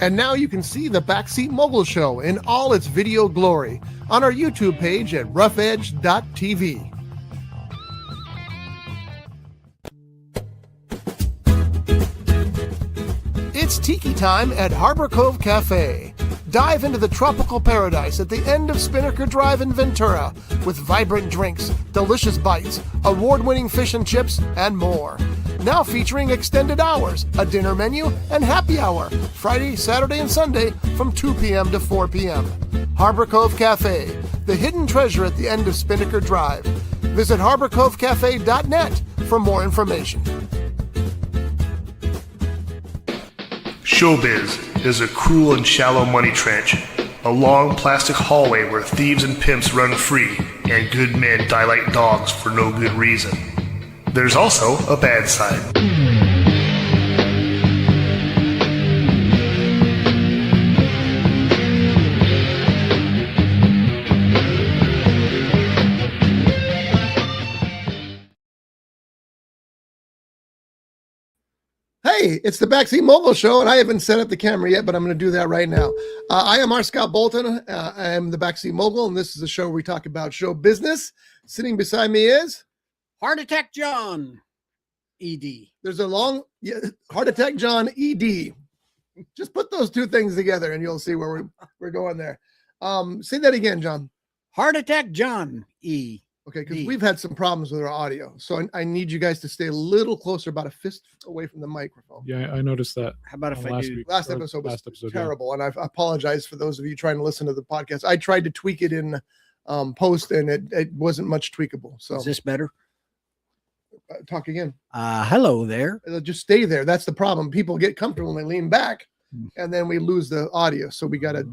And now you can see the Backseat Mogul Show in all its video glory on our YouTube page at roughedge.tv. It's tiki time at Harbor Cove Cafe. Dive into the tropical paradise at the end of Spinnaker Drive in Ventura with vibrant drinks, delicious bites, award-winning fish and chips, and more. Now featuring extended hours, a dinner menu, and happy hour, Friday, Saturday, and Sunday from 2 p.m. to 4 p.m. Harbor Cove Cafe, the hidden treasure at the end of Spinnaker Drive. Visit harborcovecafe.net for more information. Showbiz is a cruel and shallow money trench, a long plastic hallway where thieves and pimps run free and good men die like dogs for no good reason. There's also a bad side. Hey, it's the Backseat Mogul Show, and I haven't set up the camera yet, but I'm going to do that right now. I am R. Scott Bolton. I am the Backseat Mogul, and this is a show where we talk about show business. Sitting beside me is Heart Attack John, ED. There's a long Heart Attack John, ED. Just put those two things together, and you'll see where we're going there. Say that again, John. Heart Attack John, E. Okay, because we've had some problems with our audio, so I need you guys to stay a little closer, about a fist away from the microphone. Yeah, I noticed that. How about if I do? Last episode was terrible, and I apologize for those of you trying to listen to the podcast. I tried to tweak it in post, and it wasn't much tweakable. So is this better? Talk again. Hello there. Just stay there. That's the problem. People get comfortable and they lean back, and then we lose the audio. So we got to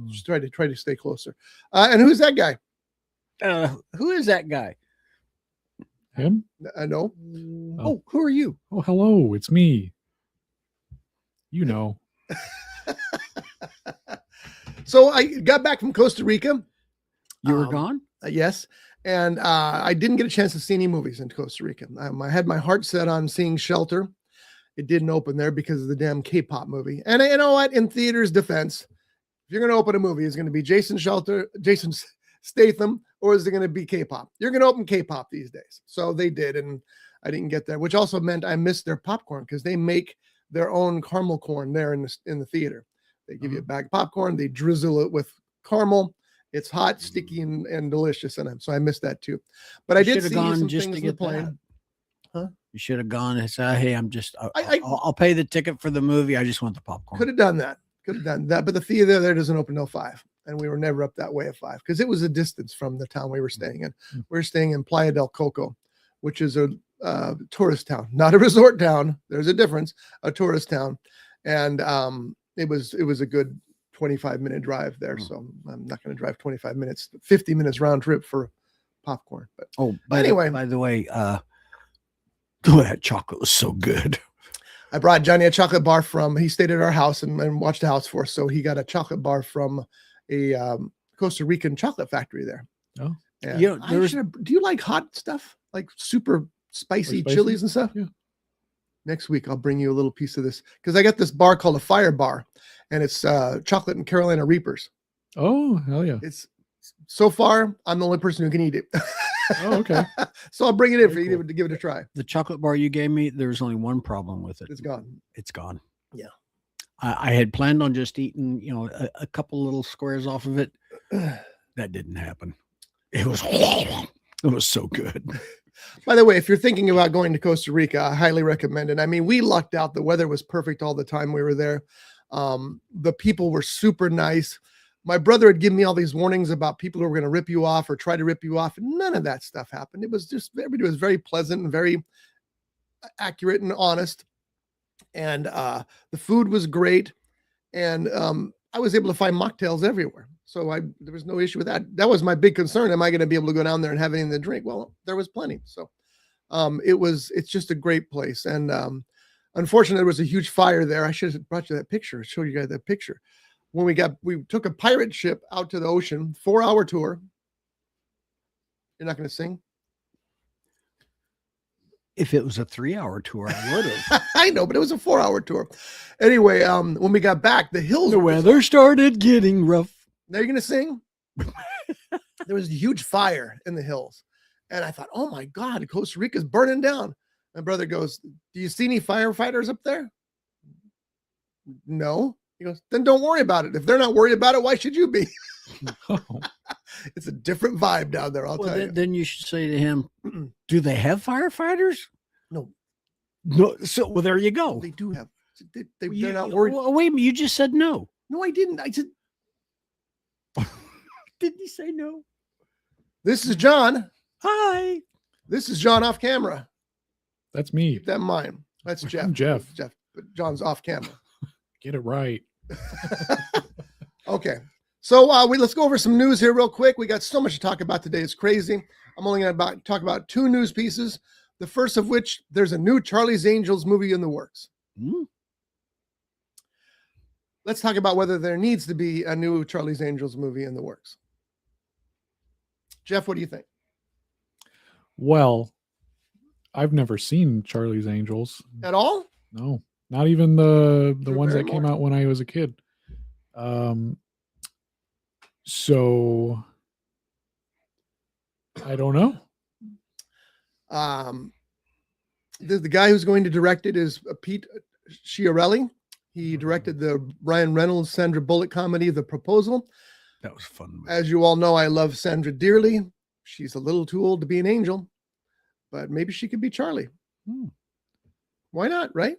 try to stay closer. And who's that guy? Who is that guy? Him? No. Oh, who are you? Oh, hello. It's me. You know. So I got back from Costa Rica. You were gone? Yes. And I didn't get a chance to see any movies in Costa Rica. I had my heart set on seeing Shelter. It didn't open there because of the damn K-pop movie. And you know what? In theater's defense, if you're going to open a movie, it's going to be Jason Statham, or is it going to be K-pop? You're going to open K-pop these days. So they did, and I didn't get that, which also meant I missed their popcorn because they make their own caramel corn there in the theater. They give you a bag of popcorn. They drizzle it with caramel. It's hot, sticky, and delicious in it. So I missed that too. But I did see some just things to get playing. Huh? You should have gone and said, "Hey, I'll pay the ticket for the movie. I just want the popcorn." Could have done that. But the theater there doesn't open till 5. And we were never up that way at 5 because it was a distance from the town we were staying in. We were staying in Playa del Coco, which is a tourist town, not a resort town. There's a difference, a tourist town. And it was a good 25-minute drive there. So I'm not going to drive 25 minutes, 50 minutes round trip for popcorn. But by the way, that chocolate was so good. I brought Johnny a chocolate bar he stayed at our house and watched the house for us. So he got a chocolate bar from a Costa Rican chocolate factory there. Oh, yeah. Do you like hot stuff, like super spicy chilies and stuff? Yeah. Next week I'll bring you a little piece of this because I got this bar called a Fire Bar, and it's chocolate and Carolina Reapers. Oh, hell yeah! It's so far I'm the only person who can eat it. Oh, okay. So I'll bring it in for you to give it a try. The chocolate bar you gave me, there's only one problem with it. It's gone. It's gone. Yeah. I had planned on just eating, a couple little squares off of it. That didn't happen. It was so good. By the way, if you're thinking about going to Costa Rica, I highly recommend it. I mean, we lucked out. The weather was perfect all the time we were there. The people were super nice. My brother had given me all these warnings about people who were going to rip you off or try to rip you off, and none of that stuff happened. It was just, everybody was very pleasant and very accurate and honest. And the food was great. And I was able to find mocktails everywhere. So there was no issue with that. That was my big concern. Am I going to be able to go down there and have anything to drink? Well, there was plenty. So it's just a great place. And unfortunately, there was a huge fire there. I should have brought you that picture, show you guys that picture. When we took a pirate ship out to the ocean, 4-hour tour. You're not going to sing? If it was a 3-hour tour, I would have. I know, but it was a 4-hour tour. Anyway, when we got back, the hills. The weather started getting rough. Now you're going to sing? There was a huge fire in the hills. And I thought, oh my God, Costa Rica's burning down. My brother goes, do you see any firefighters up there? No. He goes, then don't worry about it. If they're not worried about it, why should you be? It's a different vibe down there, I'll tell you. Then you should say to him, do they have firefighters? No. So, well, there you go. They do have. They're not worried. Well, wait a minute. You just said no. No, I didn't. I said, Didn't you say no? this is John. Hi. This is John off camera. That's me. Keep that in mind. That's Jeff. I'm Jeff. But John's off camera. Get it right. Okay. So let's go over some news here real quick. We got so much to talk about today. It's crazy. I'm only going to talk about 2 news pieces. The first of which, there's a new Charlie's Angels movie in the works. Mm. Let's talk about whether there needs to be a new Charlie's Angels movie in the works. Jeff, what do you think? Well, I've never seen Charlie's Angels. At all? No, not even the Drew ones that Barrymore? came out when I was a kid. So I don't know. The guy who's going to direct it is Pete Schiarelli. He directed the Ryan Reynolds, Sandra Bullock comedy, The Proposal. That was fun. As you all know, I love Sandra dearly. She's a little too old to be an angel, but maybe she could be Charlie. Why not, right?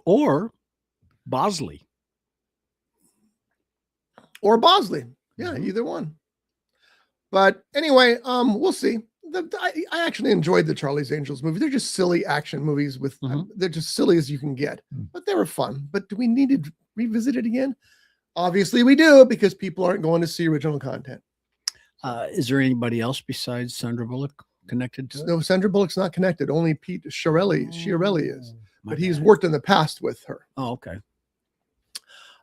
Or Bosley. Or Bosley. Yeah, Mhm. either one. But anyway, we'll see. I actually enjoyed the Charlie's Angels movie. They're just silly action movies with they're just silly as you can get, but they were fun. But do we need to revisit it again? Obviously we do, because people aren't going to see original content. Is there anybody else besides Sandra Bullock connected to it? No, Sandra Bullock's not connected. Only Pete Schiarelli is, My but he's bad. worked in the past with her. Oh, okay.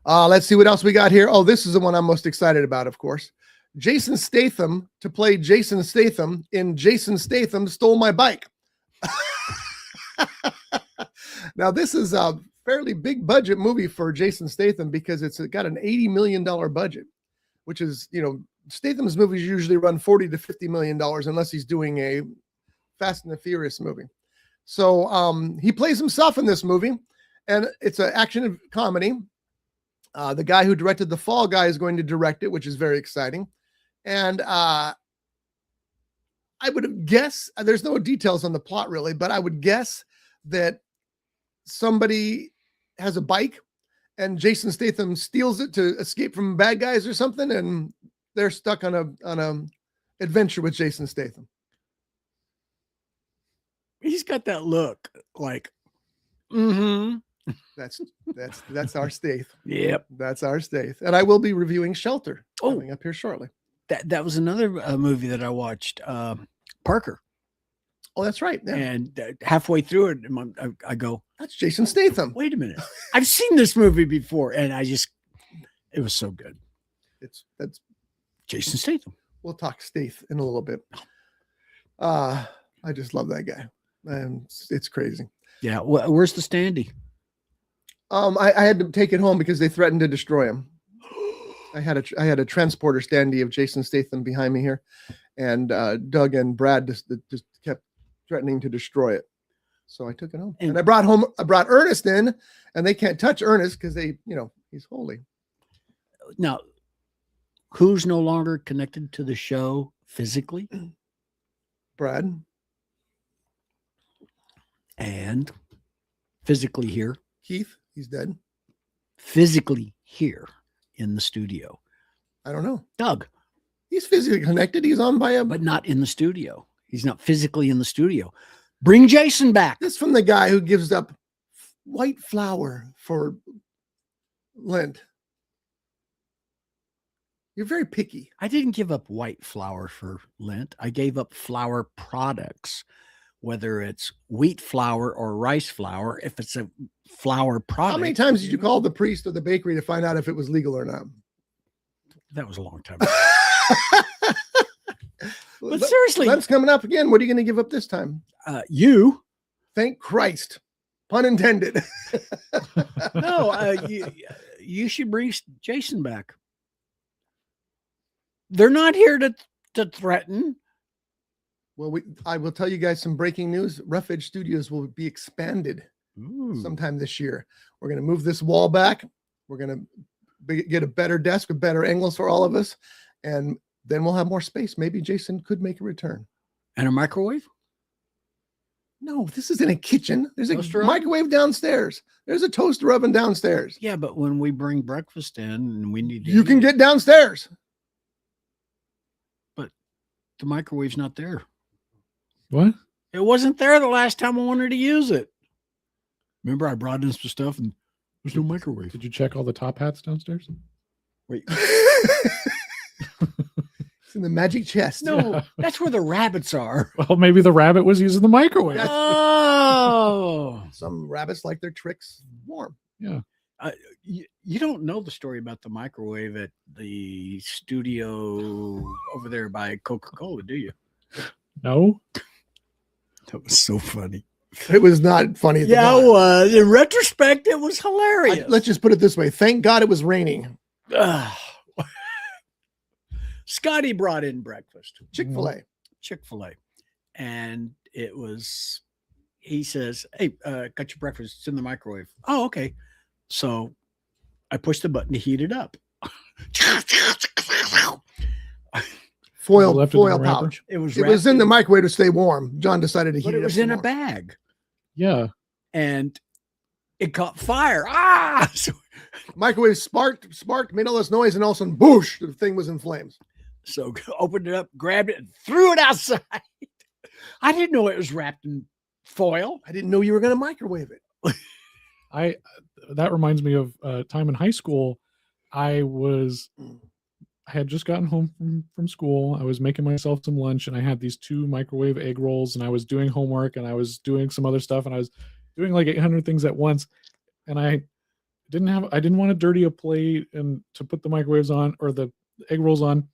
Let's see what else we got here. Oh, this is the one I'm most excited about, of course. Jason Statham to play Jason Statham in Jason Statham Stole My Bike. Now, this is a fairly big budget movie for Jason Statham because it's got an $80 million budget, which is, Statham's movies usually run $40 to $50 million unless he's doing a Fast and the Furious movie. So he plays himself in this movie, and it's an action comedy. The guy who directed The Fall Guy is going to direct it, which is very exciting. And I would guess, there's no details on the plot really, but I would guess that somebody has a bike and Jason Statham steals it to escape from bad guys or something, and they're stuck on a adventure with Jason Statham. He's got that look like, That's our Statham. Yep. That's our Statham. And I will be reviewing Shelter coming up here shortly. That was another movie that I watched, Parker. Oh, that's right. Yeah. And halfway through it, I go, That's Jason Statham. wait a minute. I've seen this movie before. And it was so good. That's Jason Statham. We'll talk Statham in a little bit. I just love that guy. And it's crazy. Yeah. Where's the standee? I had to take it home because they threatened to destroy him. I had a transporter standee of Jason Statham behind me here, and Doug and Brad just kept threatening to destroy it. So I took it home, and I brought Ernest in, and they can't touch Ernest because he's holy. Now, who's no longer connected to the show physically? Brad. And physically here. Keith, he's dead. Physically here in the studio. I don't know. Doug. He's physically connected. He's on by but not in the studio. He's not physically in the studio. Bring Jason back. This from the guy who gives up white flour for Lent. You're very picky. I didn't give up white flour for Lent. I gave up flour products, whether it's wheat flour or rice flour. If it's a flour product. How many times did you call the priest or the bakery to find out if it was legal or not? That was a long time ago. But seriously, Lent's coming up again. What are you going to give up this time? you. Thank Christ. Pun intended. No, you should bring Jason back. They're not here to threaten. Well, I will tell you guys some breaking news. Rough Edge Studios will be expanded sometime this year. We're going to move this wall back. We're going to get a better desk with better angles for all of us. And then we'll have more space. Maybe Jason could make a return. And a microwave? No, this isn't a kitchen. There's Toaster a oven? microwave downstairs. There's a toaster oven downstairs. Yeah, but when we bring breakfast in and we need to You can eat, get downstairs. but the microwave's not there. What? It wasn't there the last time I wanted to use it. Remember, I brought in some stuff and there's no microwave. Did you check all the top hats downstairs? Wait, It's in the magic chest. no, that's where the rabbits are. Well, maybe the rabbit was using the microwave. Oh, Some rabbits like their tricks warm. Yeah. you don't know the story about the microwave at the studio over there by Coca-Cola, do you? No. That was so funny. It was not funny. At the Yeah, time. it was. In retrospect, it was hilarious. Let's just put it this way. Thank God it was raining. Ugh. Scotty brought in breakfast, Chick-fil-A. Chick-fil-A, and he says, "Hey, got your breakfast. It's in the microwave." Oh, okay. So I pushed the button to heat it up. Foil Left it in the wrapper? pouch. It was It was wrapped in the microwave to stay warm. John decided to heat but it it up. was some in a more. bag, Yeah. and it caught fire. Ah! So, Microwave sparked, made all this noise, and all of a sudden, boosh, the thing was in flames. so opened it up, grabbed it, and threw it outside. I didn't know it was wrapped in foil. I didn't know you were going to microwave it. That reminds me of time in high school. I had just gotten home from school. I was making myself some lunch and I had these 2 microwave egg rolls and I was doing homework and I was doing some other stuff and I was doing like 800 things at once. And I didn't want to dirty a plate and to put the microwaves on or the egg rolls on.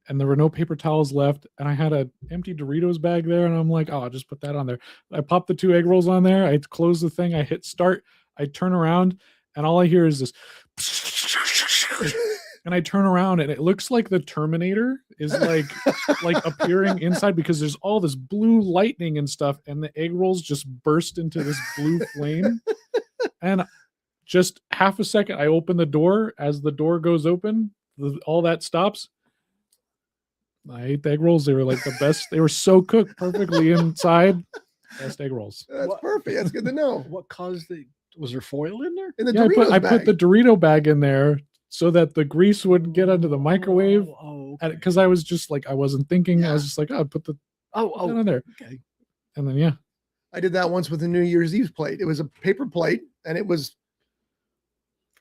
And there were no paper towels left. And I had an empty Doritos bag there. And I'm like, oh, I'll just put that on there. I popped the 2 egg rolls on there. I close the thing. I hit start. I turn around and all I hear is this. And I turn around and it looks like the Terminator is like appearing inside because there's all this blue lightning and stuff. And the egg rolls just burst into this blue flame. And just half a second, I open the door. As the door goes open, all that stops. I ate the egg rolls. They were like the best. They were so cooked perfectly inside. Best egg rolls. That's What? perfect. That's good to know. What caused was there foil in there? In the Yeah, Doritos I bag. put the Dorito bag in there so that the grease wouldn't get under the microwave. Oh, Because I was just like, I wasn't thinking. I was just like, oh, put that oh, on there. okay. And then, yeah. I did that once with a New Year's Eve plate. It was a paper plate and it was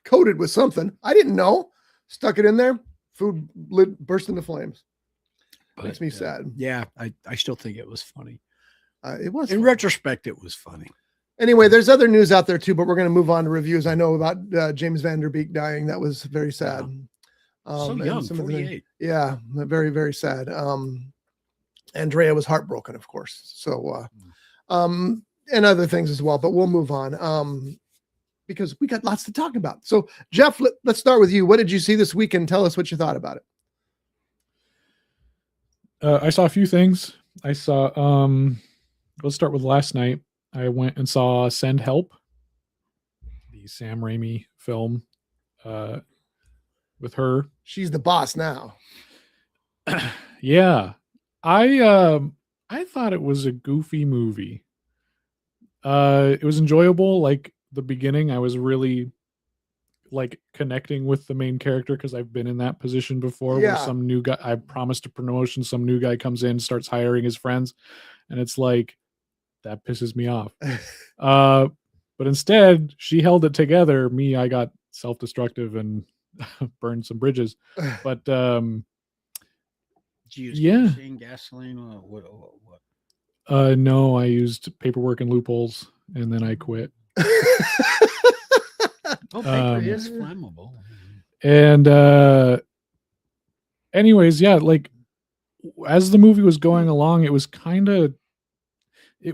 coated with something. I didn't know. Stuck it in there. Food lid burst into flames. Makes me sad. Yeah, I still think it was funny. It was. In retrospect, it was funny. Anyway, there's other news out there too, but we're going to move on to reviews. I know about James Van Der Beek dying. That was very sad. So And young, some of the things- 48. yeah, very, very sad. Andrea was heartbroken, of course. So, and other things as well, but we'll move on because we got lots to talk about. So, Jeff, let's start with you. What did you see this weekend? Tell us what you thought about it. I saw a few things. I saw, let's start with last night. I went and saw Send Help, the Sam Raimi film with her. She's the boss now. Yeah. I thought it was a goofy movie. It was enjoyable. Like the beginning, I was really like connecting with the main character because I've been in that position before where Yeah. some new guy, I promised a promotion, some new guy comes in, starts hiring his friends, and it's like that pisses me off. But instead, she held it together. Me, I got self-destructive and burned some bridges. But Did you use Yeah. kerosene, gasoline? What? no, I used paperwork and loopholes, and then I quit. Oh, paper Um, is flammable. And anyways, yeah, like as the movie was going along, it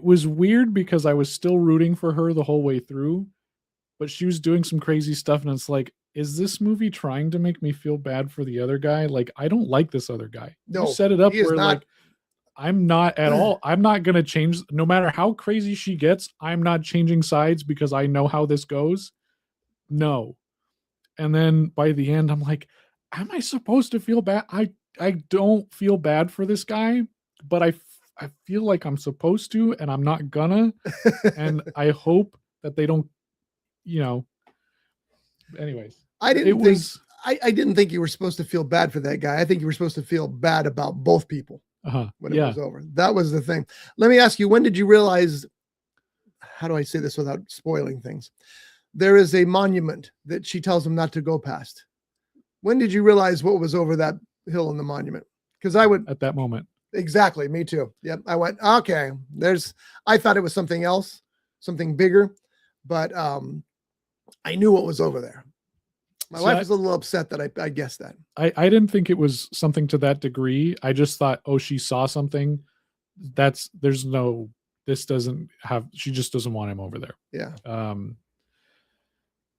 was weird because I was still rooting for her the whole way through, but she was doing some crazy stuff, and it's like, is this movie trying to make me feel bad for the other guy? Like, I don't like this other guy. No, You set it up he is where not. like, I'm not at all. I'm not going to change. No matter how crazy she gets, I'm not changing sides because I know how this goes. No. And then by the end, I'm like, am I supposed to feel bad? I don't feel bad for this guy, but I feel like I'm supposed to, and I'm not gonna. And I hope that they don't, anyways. I didn't think you were supposed to feel bad for that guy. I think you were supposed to feel bad about both people when it was over. That was the thing. Let me ask you, when did you realize, how do I say this without spoiling things? There is a monument that she tells him not to go past. When did you realize what was over that hill in the monument? Because at that moment. Exactly. Me too. Yep. I went, okay, I thought it was something else, something bigger, but I knew what was over there. My wife was a little upset that I guessed that. I didn't think it was something to that degree. I just thought, oh, she saw something. She just doesn't want him over there. Yeah.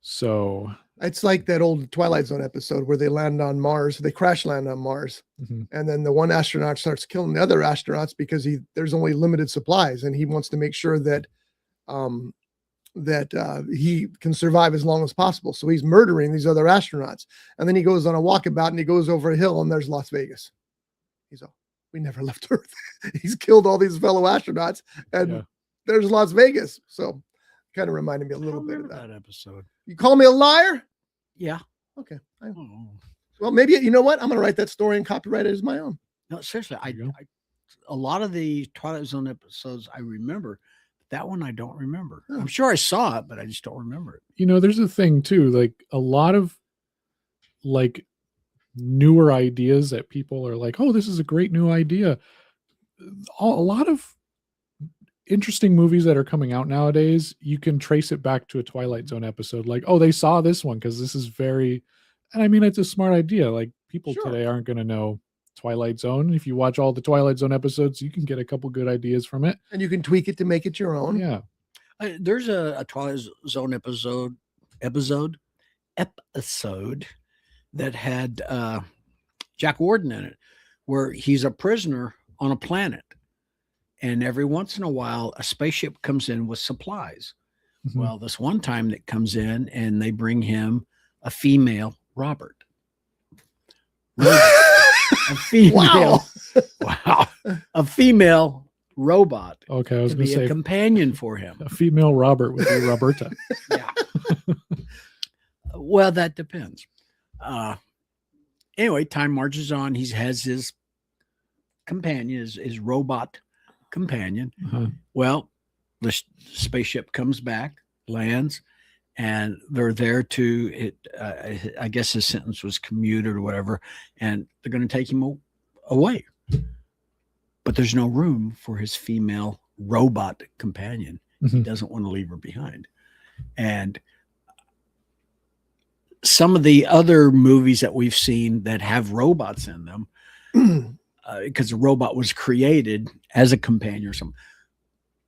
So it's like that old Twilight Zone episode where they land on Mars. They crash land on Mars. Mm-hmm. And then the one astronaut starts killing the other astronauts because there's only limited supplies. And he wants to make sure that he can survive as long as possible. So he's murdering these other astronauts. And then he goes on a walkabout and he goes over a hill and there's Las Vegas. He's all, we never left Earth. He's killed all these fellow astronauts and there's Las Vegas. So kind of reminded me a little bit of that episode. You call me a liar? Yeah. Okay. Well, maybe, you know what? I'm going to write that story and copyright it as my own. No, seriously. A lot of the Twilight Zone episodes I remember. That one I don't remember. Oh. I'm sure I saw it, but I just don't remember it. There's a thing too, like a lot of like newer ideas that people are like, oh, this is a great new idea. A lot of interesting movies that are coming out nowadays, you can trace it back to a Twilight Zone episode. Like, oh, they saw this one because this is and I mean, it's a smart idea. Like people today aren't going to know Twilight Zone. If you watch all the Twilight Zone episodes, you can get a couple good ideas from it. And you can tweak it to make it your own. Yeah. There's a Twilight Zone episode that had Jack Warden in it, where he's a prisoner on a planet. And every once in a while, a spaceship comes in with supplies. Mm-hmm. Well, this one time that comes in and they bring him a female Robert. A female. Wow. A female robot. Okay, I was going to say a companion for him. A female Robert would be Roberta. Yeah. Well, that depends. Anyway, time marches on. He has his companion, his robot companion. Uh-huh. Well, the spaceship comes back, lands, and they're there to I guess his sentence was commuted or whatever, and they're going to take him away. But there's no room for his female robot companion. Mm-hmm. He doesn't want to leave her behind. And some of the other movies that we've seen that have robots in them, because the robot was created as a companion or something,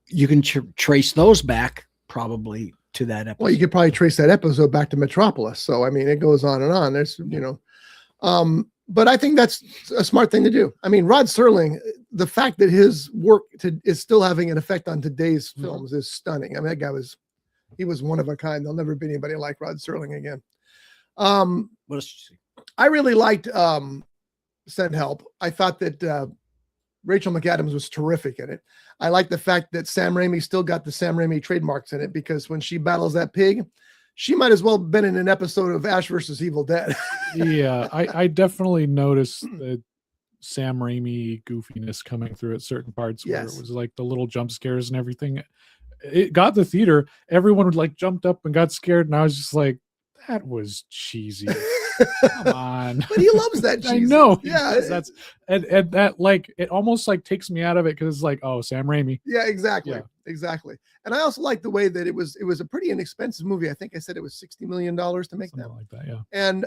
you can trace those back probably to that episode. Well, you could probably trace that episode back to Metropolis. So, I mean, it goes on and on. There's, but I think that's a smart thing to do. I mean, Rod Serling, the fact that his work is still having an effect on today's films is stunning. I mean, that guy he was one of a kind. There'll never be anybody like Rod Serling again. I really liked Send Help. I thought that Rachel McAdams was terrific in it. I like the fact that Sam Raimi still got the Sam Raimi trademarks in it, because when she battles that pig, she might as well have been in an episode of Ash versus Evil Dead. Yeah, I definitely noticed the Sam Raimi goofiness coming through at certain parts where it was like the little jump scares and everything. It got the theater. Everyone would like jumped up and got scared, and I was just like, that was cheesy. Come on. But he loves that cheese. I know. Yeah. That's and that like it almost like takes me out of it, because it's like, oh, Sam Raimi. Yeah, exactly. Yeah. Exactly. And I also like the way that it was a pretty inexpensive movie. I think I said it was $60 million to make Something like that, yeah. And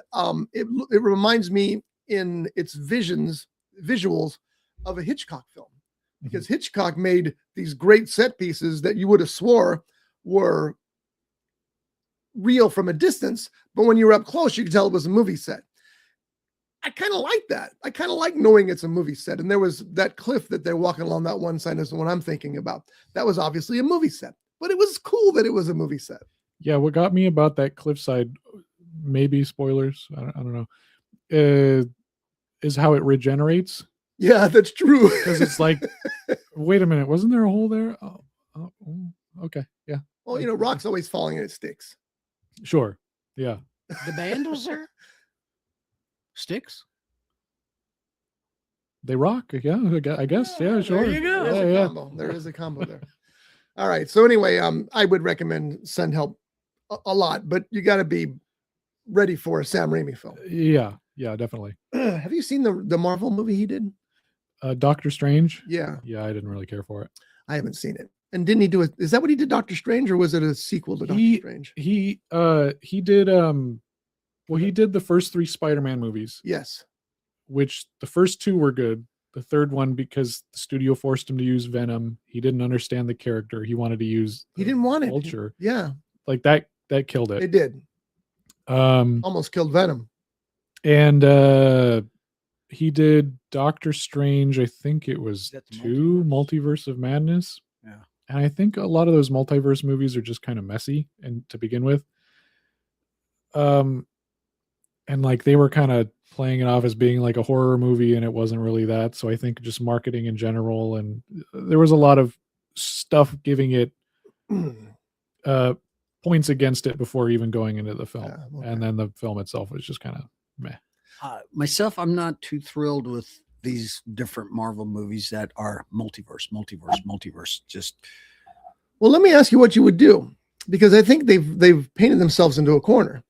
it reminds me in its visuals of a Hitchcock film, because Hitchcock made these great set pieces that you would have swore were real from a distance, but when you were up close, you could tell it was a movie set. I kind of like that. I kind of like knowing it's a movie set. And there was that cliff that they're walking along, that one side is the one I'm thinking about. That was obviously a movie set, but it was cool that it was a movie set. Yeah, what got me about that cliffside, maybe spoilers, I don't know, is how it regenerates. Yeah, that's true. Because it's like, wait a minute, wasn't there a hole there? Oh, okay, yeah. Well, rock's always falling and it sticks. Sure, yeah. The band was there? Sticks? They rock, yeah, I guess, yeah, sure. There you go. There is a combo there. All right, so anyway, I would recommend Send Help a lot, but you got to be ready for a Sam Raimi film. Yeah, definitely. Have you seen the Marvel movie he did? Doctor Strange? Yeah, I didn't really care for it. I haven't seen it. And didn't he do it? Is that what he did, Doctor Strange, or was it a sequel to Doctor Strange? He did he did the first 3 Spider-Man movies. Yes. Which the first 2 were good. The third one, because the studio forced him to use Venom, he didn't understand the character. He wanted to use he didn't want Vulture. It. Yeah. Like that killed it. It did. Almost killed Venom. And he did Doctor Strange, I think it was 2, Multiverse of Madness. Yeah. And I think a lot of those multiverse movies are just kind of messy and to begin with. And like they were kind of playing it off as being like a horror movie, and it wasn't really that. So I think just marketing in general, and there was a lot of stuff giving it points against it before even going into the film. Yeah, okay. And then the film itself was just kind of meh. Myself, I'm not too thrilled with these different Marvel movies that are multiverse. Just well, let me ask you what you would do, because I think they've painted themselves into a corner.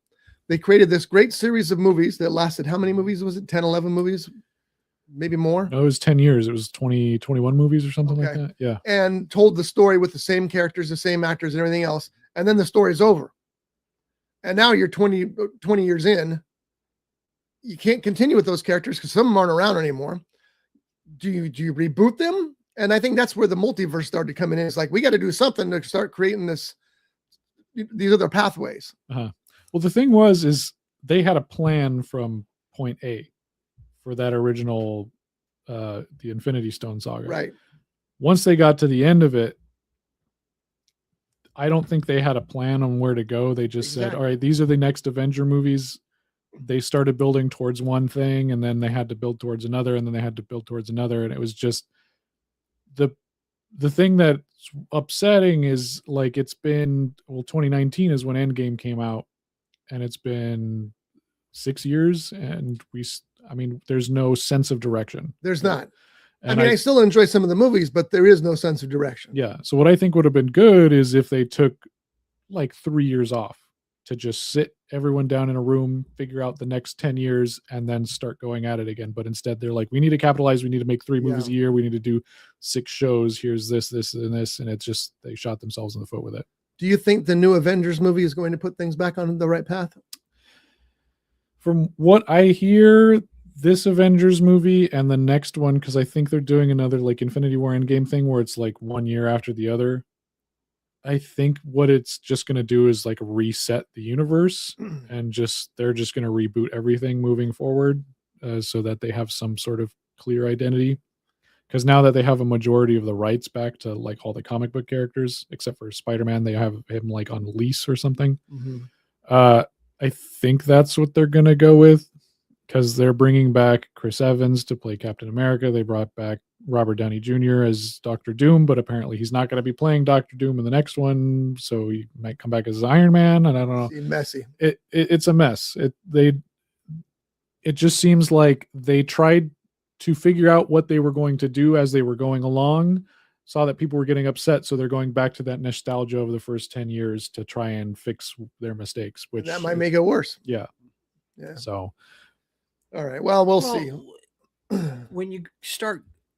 They created this great series of movies that lasted, how many movies was it? 10, 11 movies, maybe more? No, it was 10 years. It was 20, 21 movies or something like that. Yeah. And told the story with the same characters, the same actors and everything else. And then the story's over. And now you're 20 years in. You can't continue with those characters because some of them aren't around anymore. Do you reboot them? And I think that's where the multiverse started coming in. It's like, we got to do something to start creating these other pathways. Uh-huh. Well, the thing is they had a plan from point A for that original, the Infinity Stone saga. Right. Once they got to the end of it, I don't think they had a plan on where to go. They just said, all right, these are the next Avenger movies. They started building towards one thing, and then they had to build towards another, and then they had to build towards another. And it was just the thing that's upsetting is like, it's been, 2019 is when Endgame came out. And it's been 6 years, and there's no sense of direction. There's not. And I still enjoy some of the movies, but there is no sense of direction. Yeah. So what I think would have been good is if they took like 3 years off to just sit everyone down in a room, figure out the next 10 years, and then start going at it again. But instead they're like, we need to capitalize. We need to make 3 movies a year. We need to do 6 shows. Here's this, and this. And it's just, they shot themselves in the foot with it. Do you think the new Avengers movie is going to put things back on the right path? From what I hear, this Avengers movie and the next one, because I think they're doing another like Infinity War Endgame thing where it's like 1 year after the other. I think what it's just going to do is like reset the universe and they're just going to reboot everything moving forward so that they have some sort of clear identity. Because now that they have a majority of the rights back to like all the comic book characters, except for Spider-Man, they have him like on lease or something. Mm-hmm. I think that's what they're going to go with, because they're bringing back Chris Evans to play Captain America. They brought back Robert Downey Jr. as Dr. Doom, but apparently he's not going to be playing Dr. Doom in the next one. So he might come back as Iron Man. And I don't know. It's messy. It's a mess. It just seems like they tried to figure out what they were going to do as they were going along, saw that people were getting upset. So they're going back to that nostalgia of the first 10 years to try and fix their mistakes, which that might make it worse. Yeah. Yeah. So. All right. Well, we'll see. When you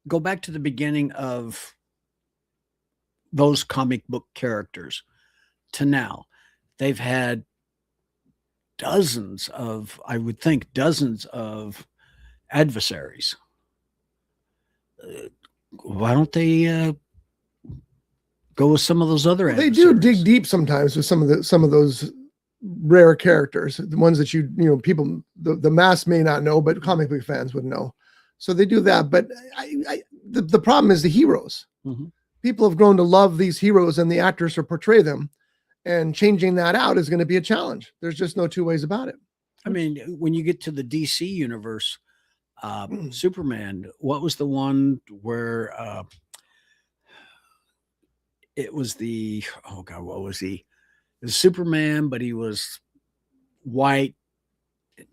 go back to the beginning of those comic book characters to now, they've had dozens of adversaries. why don't they go with some of those other They do adversaries? dig deep sometimes with some of those rare characters, the ones that people, the mass may not know, but comic book fans would know. So they do that. But the problem is the heroes. Mhm. People have grown to love these heroes and the actors who portray them, and changing that out is going to be a challenge. There's just no two ways about it. I mean, when you get to the DC universe, Superman, what was the one where it was what was he? It was Superman, but he was white,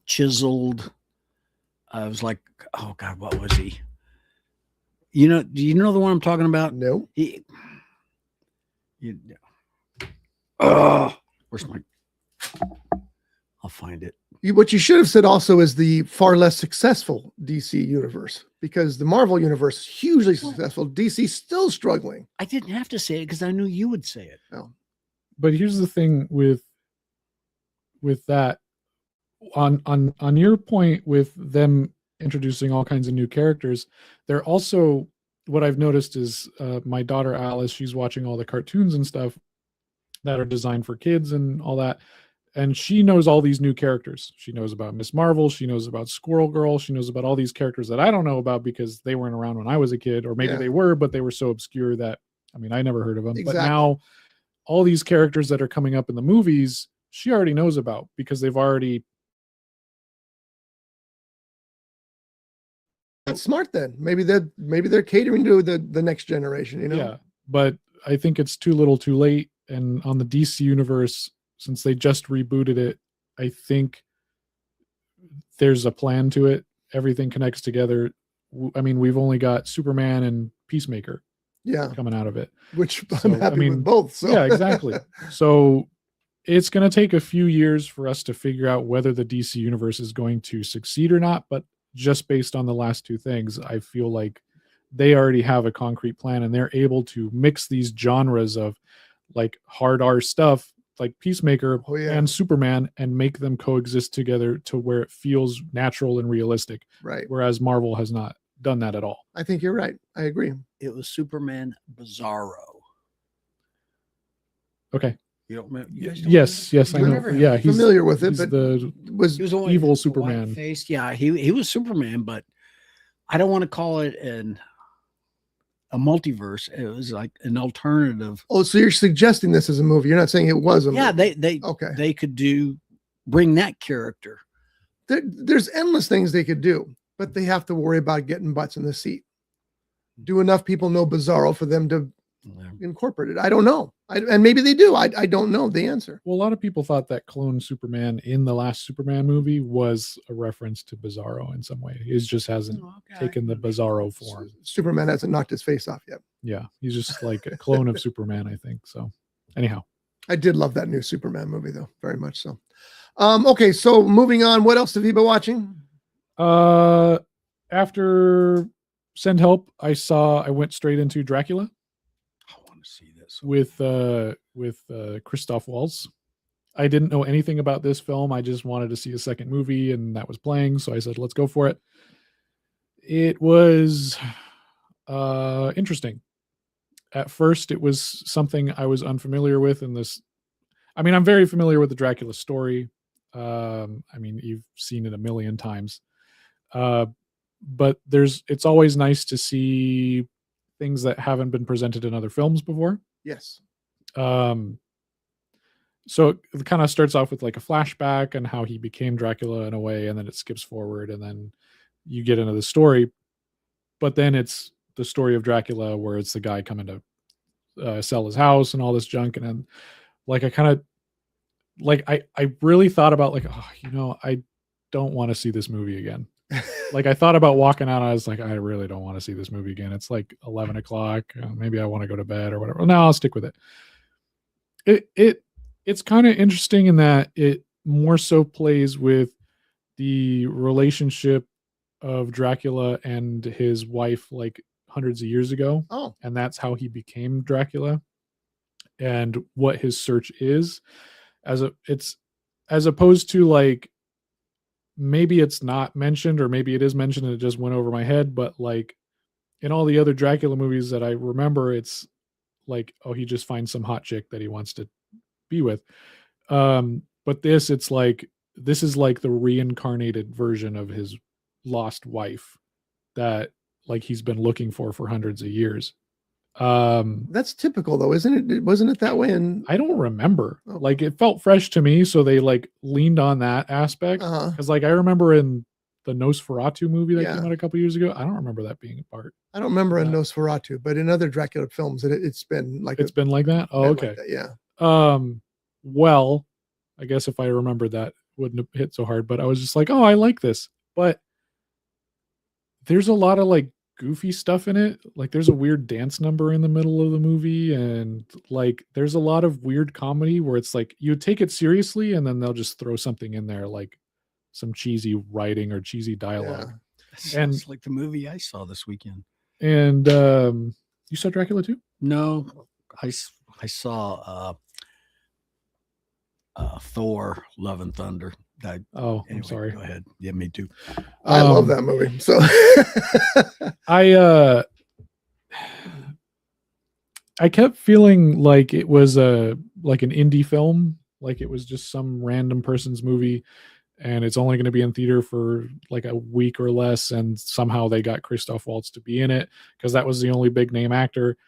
chiseled. I was like, oh God, what was he? Do you know the one I'm talking about? No. Where's my? I'll find it. What you should have said also is the far less successful DC universe, because the Marvel universe is hugely successful. DC still struggling. I didn't have to say it because I knew you would say it. Oh. But here's the thing with that, on your point with them introducing all kinds of new characters, they're also, what I've noticed is my daughter Alice, she's watching all the cartoons and stuff that are designed for kids and all that, and she knows all these new characters. She knows about Miss Marvel, she knows about Squirrel Girl, she knows about all these characters that I don't know about because they weren't around when I was a kid, or maybe they were, but they were so obscure that I never heard of them. Exactly. But now all these characters that are coming up in the movies, she already knows about because they've already. That's smart then. Maybe they're catering to the next generation, Yeah, but I think it's too little too late. And on the DC universe, since they just rebooted it, I think there's a plan to it. Everything connects together. We've only got Superman and Peacemaker coming out of it, which I'm happy with both. So. Yeah, exactly. So it's going to take a few years for us to figure out whether the DC universe is going to succeed or not. But just based on the last two things, I feel like they already have a concrete plan, and they're able to mix these genres of like hard R stuff like Peacemaker and Superman and make them coexist together to where it feels natural and realistic. Right. Whereas Marvel has not done that at all. I think you're right. I agree. It was Superman Bizarro. Okay. You don't remember? Yes, I know. Yeah, he's familiar with it, but he was evil Superman. Yeah, he was Superman, but I don't want to call it a multiverse. It was like an alternative. Oh, so you're suggesting this as a movie? You're not saying it was a movie? They could bring that character. There's endless things they could do, but they have to worry about getting butts in the seat. Do enough people know Bizarro for them to incorporate it? I don't know. And maybe they do. I don't know the answer. Well, a lot of people thought that clone Superman in the last Superman movie was a reference to Bizarro in some way. He just hasn't taken the Bizarro form. Superman hasn't knocked his face off yet. Yeah, he's just like a clone of Superman, I think. So anyhow. I did love that new Superman movie, though. Very much so. Okay, so moving on. What else have you been watching? After Send Help, I went straight into Dracula. I want to see this with Christoph Waltz. I didn't know anything about this film. I just wanted to see a second movie, and that was playing, so I said, let's go for it. It was interesting. At first, it was something I was unfamiliar with in this. I'm very familiar with the Dracula story. You've seen it a million times. But it's always nice to see things that haven't been presented in other films before. Yes. So it kind of starts off with like a flashback and how he became Dracula in a way, and then it skips forward, and then you get into the story. But then it's the story of Dracula, where it's the guy coming to sell his house and all this junk, and then I really thought about I don't want to see this movie again. Like I thought about walking out. I was like, I really don't want to see this movie again. It's like 11 o'clock. Maybe I want to go to bed or whatever. No, I'll stick with it. It's kind of interesting in that it more so plays with the relationship of Dracula and his wife like hundreds of years ago. Oh. And that's how he became Dracula and what his search is as opposed to like, maybe it's not mentioned or maybe it is mentioned and it just went over my head, but like in all the other Dracula movies that I remember, it's like, oh, he just finds some hot chick that he wants to be with. But this is like the reincarnated version of his lost wife that like he's been looking for hundreds of years. That's typical though, isn't it? Wasn't it that way? And I don't remember. Oh. Like it felt fresh to me, so they like leaned on that aspect. Because like I remember in the Nosferatu movie that came out a couple years ago, I don't remember that being a part. I don't remember in Nosferatu, but in other Dracula films, it's been like been like that. Oh, okay, like that, yeah. Well, I guess if I remembered that, it wouldn't have hit so hard. But I was just like, oh, I like this. But there's a lot of like goofy stuff in it. Like there's a weird dance number in the middle of the movie, and like there's a lot of weird comedy where it's like you take it seriously and then they'll just throw something in there like some cheesy writing or cheesy dialogue. And it's like the movie I saw this weekend. And you saw Dracula too? No, I saw Thor: Love and Thunder. Anyway, I'm sorry. Go ahead. Yeah, me too. I love that movie. So I kept feeling like it was like an indie film, like it was just some random person's movie, and it's only going to be in theater for like a week or less, and somehow they got Christoph Waltz to be in it because that was the only big name actor.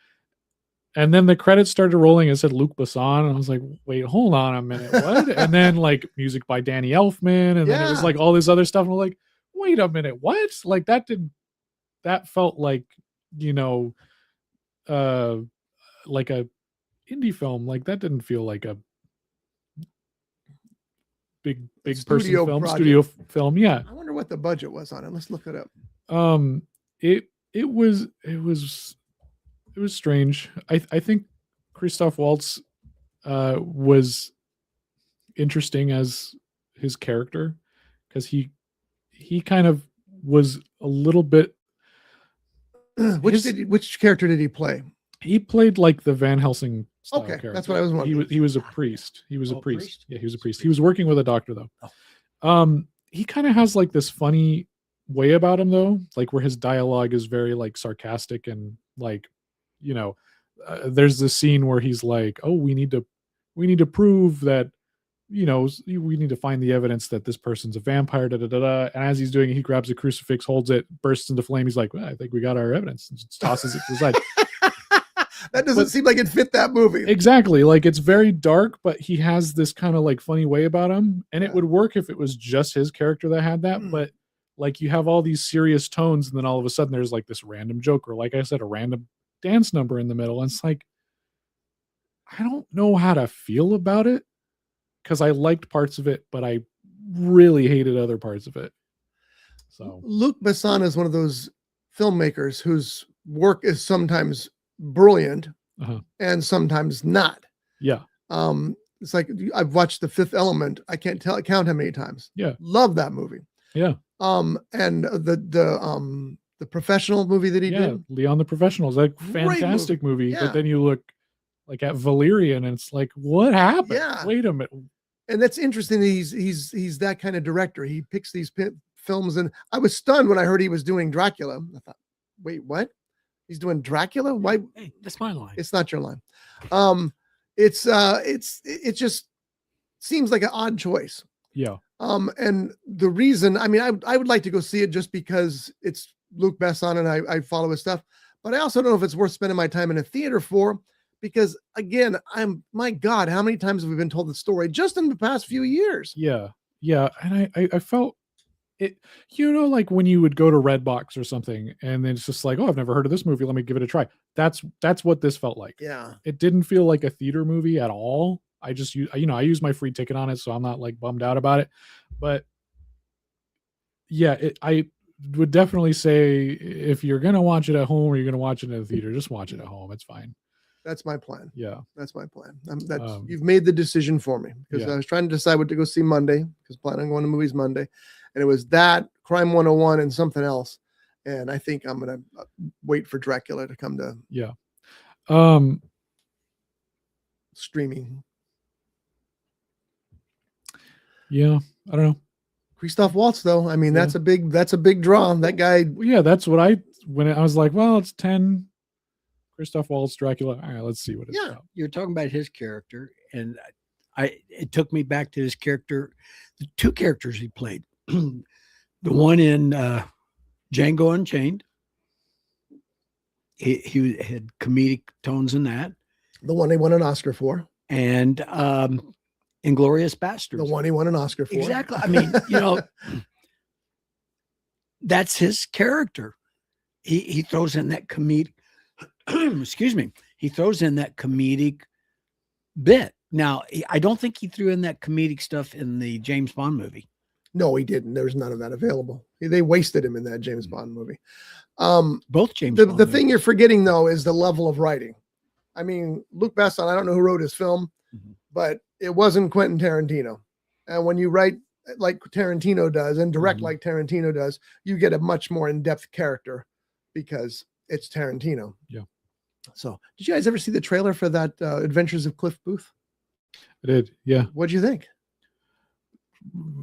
And then the credits started rolling. It said Luc Besson, and I was like, "Wait, hold on a minute, what?" And then like music by Danny Elfman, and then it was like all this other stuff. And I'm like, "Wait a minute, what?" Like that felt like, you know, like a indie film. Like that didn't feel like a big studio person film, project. studio film. Yeah. I wonder what the budget was on it. Let's look it up. It was strange. I think Christoph Waltz was interesting as his character because he kind of was a little bit. Which character did he play? He played like the Van Helsing style character. That's what I was wondering. He was a priest. He was a priest. Yeah, he was a priest. He was working with a doctor though. He kind of has like this funny way about him though, like where his dialogue is very like sarcastic and like, you know, there's this scene where he's like, "Oh, we need to prove that, you know, we need to find the evidence that this person's a vampire." Da da da da. And as he's doing it, he grabs a crucifix, holds it, bursts into flame. He's like, "Well, I think we got our evidence," and just tosses it to the side. That doesn't seem like it fit that movie. Exactly. Like it's very dark, but he has this kind of like funny way about him, and it would work if it was just his character that had that. But like you have all these serious tones, and then all of a sudden there's like this random joke, or like I said, a random dance number in the middle, and it's like I don't know how to feel about it because I liked parts of it, but I really hated other parts of it. So Luc Besson is one of those filmmakers whose work is sometimes brilliant and sometimes not. Yeah. It's like I've watched The Fifth Element. I can't count how many times. Yeah. Love that movie. Yeah. And the Professional movie that he did. Leon the Professional is like fantastic movie. Yeah. But then you look like at Valerian and it's like, what happened? Yeah. Wait a minute. And that's interesting. He's that kind of director. He picks these films, and I was stunned when I heard he was doing Dracula. I thought, wait, what? He's doing Dracula? Why? Hey, that's my line. It's not your line. It just seems like an odd choice. Yeah. And the reason, I mean, I would like to go see it just because it's Luc Besson and I follow his stuff, but I also don't know if it's worth spending my time in a theater for, because again, my God, how many times have we been told the story just in the past few years? Yeah. Yeah. And I felt it, you know, like when you would go to Redbox or something and then it's just like, oh, I've never heard of this movie. Let me give it a try. That's what this felt like. Yeah. It didn't feel like a theater movie at all. I just, I use my free ticket on it, so I'm not like bummed out about it. But yeah, I would definitely say if you're going to watch it at home or you're going to watch it in the theater, just watch it at home. It's fine. That's my plan. Yeah. That's my plan. You've made the decision for me, because I was trying to decide what to go see Monday, because planning on going to movies Monday. And it was that, Crime 101, and something else. And I think I'm going to wait for Dracula to come to streaming. Yeah. I don't know. Christoph Waltz, though. I mean, that's a big draw. That guy. Yeah, that's what when I was like, well, it's 10 Christoph Waltz Dracula. All right, let's see what it's about. You're talking about his character, and it took me back to his character, the two characters he played. The one in Django Unchained. He had comedic tones in that. The one he won an Oscar for. And Inglourious Bastards. The one he won an Oscar for. Exactly. I mean, that's his character. He throws in that comedic, excuse me, he throws in that comedic bit. Now, I don't think he threw in that comedic stuff in the James Bond movie. No, he didn't. There's none of that available. They wasted him in that James Bond movie. Both James Bond. The movies. thing you're forgetting, though, is the level of writing. I mean, Luc Besson, I don't know who wrote his film, but it wasn't Quentin Tarantino. And when you write like Tarantino does and direct like Tarantino does, you get a much more in-depth character because it's Tarantino. Yeah. So did you guys ever see the trailer for that Adventures of Cliff Booth? I did. Yeah. What'd you think?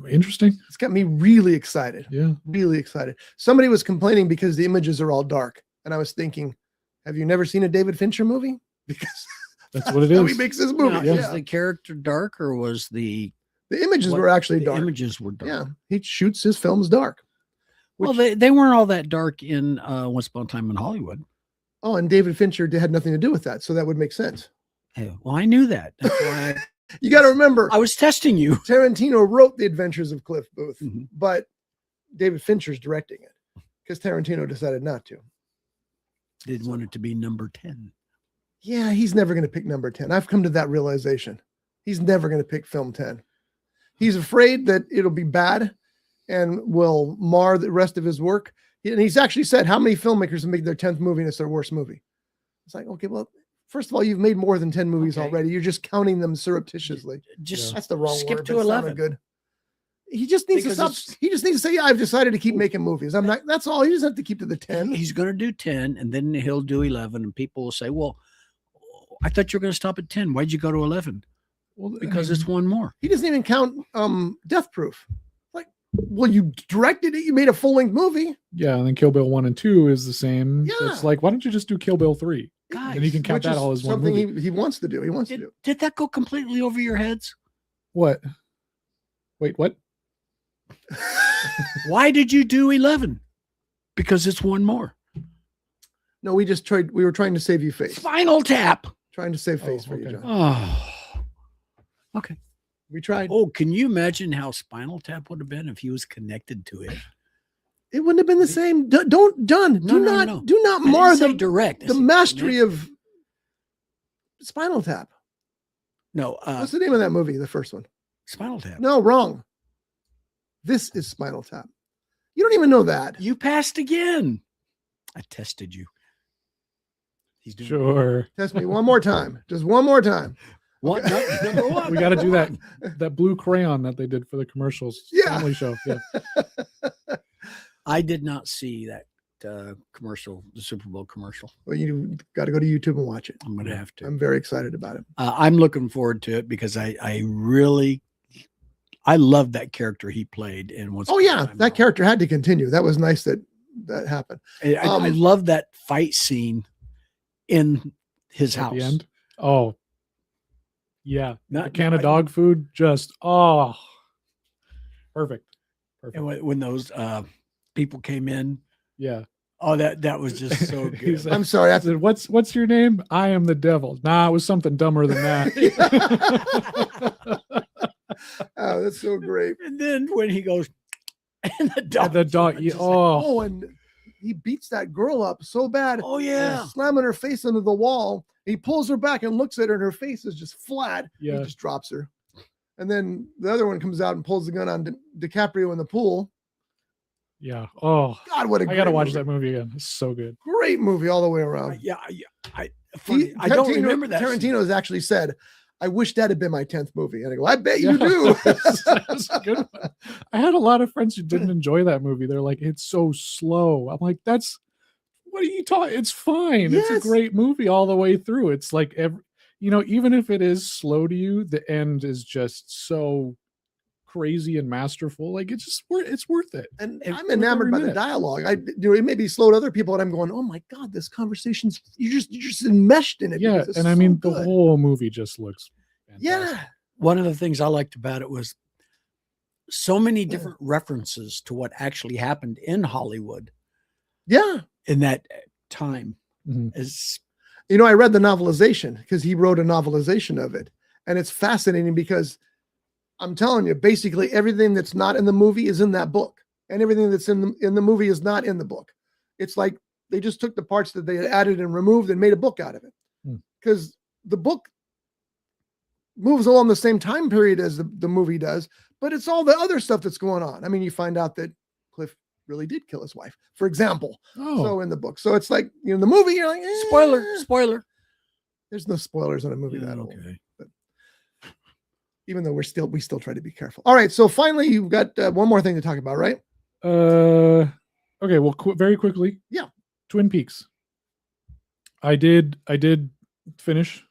Interesting. It's got me really excited. Yeah. Really excited. Somebody was complaining because the images are all dark. And I was thinking, have you never seen a David Fincher movie? Because that's what it how is. he makes his movie. Now, is the character dark, or was the images were actually dark? Images were dark. Yeah. He shoots his films dark. Well, they weren't all that dark in Once Upon a Time in Hollywood. Oh, and David Fincher had nothing to do with that. So that would make sense. Hey, well, I knew that. That's why you got to remember, I was testing you. Tarantino wrote The Adventures of Cliff Booth, but David Fincher's directing it because Tarantino decided not to. Didn't want it to be number 10. Yeah, he's never going to pick number 10. I've come to that realization. He's never going to pick film 10. He's afraid that it'll be bad and will mar the rest of his work. And he's actually said how many filmmakers make their 10th movie and it's their worst movie. It's like, okay, well, first of all, you've made more than 10 movies already. You're just counting them surreptitiously. That's the wrong skip word. to That's 11. not good. He just needs to stop. He just needs to say, yeah, I've decided to keep making movies. I'm not, that's all. He doesn't have to keep to the 10. He's going to do 10 and then he'll do 11 and people will say, well, I thought you were going to stop at 10. Why'd you go to 11? Well, because it's one more. He doesn't even count Death Proof. Like, well, you directed it. You made a full-length movie. Yeah, and then Kill Bill 1 and 2 is the same. Yeah. It's like, why don't you just do Kill Bill 3? Guys, and you can count that all as one movie. Something he wants to do. He wants to do. Did that go completely over your heads? What? Wait, what? Why did you do 11? Because it's one more. No, we were trying to save you face. Spinal Tap. Trying to save face for you, John. Oh, okay. We tried. Oh, can you imagine how Spinal Tap would have been if he was connected to it? It wouldn't have been the same. Do not mar the mastery of Spinal Tap. No. What's the name of that movie? The first one. Spinal Tap. No, wrong. This is Spinal Tap. You don't even know that. You passed again. I tested you. He's doing Sure. Test me one more time. Just one more time. What? Number one. We got to do that blue crayon that they did for the commercials. Yeah. Family show. Yeah. I did not see that commercial, the Super Bowl commercial. Well, you got to go to YouTube and watch it. I'm going to have to. I'm very excited about it. I'm looking forward to it because I love that character he played in what's. Oh yeah, that character had to continue. That was nice that happened. I love that fight scene in his house. At the end. Oh, yeah. A can of dog food. Just perfect. And when those people came in. Yeah. Oh, that was just so good. I'm sorry. I said, what's your name? I am the devil. Nah, it was something dumber than that. Oh, that's so great. And then when he goes, and the dog. And he beats that girl up so bad. Oh yeah. Slamming her face into the wall. He pulls her back and looks at her and her face is just flat. Yeah. He just drops her. And then the other one comes out and pulls the gun on DiCaprio in the pool. Yeah. Oh God, what a I gotta watch that movie again. It's so good. Great movie all the way around. I don't remember that. Tarantino has actually said, I wish that had been my 10th movie. And I go, I bet you do. That's a good one. I had a lot of friends who didn't enjoy that movie. They're like, it's so slow. I'm like, what are you talking? It's fine. Yes. It's a great movie all the way through. It's like even if it is slow to you, the end is just so crazy and masterful. Like it's worth it. And It's I'm worth enamored every by the minute. dialogue. It may be slow to other people, and I'm going, oh my God, this conversation's you're just enmeshed in it. Yeah, because it's and I so mean the good. whole movie just looks fantastic. Yeah. One of the things I liked about it was so many different references to what actually happened in Hollywood Yeah. in that time. Mhm. Is You know, I read the novelization because he wrote a novelization of it. And it's fascinating because I'm telling you, basically everything that's not in the movie is in that book. And everything that's in the movie is not in the book. It's like they just took the parts that they had added and removed and made a book out of it. Because the book moves along the same time period as the movie does, but it's all the other stuff that's going on. I mean, you find out that Cliff really did kill his wife, for example. Oh, So in the book. So it's like, you know, the movie, you're like, spoiler. There's no spoilers on a movie Yeah, that old. okay. But even though we still try to be careful. All right. So finally, you've got one more thing to talk about, right? okay. Well, very quickly. Yeah. Twin Peaks. I did finish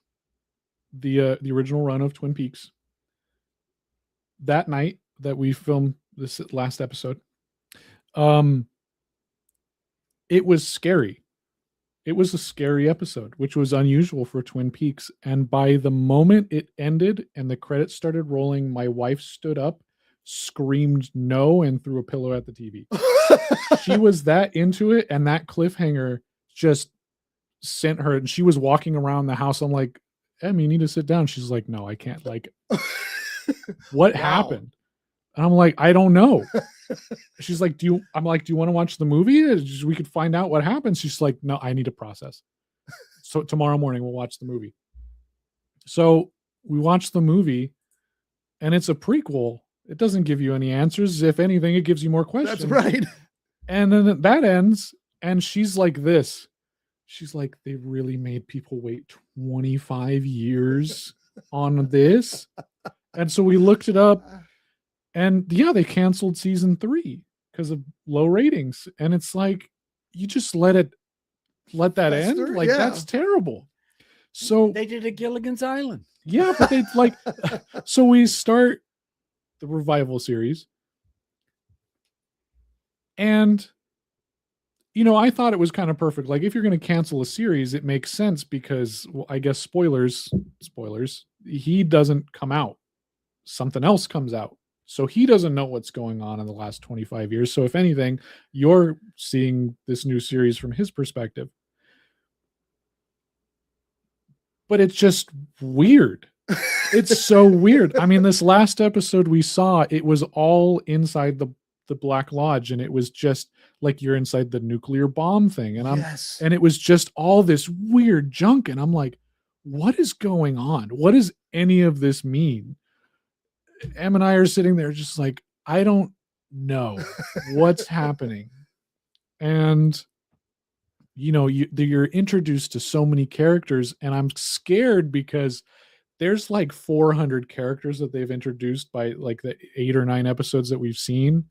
the original run of Twin Peaks that night that we filmed this last episode. It was scary. It was a scary episode, which was unusual for Twin Peaks. And by the moment it ended and the credits started rolling, my wife stood up, screamed no, and threw a pillow at the TV. She was that into it, and that cliffhanger just sent her, and she was walking around the house. I'm like, Em, you need to sit down. She's like, no, I can't. Like, what happened? And I'm like, I don't know. She's like, do you want to watch the movie? We could find out what happens. She's like, no, I need to process. So tomorrow morning we'll watch the movie. So we watched the movie, and it's a prequel. It doesn't give you any answers. If anything, it gives you more questions. That's right. And then that ends, and she's like this. She's like, they really made people wait 25 years on this. And so we looked it up, and yeah, they canceled season 3 because of low ratings. And it's like, you just let that Fester, end. Like, yeah. that's terrible. So They did a Gilligan's Island. yeah, but they like, so we start the revival series. And, you know, I thought it was kind of perfect. Like, if you're going to cancel a series, it makes sense because, well, I guess spoilers, he doesn't come out. Something else comes out. So he doesn't know what's going on in the last 25 years. So if anything, you're seeing this new series from his perspective. But it's just weird. It's so weird. I mean, this last episode we saw, it was all inside the Black Lodge, and it was just like you're inside the nuclear bomb thing. And and it was just all this weird junk. And I'm like, what is going on? What does any of this mean? Em and I are sitting there just like, I don't know what's happening. And, you know, you're introduced to so many characters, and I'm scared because there's like 400 characters that they've introduced by like the 8 or 9 episodes that we've seen.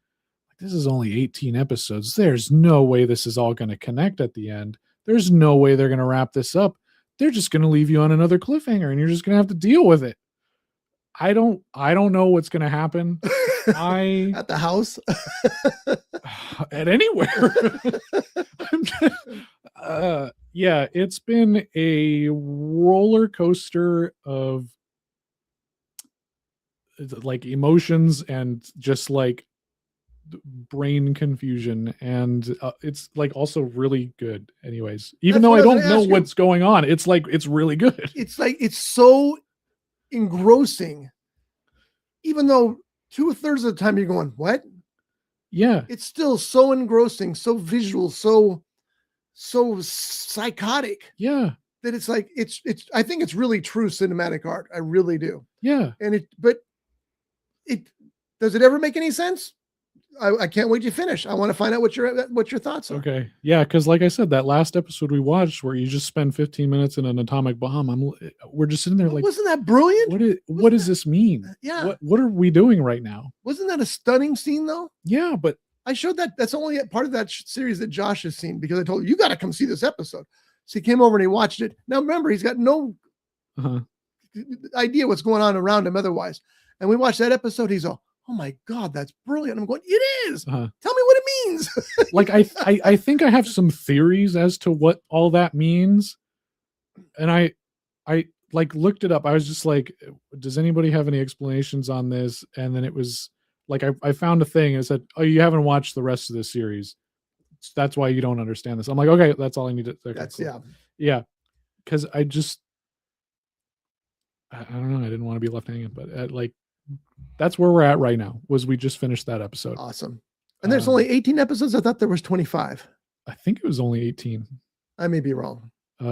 This is only 18 episodes. There's no way this is all going to connect at the end. There's no way they're going to wrap this up. They're just going to leave you on another cliffhanger, and you're just going to have to deal with it. I don't know what's going to happen. At the house, at anywhere. Yeah, it's been a roller coaster of like emotions and just like brain confusion, and it's like also really good anyways, even though I don't know what's going on. It's like, it's really good. It's like, it's so engrossing, even though 2/3 of the time you're going, what? Yeah, It's still so engrossing, so visual, so psychotic. Yeah, that it's like, it's I think it's really true cinematic art. I really do. Yeah. And but does it ever make any sense? I can't wait to finish. I want to find out what your thoughts are. Okay. Yeah, because like I said, that last episode we watched where you just spend 15 minutes in an atomic bomb, we're just sitting there like, wasn't that brilliant? What does this mean? Yeah. What are we doing right now? Wasn't that a stunning scene though? Yeah, but I showed that. That's only part of that series that Josh has seen, because I told him, you got to come see this episode. So he came over and he watched it. Now remember, he's got no idea what's going on around him otherwise. And we watched that episode. He's all, oh my God, that's brilliant. I'm going, it is. Uh-huh. Tell me what it means. Like I think I have some theories as to what all that means. And I like looked it up. I was just like, does anybody have any explanations on this? And then it was like I found a thing and it said, oh, you haven't watched the rest of the series. That's why you don't understand this. I'm like, okay, that's all I need to. Okay, That's cool. Yeah. Because I don't know. I didn't want to be left hanging, but like that's where we're at right now. Was we just finished that episode? Awesome. And there's only 18 episodes. I thought there was 25. I think it was only 18. I may be wrong. I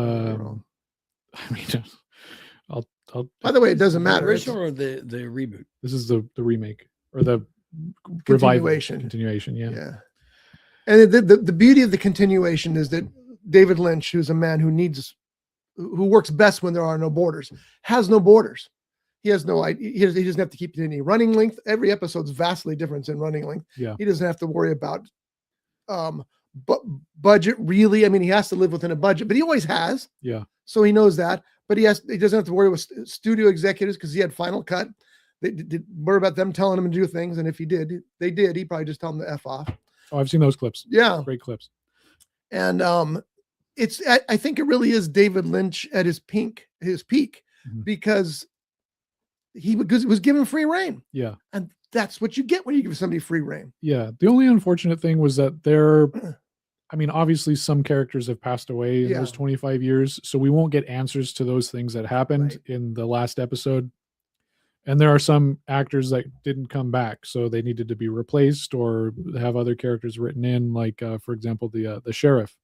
mean, I'll. By the way, it doesn't matter. The original or the reboot? This is the remake or the continuation. Yeah. Yeah. And the beauty of the continuation is that David Lynch, who's a man who works best when there are no borders, has no borders. He has no idea. He doesn't have to keep any running length. Every episode's vastly different in running length. Yeah. He doesn't have to worry about budget really. I mean, he has to live within a budget, but he always has. Yeah. So he knows that, but he doesn't have to worry with studio executives because he had Final Cut. They did worry about them telling him to do things. And if he did, he'd probably just tell them to F off. Oh, I've seen those clips. Yeah. Great clips. And I think it really is David Lynch at his peak, Mm-hmm. because he was given free reign. Yeah. And that's what you get when you give somebody free reign. Yeah. The only unfortunate thing was that I mean, obviously some characters have passed away in those 25 years, so we won't get answers to those things that happened in the last episode. And there are some actors that didn't come back, so they needed to be replaced or have other characters written in, like, for example, the sheriff.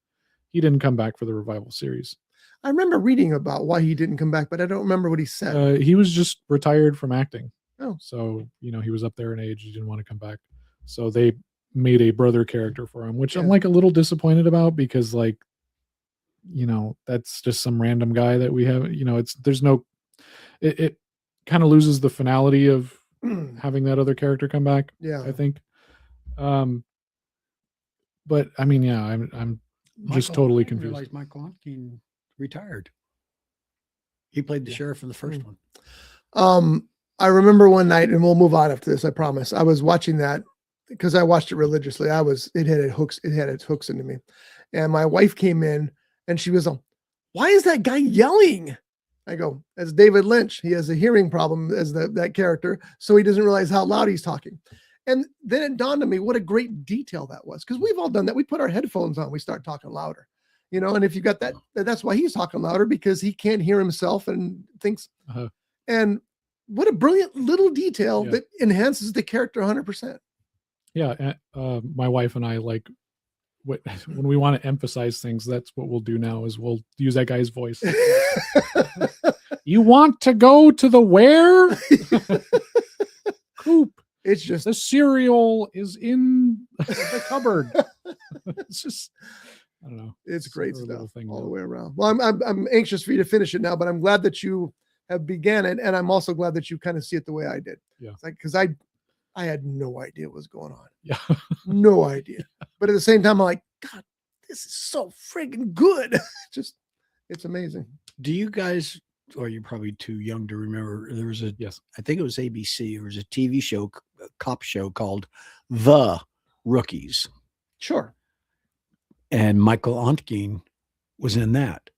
He didn't come back for the revival series. I remember reading about why he didn't come back, but I don't remember what he said. He was just retired from acting. Oh. So, he was up there in age. He didn't want to come back. So they made a brother character for him, which I'm like a little disappointed about because, like, that's just some random guy that we have. It kind of loses the finality of having that other character come back. Yeah, I think. But I mean, yeah, I'm just totally confused. Realized Michael Ontkean retired. He played the sheriff in the first one. I remember one night, and we'll move on after this, I promise. I was watching that because I watched it religiously. It had its hooks into me. And my wife came in and she was like, why is that guy yelling? I go, as David Lynch, he has a hearing problem as that character, so he doesn't realize how loud he's talking. And then it dawned on me what a great detail that was, because we've all done that. We put our headphones on, we start talking louder, and if you got that's why he's talking louder, because he can't hear himself and thinks. And what a brilliant little detail that enhances the character 100%. Yeah. My wife and I, like, when we want to emphasize things, that's what we'll do now, is we'll use that guy's voice. You want to go to the where? Coop. It's just the cereal is in the cupboard. It's just, I don't know. It's great stuff all the way around. Well, I'm anxious for you to finish it now, but I'm glad that you have began it, and I'm also glad that you kind of see it the way I did. Yeah. Because I had no idea what was going on. Yeah. No idea. But at the same time, I'm like, God, this is so friggin' good. It's amazing. Do you guys, or you're probably too young to remember, there was I think it was ABC, there was a TV show, a cop show called The Rookies. Sure. And Michael Ontkean was in that.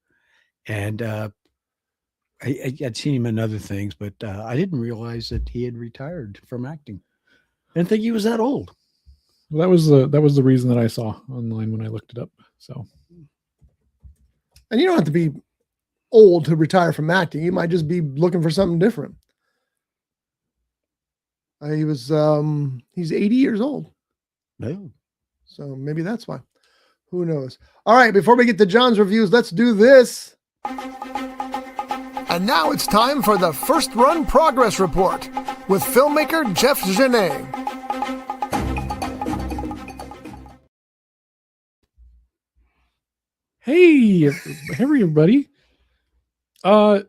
And I'd seen him in other things, but I didn't realize that he had retired from acting. I didn't think he was that old. Well, that was the reason that I saw online when I looked it up. So, and you don't have to be old to retire from acting. You might just be looking for something different. He's 80 years old. No. So maybe that's why. Who knows? All right, before we get to John's reviews, let's do this. And now it's time for the First Run Progress Report with filmmaker Jeff Genet. Hey everybody. So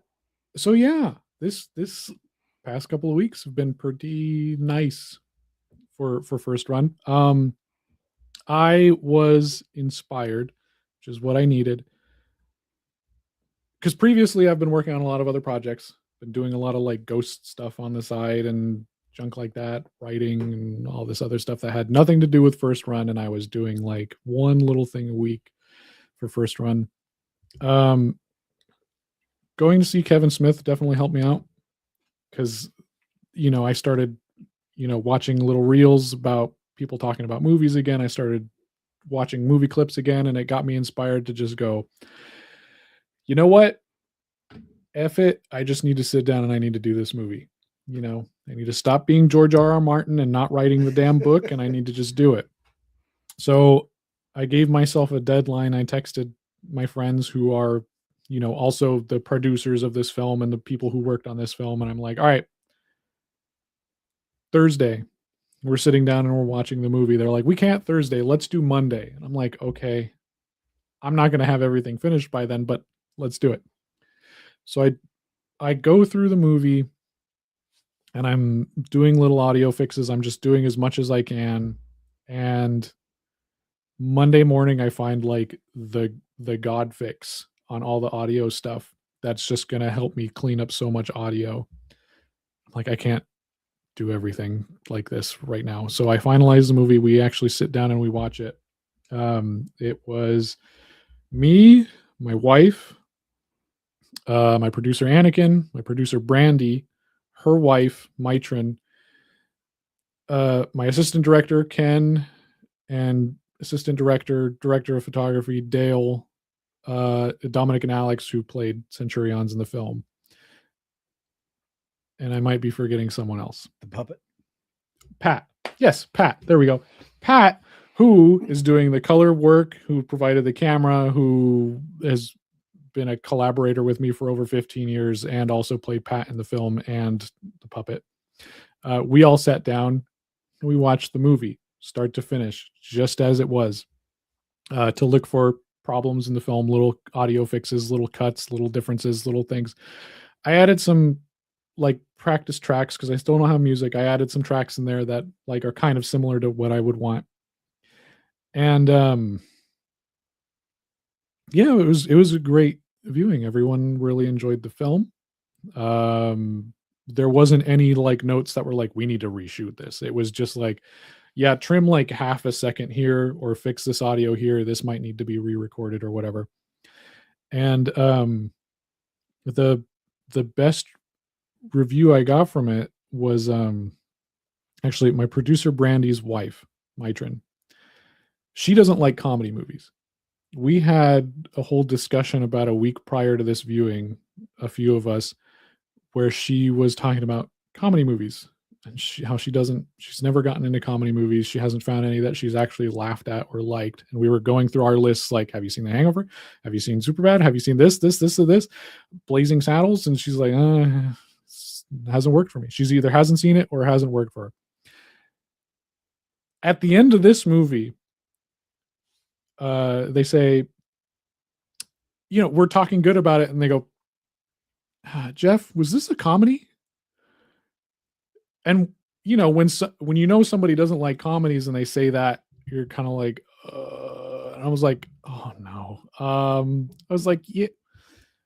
yeah, this past couple of weeks have been pretty nice for First Run. I was inspired, which is what I needed. Because previously I've been working on a lot of other projects, been doing a lot of like ghost stuff on the side and junk like that, writing and all this other stuff that had nothing to do with first run. And I was doing like one little thing a week for first run. Going to see Kevin Smith definitely helped me out because, I started, watching little reels about people talking about movies again. I started watching movie clips again, and it got me inspired to just go, you know what? F it. I just need to sit down and I need to do this movie. I need to stop being George R.R. Martin and not writing the damn book, and I need to just do it. So I gave myself a deadline. I texted my friends who are, also the producers of this film and the people who worked on this film. And I'm like, all right, Thursday, we're sitting down and we're watching the movie. They're like, we can't Thursday. Let's do Monday. And I'm like, okay, I'm not going to have everything finished by then, but let's do it. So I go through the movie and I'm doing little audio fixes. I'm just doing as much as I can. And Monday morning, I find like the God fix on all the audio stuff. That's just going to help me clean up so much audio. Like I can't do everything like this right now. So I finalize the movie. We actually sit down and we watch it. It was me, my wife, my producer Anakin, my producer Brandy, her wife Mitron, my assistant director Ken, and assistant director of photography Dale, Dominic and Alex, who played Centurions in the film. And I might be forgetting someone else. The puppet? Pat. Yes, Pat. There we go. Pat, who is doing the color work, who provided the camera, who has been a collaborator with me for over 15 years and also played Pat in the film and the puppet. We all sat down and we watched the movie start to finish, just as it was, to look for problems in the film, little audio fixes, little cuts, little differences, little things. I added some like practice tracks because I still don't have music. I added some tracks in there that like are kind of similar to what I would want. And yeah, it was a great viewing. Everyone really enjoyed the film. There wasn't any like notes that were like, we need to reshoot this. It was just like, yeah, trim like half a second here or fix this audio here. This might need to be re-recorded or whatever. And the best review I got from it was actually my producer Brandy's wife, Mitron. She doesn't like comedy movies. We had a whole discussion about a week prior to this viewing, a few of us, where she was talking about comedy movies and how she's never gotten into comedy movies. She hasn't found any that she's actually laughed at or liked. And we were going through our lists like, have you seen The Hangover? Have you seen Superbad? Have you seen this, or this? Blazing Saddles? And she's like, it hasn't worked for me. She's either hasn't seen it or it hasn't worked for her. At the end of this movie, they say, we're talking good about it. And they go, Jeff, was this a comedy? And, when somebody doesn't like comedies and they say that, you're kind of like, and I was like, oh no. I was like, yeah.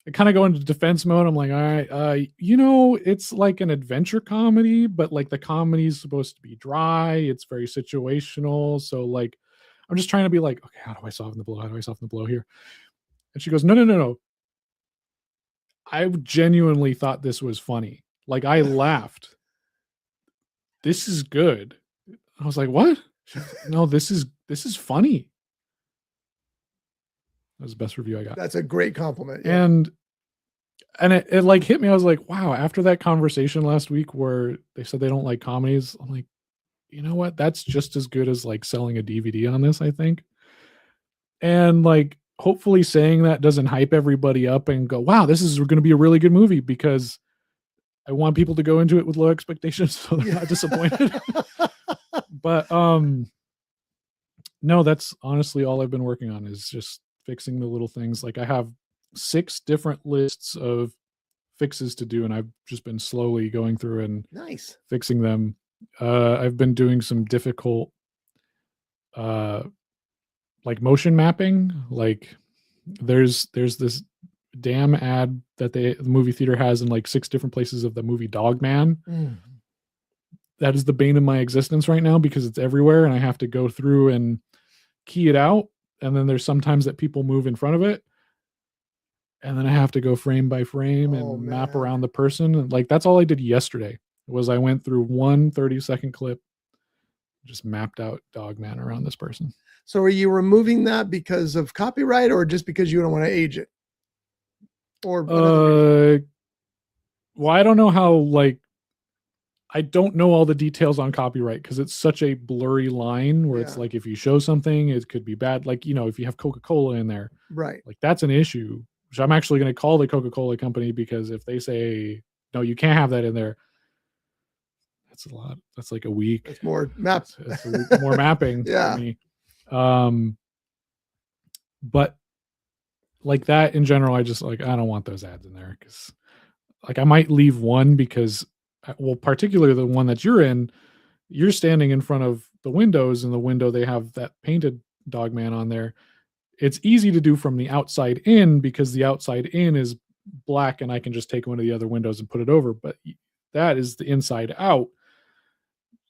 I kind of go into defense mode. I'm like, all right, it's like an adventure comedy, but like the comedy is supposed to be dry. It's very situational. So like, I'm just trying to be like, okay, how do I soften the blow? How do I soften the blow here? And she goes, no. I genuinely thought this was funny. Like I laughed. This is good. I was like, what? No, this is funny. That was the best review I got. That's a great compliment. Yeah. And it like hit me. I was like, wow, after that conversation last week where they said they don't like comedies, I'm like, you know what? That's just as good as like selling a DVD on this, I think. And like, hopefully saying that doesn't hype everybody up and go, wow, this is going to be a really good movie, because I want people to go into it with low expectations so they're not disappointed. But no, that's honestly all I've been working on is just fixing the little things. Like I have 6 different lists of fixes to do, and I've just been slowly going through and fixing them. I've been doing some difficult like motion mapping. Like there's this damn ad that the movie theater has in like 6 different places of the movie Dog Man. that is the bane of my existence right now because it's everywhere and I have to go through and key it out. And then there's sometimes that people move in front of it. And then I have to go frame by frame and map man. around the person. And like, that's all I did yesterday was I went through one 30-second clip, just mapped out Dogman around this person. So are you removing that because of copyright or just because you don't want to age it? Or well, I don't know how, like, I don't know all the details on copyright because it's such a blurry line where it's like if you show something, it could be bad. Like, you know, if you have Coca-Cola in there, right? Like that's an issue, which I'm actually going to call the Coca-Cola company because if they say, no, you can't have that in there, that's a lot. That's like a week. It's more maps. It's a week more mapping Yeah. for me. But like that in general, I just like, I don't want those ads in there because like I might leave one because, well, particularly the one that you're in, you're standing in front of the windows, and the window they have that painted Dogman on there. It's easy to do from the outside in because the outside in is black and I can just take one of the other windows and put it over. But that is the inside out.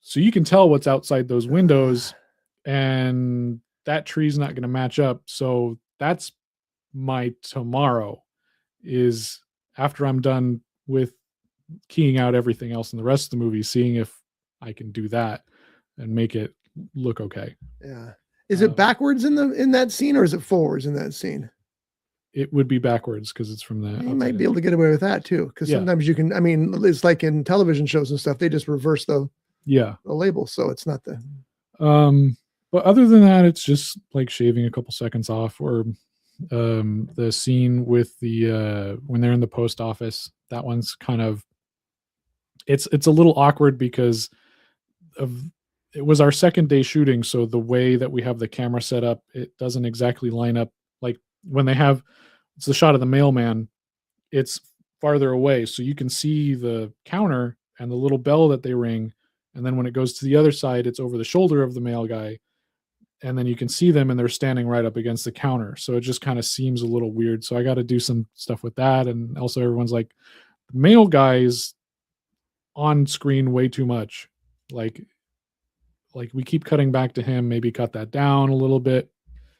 So you can tell what's outside those windows and that tree's not going to match up. So that's my tomorrow is after I'm done with keying out everything else in the rest of the movie, seeing if I can do that and make it look okay. Yeah. Is it backwards in that scene or is it forwards in that scene? It would be backwards because it's from the. You might be able to get away with that too, because sometimes you can. I mean, it's like in television shows and stuff; they just reverse the label, so it's not the. But other than that, it's just like shaving a couple seconds off, or the scene with the when they're in the post office. That one's kind of. It's a little awkward because it was our second day shooting, so the way that we have the camera set up, it doesn't exactly line up. Like when they have, it's the shot of the mailman, it's farther away, so you can see the counter and the little bell that they ring, and then when it goes to the other side, it's over the shoulder of the mail guy, and then you can see them and they're standing right up against the counter, so it just kind of seems a little weird. So I got to do some stuff with that, and also everyone's like, the mail guy is on screen way too much, like we keep cutting back to him, maybe cut that down a little bit.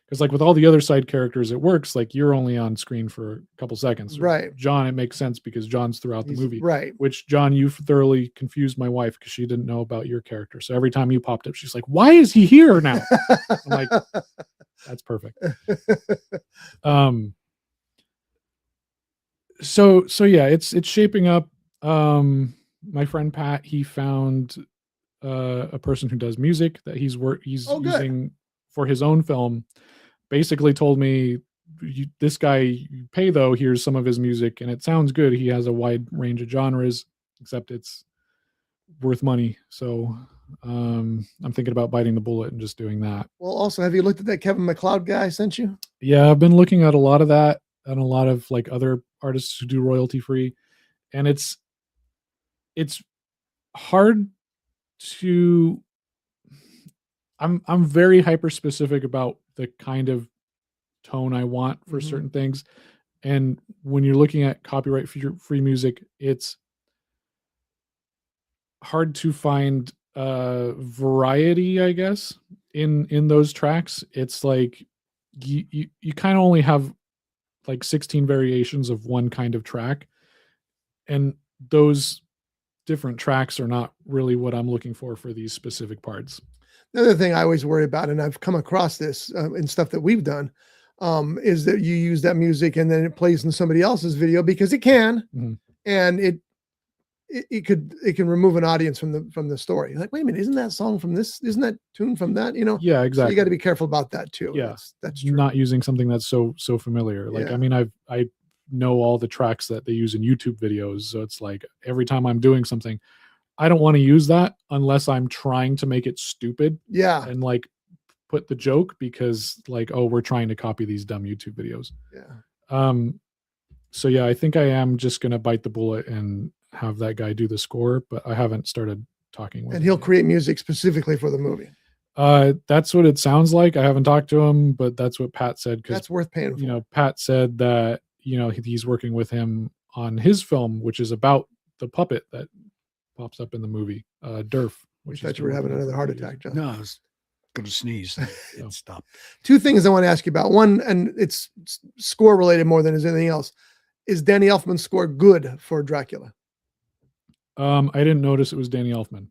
Because like with all the other side characters, it works. Like you're only on screen for a couple seconds. Right. John, it makes sense because John's throughout the movie. Right. Which, John, you thoroughly confused my wife because she didn't know about your character. So every time you popped up, she's like, why is he here now? I'm like, that's perfect. So yeah, it's shaping up. My friend Pat, he found a person who does music that he's using for his own film. Basically told me, this guy you pay though, here's some of his music and it sounds good. He has a wide range of genres, except it's worth money. So I'm thinking about biting the bullet and just doing that. Well, also, have you looked at that Kevin MacLeod guy I sent you? Yeah, I've been looking at a lot of that and a lot of like other artists who do royalty free, and it's hard to. I'm very hyper specific about the kind of tone I want for certain things. And when you're looking at copyright free music, it's hard to find variety, I guess, in those tracks. It's like you kind of only have like 16 variations of one kind of track. And those different tracks are not really what I'm looking for these specific parts. The other thing I always worry about, and I've come across this in stuff that we've done, is that you use that music and then it plays in somebody else's video because it can, and it can remove an audience from the story. Like, wait a minute, isn't that song from this? Isn't that tune from that? You know? Yeah, exactly. So you got to be careful about that too. Yeah, that's true. Not using something that's so familiar. Like, I mean, I know all the tracks that they use in YouTube videos, so it's like every time I'm doing something, I don't want to use that unless I'm trying to make it stupid. Yeah. And like put the joke because like, oh, we're trying to copy these dumb YouTube videos. Yeah. So yeah, I think I am just going to bite the bullet and have that guy do the score, but I haven't started talking with him. And he'll create music specifically for the movie. That's what it sounds like. I haven't talked to him, but that's what Pat said. That's worth paying for. You know, Pat said that, you know, he's working with him on his film, which is about the puppet that pops up in the movie. Durf. We Which thought you were having another heart attack, John. No, I was going to sneeze. It stopped. Two things I want to ask you about. One, and it's score related more than is anything else. Is Danny Elfman's score good for Dracula? I didn't notice it was Danny Elfman.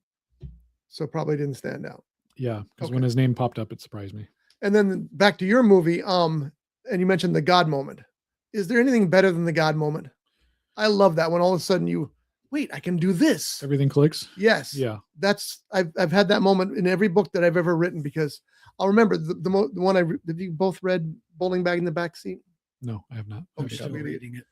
So probably didn't stand out. Yeah, because Okay. when his name popped up, it surprised me. And then back to your movie, and you mentioned the God moment. Is there anything better than the God moment? I love that when all of a sudden you wait, I can do this. Everything clicks. Yes. Yeah. That's I've had that moment in every book that I've ever written, because I'll remember the one have you both read Bowling Bag in the Backseat? No, I have not. Oh, I'm shit. still Reading it.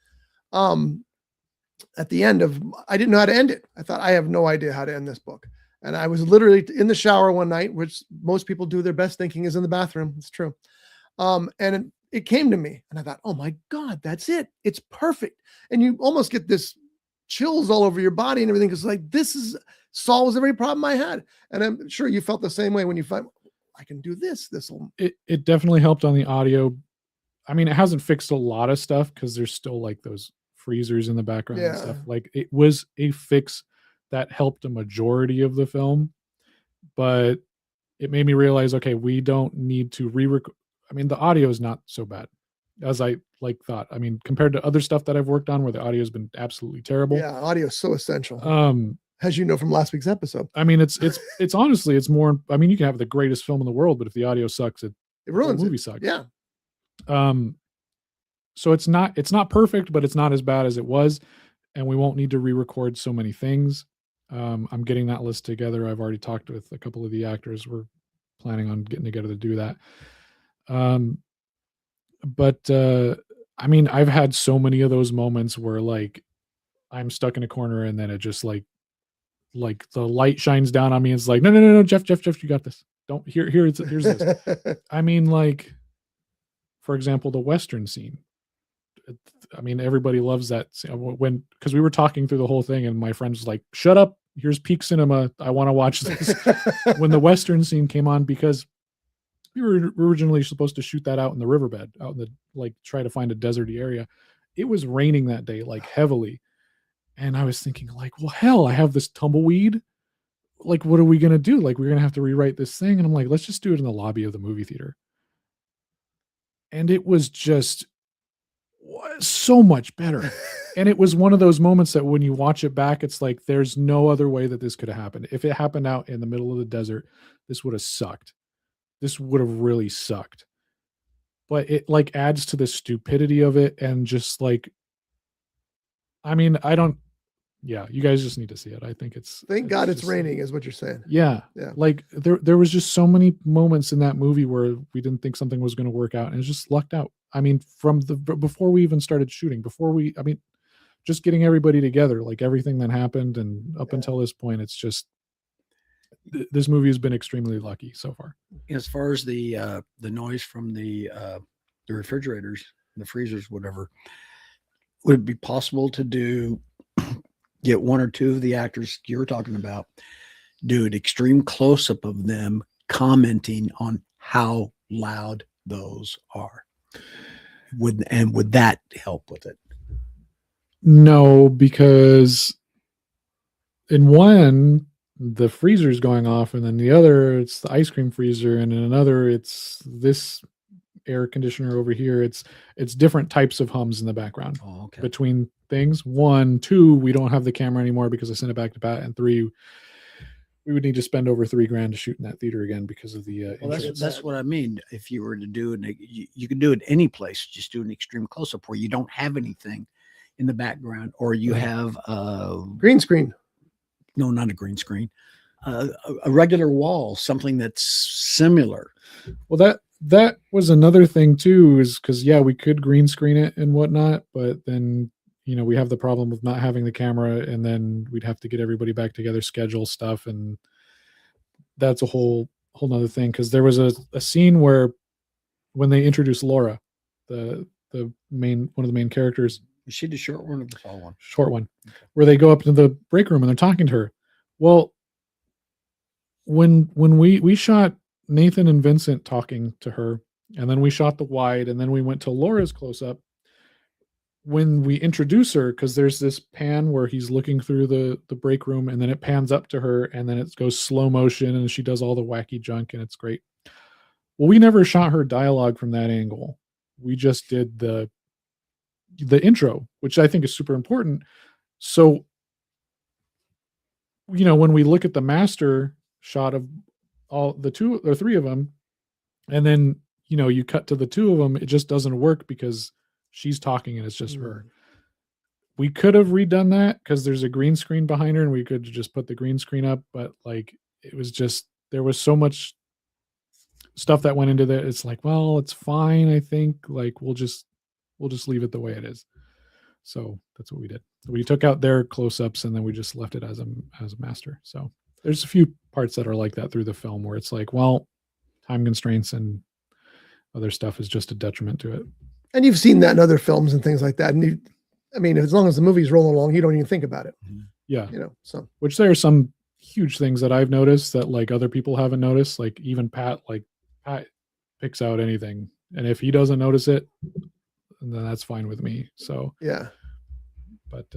At the end of, I didn't know how to end it. I thought, I have no idea how to end this book. And I was literally in the shower one night, which most people do their best thinking is in the bathroom. It's true. And it came to me and I thought, oh my God, that's it. It's perfect. And you almost get this chills all over your body and everything. Cause like, solves every problem I had. And I'm sure you felt the same way when you find, I can do this. It definitely helped on the audio. I mean, it hasn't fixed a lot of stuff because there's still like those freezers in the background and stuff. Like, it was a fix that helped a majority of the film, but it made me realize, okay, we don't need to re-record. I mean, the audio is not so bad as I thought. I mean, compared to other stuff that I've worked on where the audio has been absolutely terrible. Yeah, audio is so essential. As you know from last week's episode. I mean, it's honestly, it's more. I mean, you can have the greatest film in the world, but if the audio sucks, it ruins the movie it. sucks. Yeah. So it's not perfect, but it's not as bad as it was, and we won't need to re-record so many things. I'm getting that list together. I've already talked with a couple of the actors. We're planning on getting together to do that. But I mean, I've had so many of those moments where like I'm stuck in a corner and then it just like the light shines down on me. And it's like, no, Jeff, you got this. Don't here's this. I mean, like, for example, the Western scene. I mean, everybody loves that because we were talking through the whole thing and my friend was like, shut up. Here's peak cinema. I want to watch this. When the Western scene came on, because we were originally supposed to shoot that out in the riverbed, out in the, try to find a deserty area. It was raining that day, heavily. And I was thinking well, hell, I have this tumbleweed. What are we going to do? We're going to have to rewrite this thing. And I'm like, let's just do it in the lobby of the movie theater. And it was just so much better. And it was one of those moments that when you watch it back, it's like, there's no other way that this could have happened. If it happened out in the middle of the desert, this would have sucked. This would have really sucked. But it adds to the stupidity of it. And just I mean, you guys just need to see it. I think thank God it's raining is what you're saying. Yeah. Yeah. There was just so many moments in that movie where we didn't think something was going to work out and it just lucked out. I mean, before we even started shooting, just getting everybody together, everything that happened and up until this point, it's just, this movie has been extremely lucky so far. As far as the noise from the refrigerators, the freezers, whatever, would it be possible to get one or two of the actors you were talking about, do an extreme close-up of them commenting on how loud those are? Would that help with it? No, because in one, the freezer's going off, and then the other, it's the ice cream freezer, and in another, it's this air conditioner over here. It's different types of hums in the background between things. 1, 2, we don't have the camera anymore because I sent it back to Pat, and 3, we would need to spend over $3,000 to shoot in that theater again because of the that's what I mean. If you were to do it, you could do it any place. Just do an extreme close-up where you don't have anything in the background, or you have green screen. No, not a green screen. A regular wall, something that's similar. Well, that was another thing too, is because we could green screen it and whatnot, but then we have the problem of not having the camera, and then we'd have to get everybody back together, schedule stuff, and that's a whole nother thing. Because there was a scene where when they introduced Laura, one of the main characters. Is she the short one or the tall one? Short one. Okay. Where they go up to the break room and they're talking to her. Well, when we shot Nathan and Vincent talking to her, and then we shot the wide, and then we went to Laura's close up, when we introduce her, because there's this pan where he's looking through the break room, and then it pans up to her, and then it goes slow motion, and she does all the wacky junk, and it's great. Well, we never shot her dialogue from that angle. We just did the intro, which I think is super important. So, when we look at the master shot of all the two or three of them, and then you cut to the two of them, it just doesn't work because she's talking and it's just her. We could have redone that because there's a green screen behind her, and we could just put the green screen up, but like it was just, there was so much stuff that went into that. It's like, well, it's fine. I think like we'll just leave it the way it is. So that's what we did. We took out their close-ups, and then we just left it as a master. So there's a few parts that are like that through the film where it's like, well, time constraints and other stuff is just a detriment to it. And you've seen that in other films and things like that. And as long as the movie's rolling along, you don't even think about it. Yeah. So which there are some huge things that I've noticed that like other people haven't noticed. Like even Pat picks out anything. And if he doesn't notice it, then that's fine with me. So, yeah. But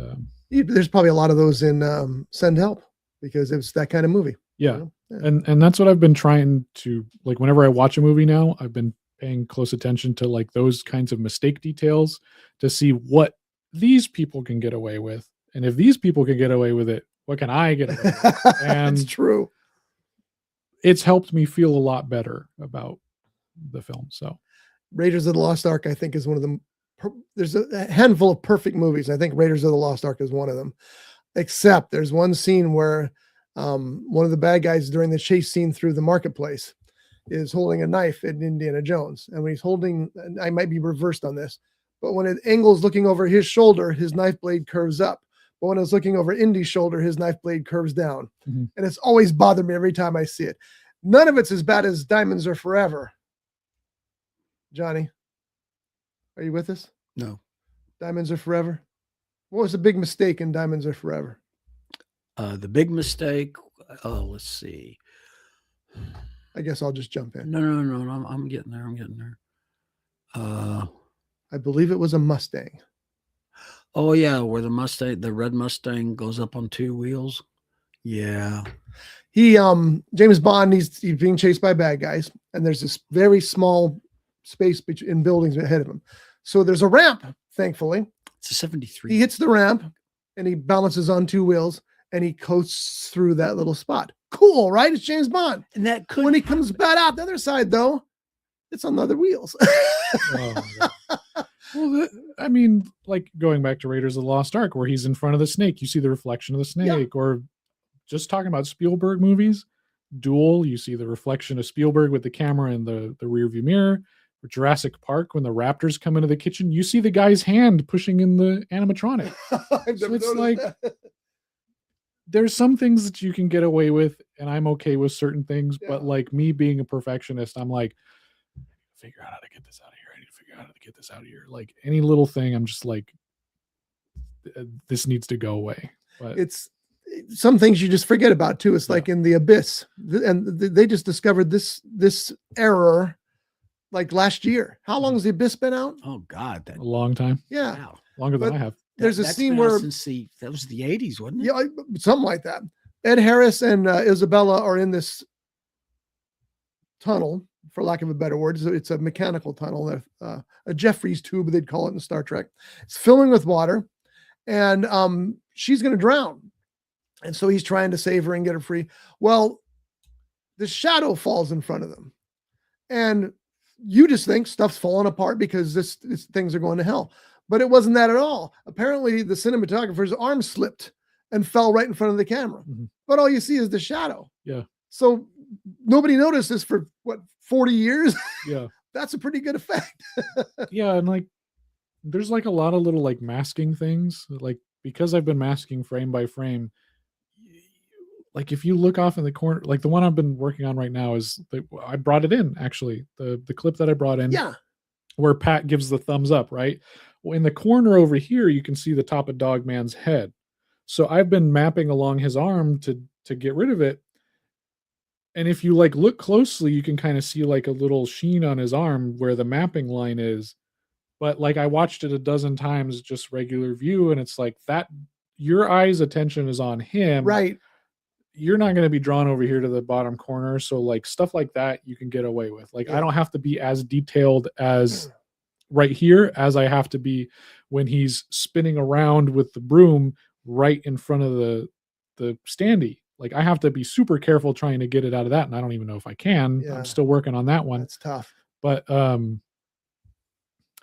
there's probably a lot of those in Send Help because it's that kind of movie. Yeah. And that's what I've been trying to, like, whenever I watch a movie now, I've been paying close attention to like those kinds of mistake details to see what these people can get away with. And if these people can get away with it, what can I get away with? And it's true. It's helped me feel a lot better about the film. So Raiders of the Lost Ark, I think, is one of them. There's a handful of perfect movies. I think Raiders of the Lost Ark is one of them, except there's one scene where one of the bad guys during the chase scene through the marketplace is holding a knife at Indiana Jones. And when he's holding, I might be reversed on this, but when an angle's looking over his shoulder, his knife blade curves up. But when it's looking over Indy's shoulder, his knife blade curves down. Mm-hmm. And it's always bothered me every time I see it. None of it's as bad as Diamonds Are Forever. Johnny, are you with us? No. Diamonds Are Forever. What was the big mistake in Diamonds Are Forever? The big mistake. Oh, let's see. I guess I'll just jump in. No. I'm getting there. I believe it was a Mustang. Oh yeah, where the red Mustang goes up on two wheels. Yeah. He, James Bond, he's being chased by bad guys, and there's this very small space in buildings ahead of him. So there's a ramp, thankfully. It's a 73. He hits the ramp and he balances on two wheels and he coasts through that little spot. Cool, right? It's James Bond. And that could, when he comes back out the other side, though, it's on the other wheels. Well, I mean, like going back to Raiders of the Lost Ark, where he's in front of the snake, you see the reflection of the snake. Yeah. Or just talking about Spielberg movies, Duel, you see the reflection of Spielberg with the camera in the rear view mirror. Or Jurassic Park, when the raptors come into the kitchen, you see the guy's hand pushing in the animatronic. So it's like there's some things that you can get away with, and I'm okay with certain things. Yeah. But like me being a perfectionist, I'm like, figure out how to get this out of here. I need to figure out how to get this out of here. Like any little thing, I'm just like, this needs to go away. But it's some things you just forget about too. It's like in The Abyss, and they just discovered this error. Like last year. How long has The Abyss been out? Oh God, a long time. Yeah, wow. Longer than I have. There's a scene where that was the 80s, wasn't it? Yeah, something like that. Ed Harris and Isabella are in this tunnel, for lack of a better word. It's a mechanical tunnel, a Jeffries tube, they'd call it in Star Trek. It's filling with water, and she's going to drown. And so he's trying to save her and get her free. Well, the shadow falls in front of them, and you just think stuff's falling apart because this things are going to hell. But it wasn't that at all. Apparently the cinematographer's arm slipped and fell right in front of the camera. Mm-hmm. But all you see is the shadow. Yeah. So nobody noticed this for 40 years? Yeah. That's a pretty good effect. Yeah. And like, there's like a lot of little like masking things. Like, because I've been masking frame by frame, like if you look off in the corner, like the one I've been working on right now is I brought it in actually, the clip that I brought in, where Pat gives the thumbs up, right? Well, in the corner over here, you can see the top of Dogman's head. So I've been mapping along his arm to get rid of it. And if you like look closely, you can kind of see like a little sheen on his arm where the mapping line is. But like I watched it a dozen times, just regular view, and it's like that your eye's attention is on him. Right. You're not going to be drawn over here to the bottom corner. So like stuff like that you can get away with. Like I don't have to be as detailed as right here as I have to be when he's spinning around with the broom right in front of the standee. Like I have to be super careful trying to get it out of that. And I don't even know if I can. Yeah. I'm still working on that one. That's tough. But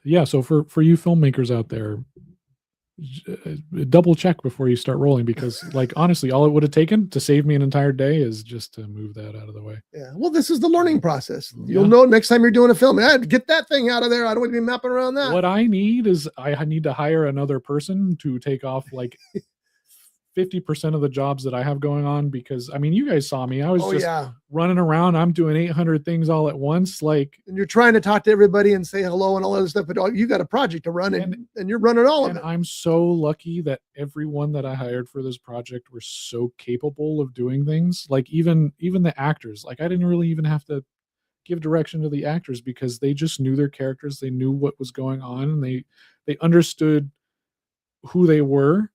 yeah, so for you filmmakers out there, double check before you start rolling, because like honestly all it would have taken to save me an entire day is just to move that out of the way. Yeah, well, this is the learning process. You'll know next time you're doing a film, get that thing out of there. I don't want to be mapping around that. What I need is I need to hire another person to take off like 50% of the jobs that I have going on, because I mean, you guys saw me. I was running around. I'm doing 800 things all at once. Like, and you're trying to talk to everybody and say hello and all that stuff, but you got a project to run and you're running all of it. I'm so lucky that everyone that I hired for this project were so capable of doing things. Like even the actors, like I didn't really even have to give direction to the actors because they just knew their characters. They knew what was going on, and they understood who they were.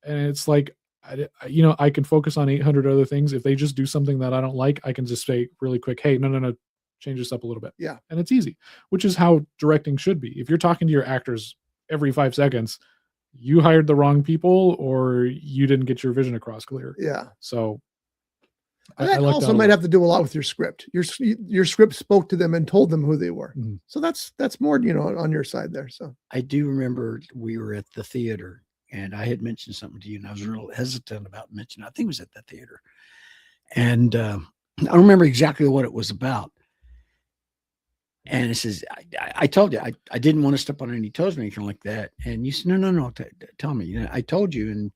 And it's like, I can focus on 800 other things. If they just do something that I don't like, I can just say really quick, hey, no, change this up a little bit. Yeah. And it's easy, which is how directing should be. If you're talking to your actors every 5 seconds, you hired the wrong people or you didn't get your vision across clear. Yeah. So that also might have to do a lot with your script. Your script spoke to them and told them who they were. Mm-hmm. So that's more, on your side there. So I do remember we were at the theater and I had mentioned something to you, and I was real hesitant about mentioning. I think it was at the theater, and I don't remember exactly what it was about. And it says, I told you I didn't want to step on any toes or anything like that. And you said, no, tell me. I told you, and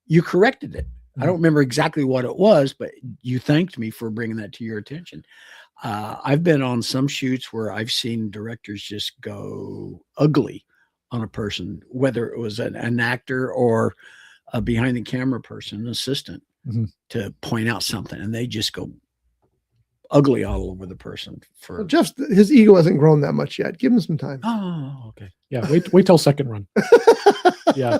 you corrected it. I don't remember exactly what it was, but you thanked me for bringing that to your attention. I've been on some shoots where I've seen directors just go ugly on a person, whether it was an actor or a behind the camera person, an assistant, to point out something, and they just go ugly all over the person. Well, his ego hasn't grown that much yet. Give him some time. Oh, okay. Yeah, wait till second run. Yeah.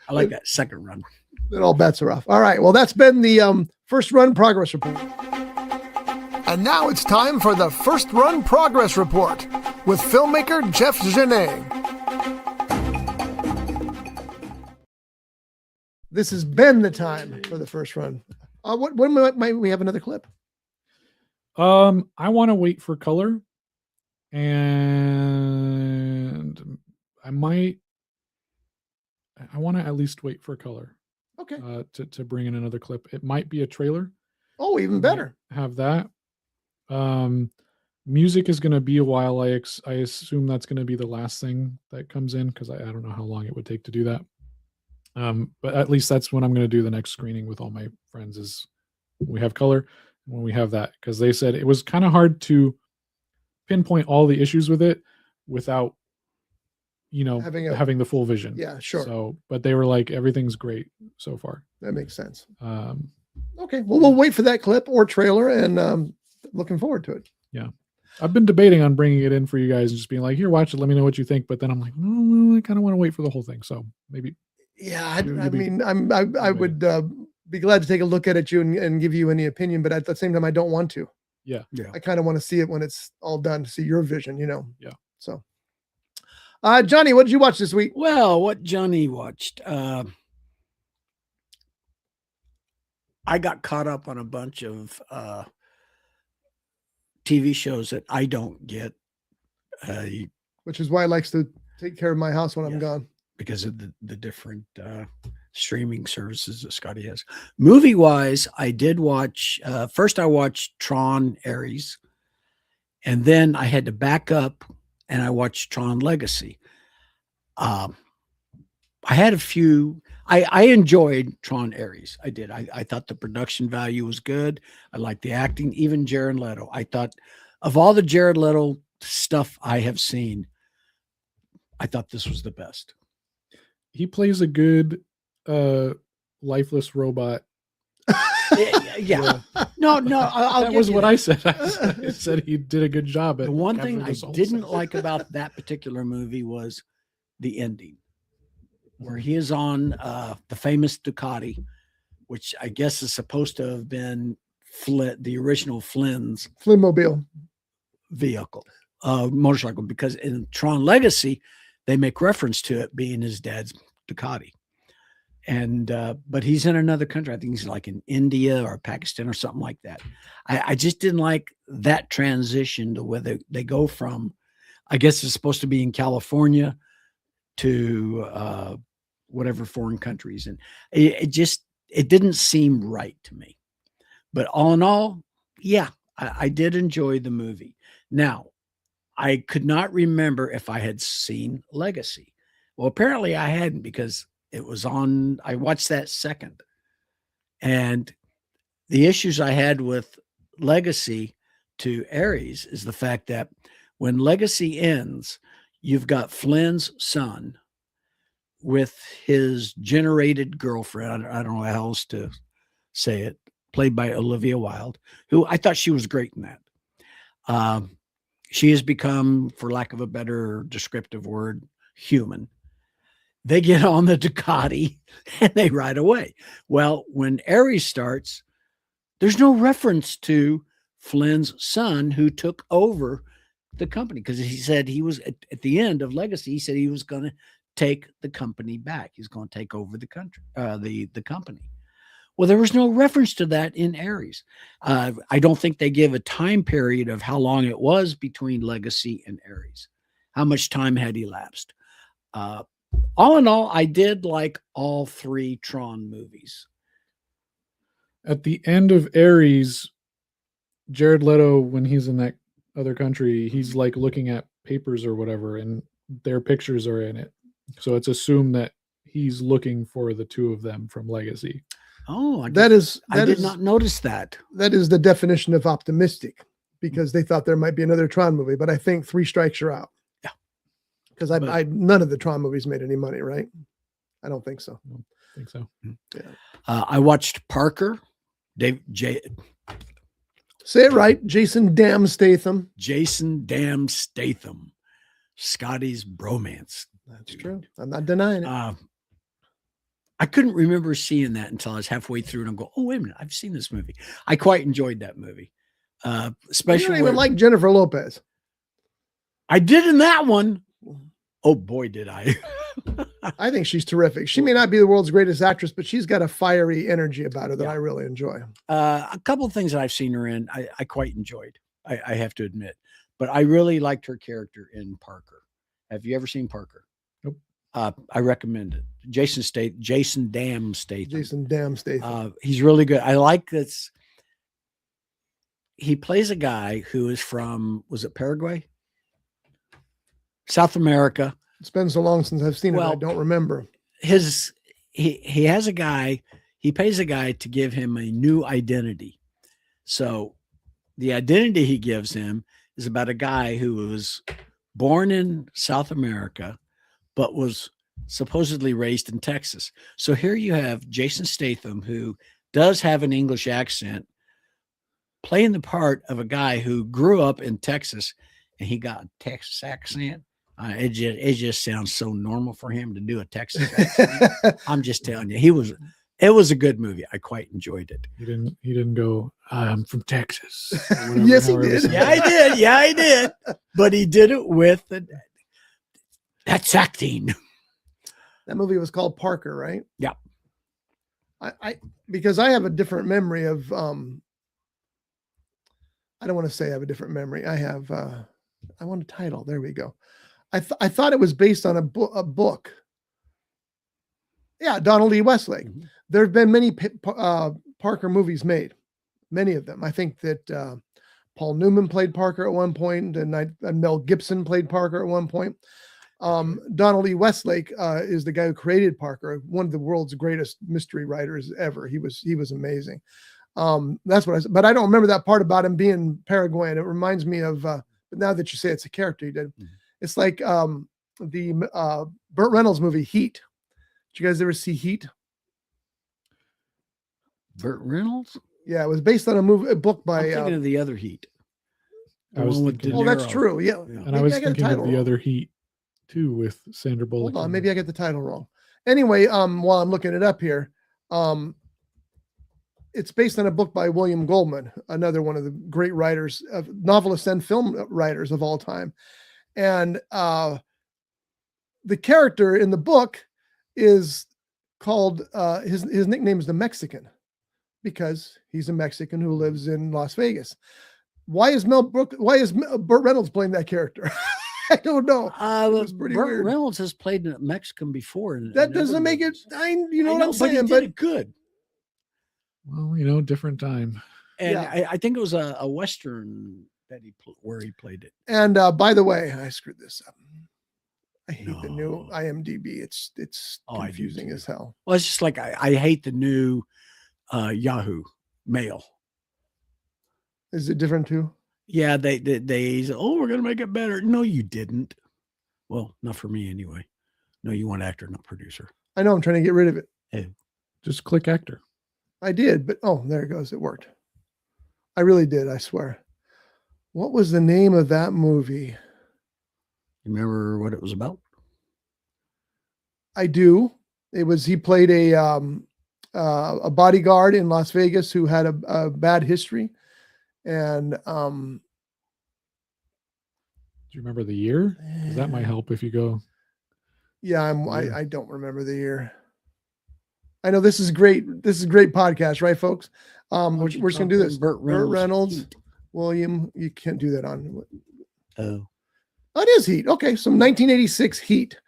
I like that second run. Then all bets are off. All right. Well, that's been the first run progress report. And now it's time for the first run progress report with filmmaker Jeff Genet. This has been the time for the first run. When might we have another clip? I want to wait for color, and I want to at least wait for color. Okay. To bring in another clip. It might be a trailer. Oh, even better. Have that. Music is going to be a while. I assume that's going to be the last thing that comes in, because I don't know how long it would take to do that. But at least that's when I'm going to do the next screening with all my friends, is when we have color and when we have that, because they said it was kind of hard to pinpoint all the issues with it without having the full vision. Yeah, sure. So, but they were like, everything's great so far. That makes sense. Okay. Well, we'll wait for that clip or trailer, and looking forward to it. Yeah. I've been debating on bringing it in for you guys and just being like, here, watch it. Let me know what you think. But then I'm like, well, I kind of want to wait for the whole thing. So maybe. Yeah. I would be glad to take a look at it and give you any opinion, but at the same time, I don't want to. Yeah. I kind of want to see it when it's all done, to see your vision, Yeah. So, Johnny, what did you watch this week? Well, what Johnny watched, I got caught up on a bunch of TV shows that I don't get. Which is why I likes to take care of my house when I'm gone. Because of the different streaming services that Scotty has. Movie-wise, I did watch, first I watched TRON Ares, and then I had to back up and I watched TRON Legacy. I had a few. I enjoyed TRON Ares. I did. I thought the production value was good. I liked the acting, even Jared Leto. I thought of all the Jared Leto stuff I have seen, I thought this was the best. He plays a good lifeless robot Yeah. No, I'll That give was you what that. I said. I said he did a good job at The one thing capturing I the soul. didn't like about that particular movie was the ending, where he is on the famous Ducati, which I guess is supposed to have been the original Flynn's Flynnmobile. vehicle, motorcycle, because in Tron Legacy, they make reference to it being his dad's Ducati. And but he's in another country. I think he's like in India or Pakistan or something like that. I just didn't like that transition to whether they go from, I guess it's supposed to be in California to whatever foreign countries, and it didn't seem right to me. But all in all, yeah, I did enjoy the movie. Now, I could not remember if I had seen Legacy. Well, apparently I hadn't, because it was on, I watched that second. And the issues I had with Legacy to Ares is the fact that when Legacy ends, you've got Flynn's son with his generated girlfriend. I don't know how else to say it, played by Olivia Wilde, who I thought she was great in that. She has become, for lack of a better descriptive word, human. They get on the Ducati and they ride away. Well, when Ares starts, there's no reference to Flynn's son who took over the company, because he said he was at the end of Legacy. He said he was going to take the company back. He's going to take over the country, the company. Well, there was no reference to that in Ares. I don't think they give a time period of how long it was between Legacy and Ares. How much time had elapsed? All in all, I did like all three Tron movies. At the end of Ares, Jared Leto, when he's in that other country, he's like looking at papers or whatever, and their pictures are in it. So it's assumed that he's looking for the two of them from Legacy. Oh, I did not notice that. That is the definition of optimistic, because they thought there might be another Tron movie, but I think three strikes you're out. Yeah. Because none of the Tron movies made any money, right? I don't think so. I don't think so. Yeah. I watched Parker. Say it right. Jason Damn Statham. Jason Damn Statham. Scotty's bromance. That's true. I'm not denying it. I couldn't remember seeing that until I was halfway through, and I go, "Oh, wait a minute! I've seen this movie." I quite enjoyed that movie, especially. You don't even like Jennifer Lopez. I did in that one. Oh boy, did I! I think she's terrific. She may not be the world's greatest actress, but she's got a fiery energy about her that I really enjoy. A couple of things that I've seen her in, I quite enjoyed. I have to admit, but I really liked her character in Parker. Have you ever seen Parker? Nope. I recommend it. Jason Damn Statham. Jason Damn Statham. He's really good. I like this. He plays a guy who is from, was it Paraguay? South America. It's been so long since I've seen it, I don't remember. He has a guy, he pays a guy to give him a new identity. So the identity he gives him is about a guy who was born in South America, but was supposedly raised in Texas. So here you have Jason Statham, who does have an English accent, playing the part of a guy who grew up in Texas, and he got a Texas accent. It just sounds so normal for him to do a Texas accent. I'm just telling you, it was a good movie. I quite enjoyed it. He didn't go, I'm from Texas. Yes, he did. Yeah, I did. Yeah, I did. But he did it with that's acting. That movie was called Parker, right? Yeah. Because I have a different memory of, I don't want to say I have a different memory. I want a title. There we go. I thought it was based on a book. Yeah, Donald E. Westlake. Mm-hmm. There have been many Parker movies made, many of them. I think that Paul Newman played Parker at one point, and Mel Gibson played Parker at one point. Donald E. Westlake is the guy who created Parker, one of the world's greatest mystery writers ever. He was amazing. That's what I said, but I don't remember that part about him being Paraguayan. It reminds me of, but now that you say it's a character he did, mm-hmm. It's like the Burt Reynolds movie Heat. Did you guys ever see Heat? Burt Reynolds. Yeah, it was based on a book by. I'm thinking of the other Heat. The I was one with thinking- Oh, that's Niro. true. Yeah. Yeah. And Maybe I was got thinking of title the wrong. other Heat too with Sandra Bullock. Hold on, and- maybe I get the title wrong. Anyway, while I'm looking it up here, it's based on a book by William Goldman, another one of the great writers, novelists and film writers of all time. And the character in the book is called his nickname is the Mexican because he's a Mexican who lives in Las Vegas. Why is Burt Reynolds playing that character? I don't know. It was pretty Burt weird. Reynolds has played a Mexican before. That doesn't make it. You know what I'm saying? But he did it good. Well, different time. And Yeah. I think it was a Western that where he played it. And by the way, I screwed this up. I hate the new No. IMDb. It's Oh, I do confusing too. as hell. Well, it's just like I hate the new Yahoo Mail. Is it different too? Yeah, they said, oh, we're gonna make it better. No, you didn't. Well, not for me anyway. No, you want actor, not producer. I know I'm trying to get rid of it. Just click actor. I did, but oh, there it goes. It worked. I really did. I swear. What was the name of that movie? You remember what it was about? I do. It was he played a bodyguard in Las Vegas who had a bad history, and Do you remember the year? 'Cause that might help if you go. yeah, Yeah. I don't remember the year. I know this is great. This is a great podcast, right, folks? We're just gonna do this. Burt Burt Reynolds, Heat. William. You can't do that on. Oh, Oh, it is Heat. Okay, so 1986 Heat,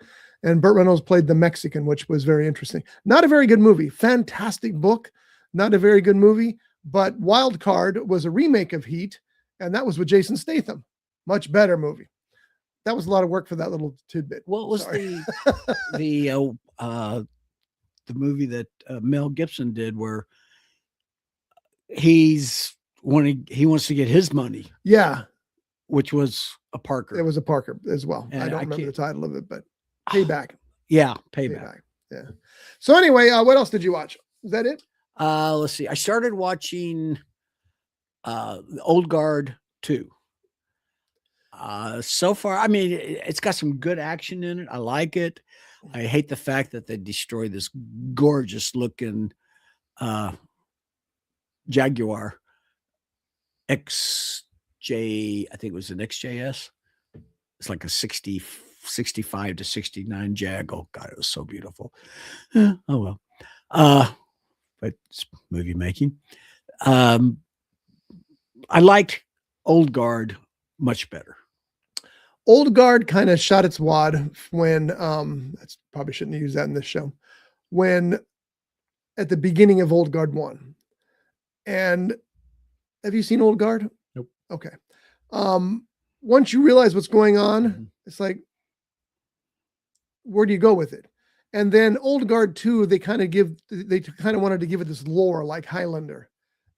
and Burt Reynolds played the Mexican, which was very interesting. Not a very good movie. Fantastic book. Not a very good movie. But Wild Card was a remake of Heat, and that was with Jason Statham. Much better movie. That was a lot of work for that little tidbit. what was Sorry. the movie that Mel Gibson did where he wants to get his money, Yeah, which was a Parker. it was a Parker as well. I And don't I remember the can't- title of it, but Payback. Yeah, Payback. Payback. Yeah. So anyway, what else did you watch? Is that it? Let's see. I started watching the Old Guard 2. So far, I mean, it's got some good action in it. I like it. I hate the fact that they destroy this gorgeous looking Jaguar XJ. I think it was an XJS. It's like a 65 to 69 Jag. Oh God, it was so beautiful. Oh well. But it's movie making. I liked Old Guard much better. Old Guard kind of shot its wad when that's probably shouldn't use that in this show. When at the beginning of Old Guard 1. And have you seen Old Guard? Nope. Okay. Once you realize what's going on, Mhm. it's like, where do you go with it? And then Old Guard 2, they kind of wanted to give it this lore like Highlander.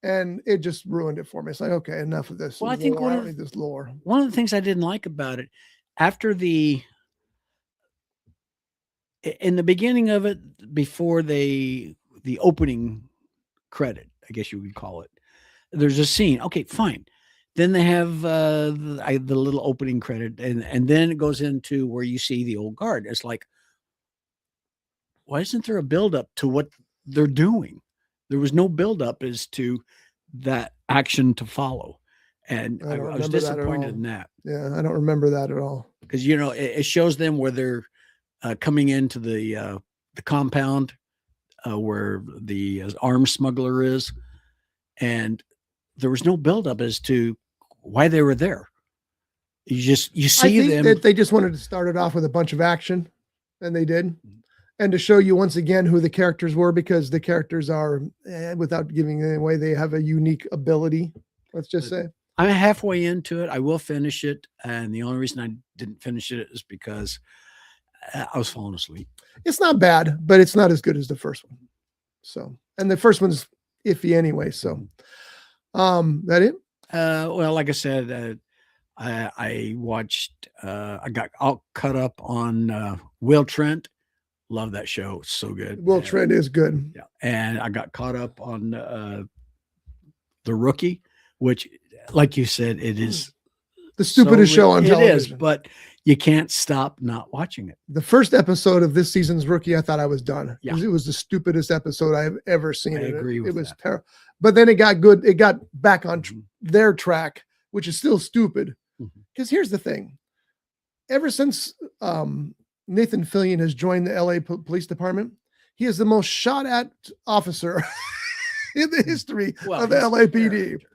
And it just ruined it for me. It's like, okay, enough of this. Well, I think lore. I one don't of- need this lore. One of the things I didn't like about it, in the beginning of it, before the opening credit, I guess you would call it, there's a scene. Okay, fine. Then they have the little opening credit, and then it goes into where you see the Old Guard. It's like, why isn't there a buildup to what they're doing? There was no buildup as to that action to follow. And I I don't was remember that at disappointed all. in that Yeah, I don't remember that at all. because it shows them where they're coming into the compound where the arms smuggler is, and there was no buildup as to why they were there. You I see think them. that they just wanted to start it off with a bunch of action, and they did. And to show you once again who the characters were, because the characters are, without giving it away, they have a unique ability. Let's just say. I'm halfway into it. I will finish it, and the only reason I didn't finish it is because I was falling asleep. It's not bad, but it's not as good as the first one. So, and the first one's iffy anyway. So, that it? Well, like I said, I watched. I got all cut up on Will Trent Love that show. It's so good. Will Trent is good. Yeah. And I got caught up on The Rookie, which, like you said, it is The stupidest show on television. It is, but you can't stop not watching it. The first episode of this season's Rookie, I thought I was done. Yeah. It was the stupidest episode I've ever seen. I agree with it was that. terrible. But then it got good. It got back on Mhm. their track, which is still stupid. Mhm. Because here's the thing. Ever since Nathan Fillion has joined the LA Police Department, he is the most shot at officer in the history of the his LAPD. character.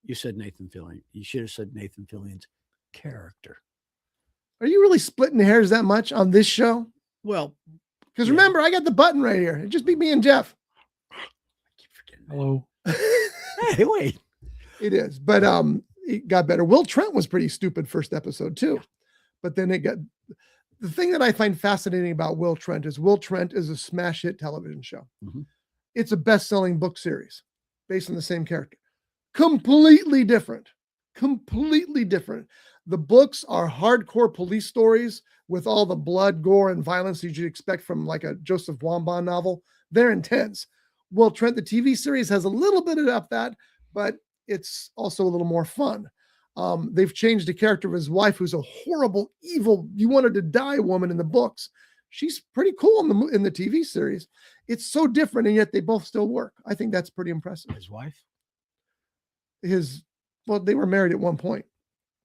You said Nathan Fillion. You should have said Nathan Fillion's character. Are you really splitting hairs that much on this show? Well, Because yeah. remember, I got the button right here. It'd just be me and Jeff. I keep forgetting. Hello. Hey, wait. It is, but it got better. Will Trent was pretty stupid first episode too, but then it got. The thing that I find fascinating about Will Trent is a smash hit television show. Mhm. It's a best-selling book series based on the same character. Completely different. Completely different. The books are hardcore police stories with all the blood, gore, and violence that you'd expect from like a Joseph Wambaugh novel. They're intense. Will Trent, the TV series, has a little bit of that, but it's also a little more fun. They've changed the character of his wife, who's a horrible, evil, you wanted to die woman in the books. She's pretty cool in the TV series. It's so different, and yet they both still work. I think that's pretty impressive. His wife? Well, they were married at one point.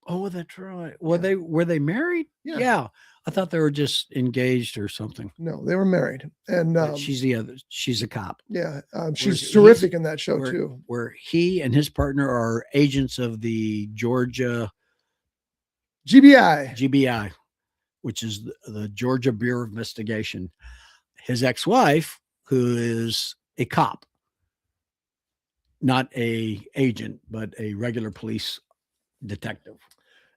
Oh, that's right. Were they married? Yeah. I thought they were just engaged or something. No, they were married. And But she's a cop. yeah, she's He's- terrific in that show where, too. Where he and his partner are agents of the Georgia GBI. GBI, which is the Georgia Bureau of Investigation. His ex-wife, who is a cop, not a agent, but a regular police detective.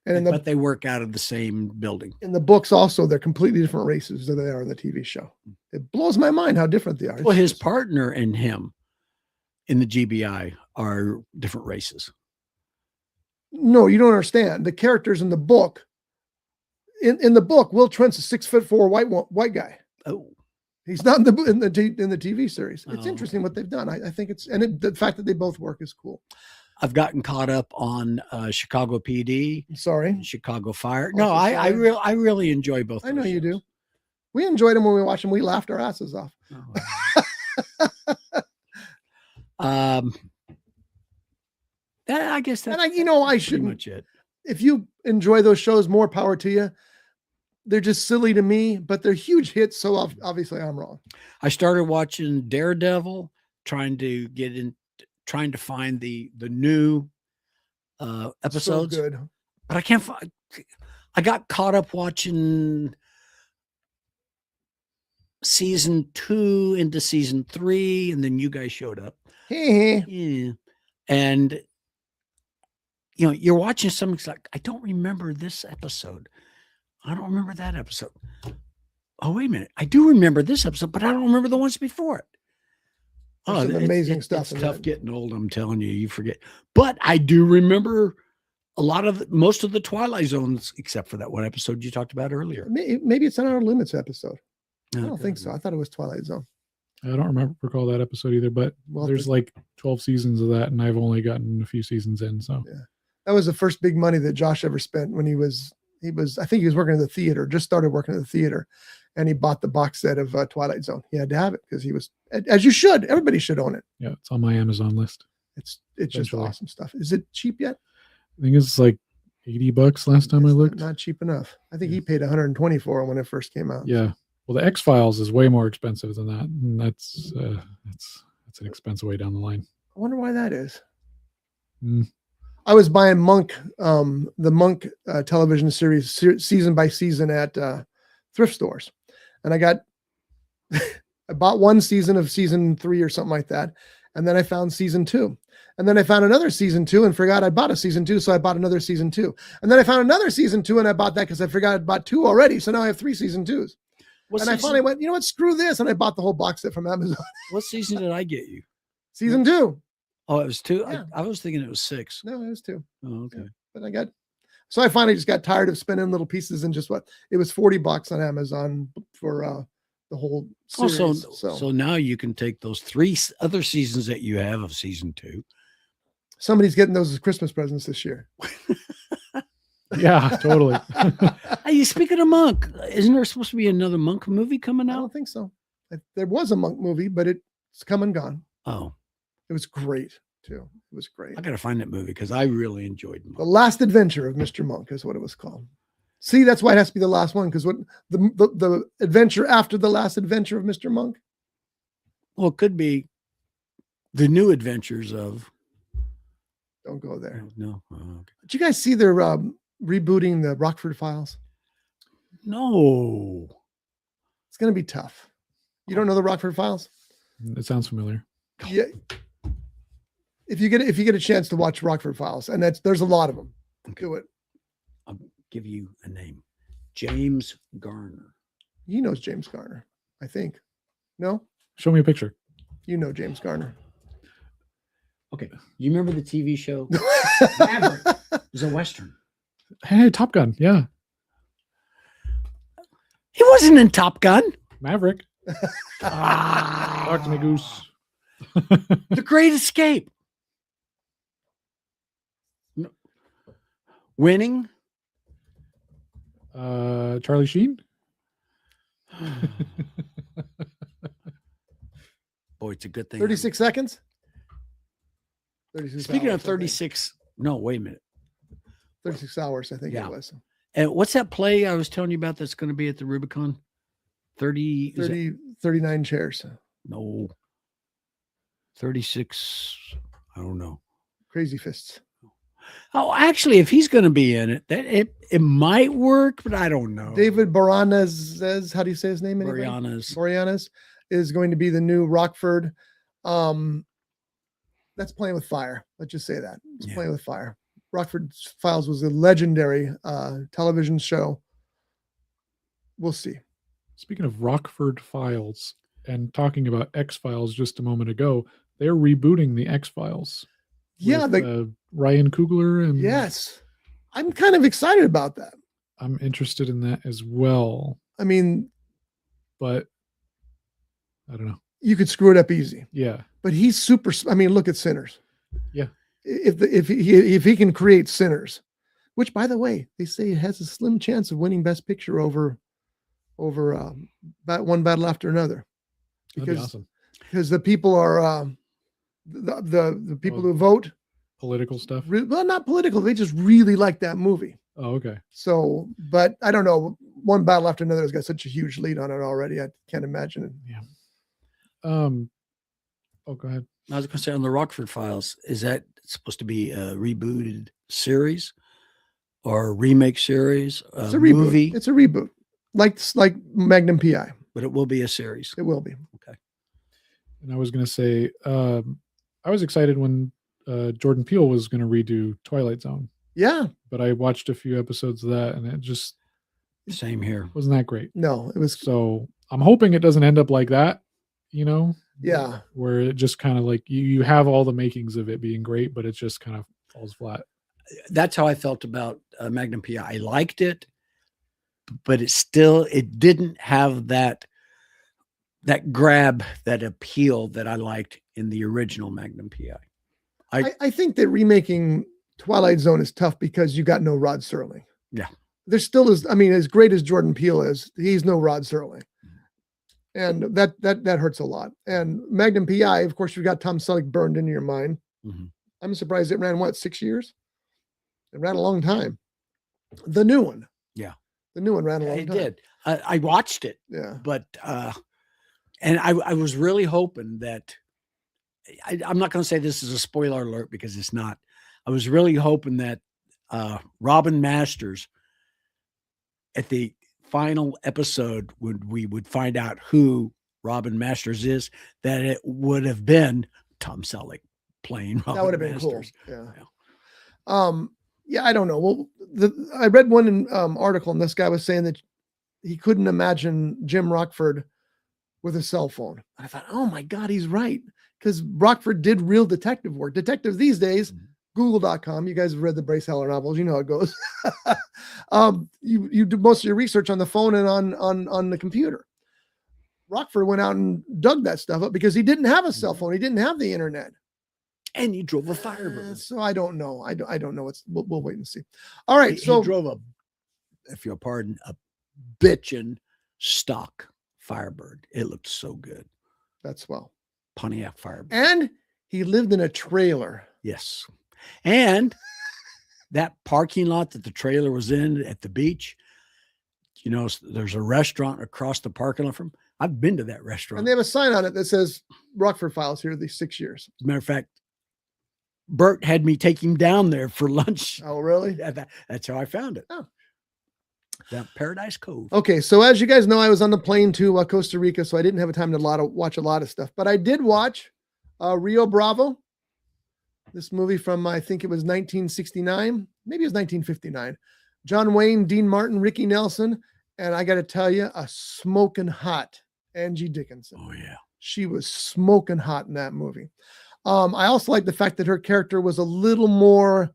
And But they work out of the same building. in the books also, they're completely different races than they are in the TV show. It blows my mind how different they are. Well, his partner and him in the GBI are different races. No, you don't understand. The characters in the book, in the book, Will Trent's a 6'4" white guy. Oh, He's not in the TV series. It's Oh. interesting what they've done. I think the fact that they both work is cool. I've gotten caught up on Chicago PD, I'm sorry. and Chicago Fire. No, Also I Fire. I really enjoy both. I know those you shows. do. We enjoyed them when we watched them. We laughed our asses off. Oh. I guess that's I pretty shouldn't. much it. If you enjoy those shows, more power to you. They're just silly to me, but they're huge hits. So obviously I'm wrong. I started watching Daredevil, trying to find the new episodes, So good. but I can't find. I got caught up watching season 2 into season 3, and then you guys showed up. Hey, Yeah. And you're watching something, it's like, I don't remember this episode. I don't remember that episode. Oh, wait a minute. I do remember this episode, but I don't remember the ones before it. There's some amazing stuff It's in tough that. getting old. I'm telling you, you forget. But I do remember most of the Twilight Zones, except for that one episode you talked about earlier. Maybe it's an Outer Limits episode. I don't Okay. think so. I thought it was Twilight Zone. I don't recall that episode either, but Well, there's like 12 seasons of that, and I've only gotten a few seasons in. So That was the first big money that Josh ever spent when he was, I think he was working at the theater, just started working at the theater, and he bought the box set of Twilight Zone. He had to have it because he was, as you should, everybody should own it. yeah, it's on my Amazon list. It's just Eventually. awesome stuff. Is it cheap yet? I think it's like $80 last time I It's looked. not cheap enough. I think he paid 120 for it when it first came out. Yeah. Well, the X-Files is way more expensive than that. And that's an expense way down the line. I wonder why that is. Mm. I was buying Monk, the Monk television series season by season at thrift stores. And I bought one season of season 3 or something like that. And then I found season 2. And then I found another season 2 and forgot I bought a season 2. So I bought another season 2. And then I found another season 2 and I bought that because I forgot I bought 2 already. So now I have 3 season 2s. What And I season- finally went, you know what? Screw this. And I bought the whole box set from Amazon. What season did I get you? Season 2. Oh, it was 2. Yeah. I was thinking it was 6. No, it was 2. Oh, okay. But so I finally just got tired of spending little pieces and it was $40 on Amazon for the whole series. So now you can take those 3 other seasons that you have of season 2. Somebody's getting those as Christmas presents this year. Yeah, totally. Hey, speaking of Monk, isn't there supposed to be another Monk movie coming I out? don't think so. There was a Monk movie, but it's come and gone. Oh, It was great too. It was great. I got to find that movie because I really enjoyed Monk. The Last Adventure of Mr. Monk is what it was called. See, that's why it has to be the last one, because what the adventure after the last adventure of Mr. Monk? Well, it could be the new adventures of. Don't go there. No. Oh, okay. Did you guys see they're rebooting the Rockford Files? No. It's going to be tough. You don't know the Rockford Files? It sounds familiar. Yeah. If you get a chance to watch Rockford Files, and there's a lot of them. Okay. Do it. I'll give you a name. James Garner. He knows James Garner, I think. No? Show me a picture. You know James Garner. Okay. You remember the TV show? Maverick. It was a Western. Hey, Top Gun. Yeah. He wasn't in Top Gun. Maverick. Talk to me, Goose. The Great Escape. No. Winning. Charlie Sheen. Boy, it's a good thing. 36 seconds? 36 Speaking hours, of 36, no, wait a minute. 36 hours, I think Yeah. it was. And what's that play I was telling you about that's going to be at the Rubicon? 39 chairs. No. 36. I don't know. Crazy Fists. Oh, actually, if he's going to be in it, it might work, but I don't know. David Boreanaz, how do you say his name? Anybody? Boreanaz is going to be the new Rockford. That's playing with fire. Let's just say that. It's playing with fire. Rockford Files was a legendary television show. We'll see. Speaking of Rockford Files and talking about X-Files just a moment ago, they're rebooting the X-Files. Yeah, with, Ryan Coogler and yes, I'm kind of excited about that. I'm interested in that as well. I mean, but I don't know. You could screw it up easy. Yeah, but he's super. I mean, look at Sinners. Yeah, if he can create Sinners, which by the way they say it has a slim chance of winning Best Picture over one battle after another, because the people are the people who vote political stuff. Well, not political. They just really like that movie. Oh, okay. So, but I don't know. One battle after another has got such a huge lead on it already. I can't imagine it. Yeah. Oh, go ahead. I was going to say on the Rockford Files, is that supposed to be a rebooted series or a remake series? It's a reboot. Movie? It's a reboot, like Magnum PI. But it will be a series. It will be. Okay. And I was going to say, I was excited when Jordan Peele was going to redo Twilight Zone. Yeah. But I watched a few episodes of that, and it just same here. Wasn't that great? No, it was. So I'm hoping it doesn't end up like that. You know? Yeah. Where it just kind of like you have all the makings of it being great, but it just kind of falls flat. That's how I felt about Magnum PI. I liked it, but it didn't have that grab, that appeal that I liked in the original Magnum PI. I think that remaking Twilight Zone is tough because you got no Rod Serling. Yeah. There still is. I mean, as great as Jordan Peele is, he's no Rod Serling. And that hurts a lot. And Magnum PI, of course, you've got Tom Selleck burned into your mind. Mm-hmm. I'm surprised it ran 6 years? It ran a long time. The new one. Yeah. The new one ran a long time. It did. I watched it. Yeah. But and I was really hoping that I'm not going to say this is a spoiler alert because it's not. I was really hoping that Robin Masters at the final episode, when we would find out who Robin Masters is, that it would have been Tom Selleck playing Robin That would have been Masters. Cool. Yeah. Yeah, I don't know. Well, I read one article, and this guy was saying that he couldn't imagine Jim Rockford with a cell phone. I thought, oh my God, he's right. Because Rockford did real detective work. Detectives these days, Google.com. You guys have read the Bryce Heller novels. You know how it goes. You do most of your research on the phone and on the computer. Rockford went out and dug that stuff up because he didn't have a cell phone. He didn't have the internet. And he drove a Firebird. So I don't know. I don't know. We'll wait and see. All right. He So drove if you'll pardon, a bitchin' stock Firebird. It looked so good. that's well. Pontiac Firebird. And he lived in a trailer. Yes. And that parking lot that the trailer was in at the beach, you know, there's a restaurant across the parking lot from. I've been to that restaurant. And they have a sign on it that says Rockford Files here these 6 years. As a matter of fact, Bert had me take him down there for lunch. Oh, really? That's how I found it. Oh. Down Paradise Cove. Okay, so as you guys know, I was on the plane to Costa Rica, so I didn't have time to watch a lot of stuff. But I did watch Rio Bravo, this movie from, I think it was 1969. Maybe it was 1959. John Wayne, Dean Martin, Ricky Nelson, and I got to tell you, a smoking hot Angie Dickinson. Oh, yeah. She was smoking hot in that movie. I also like the fact that her character was a little more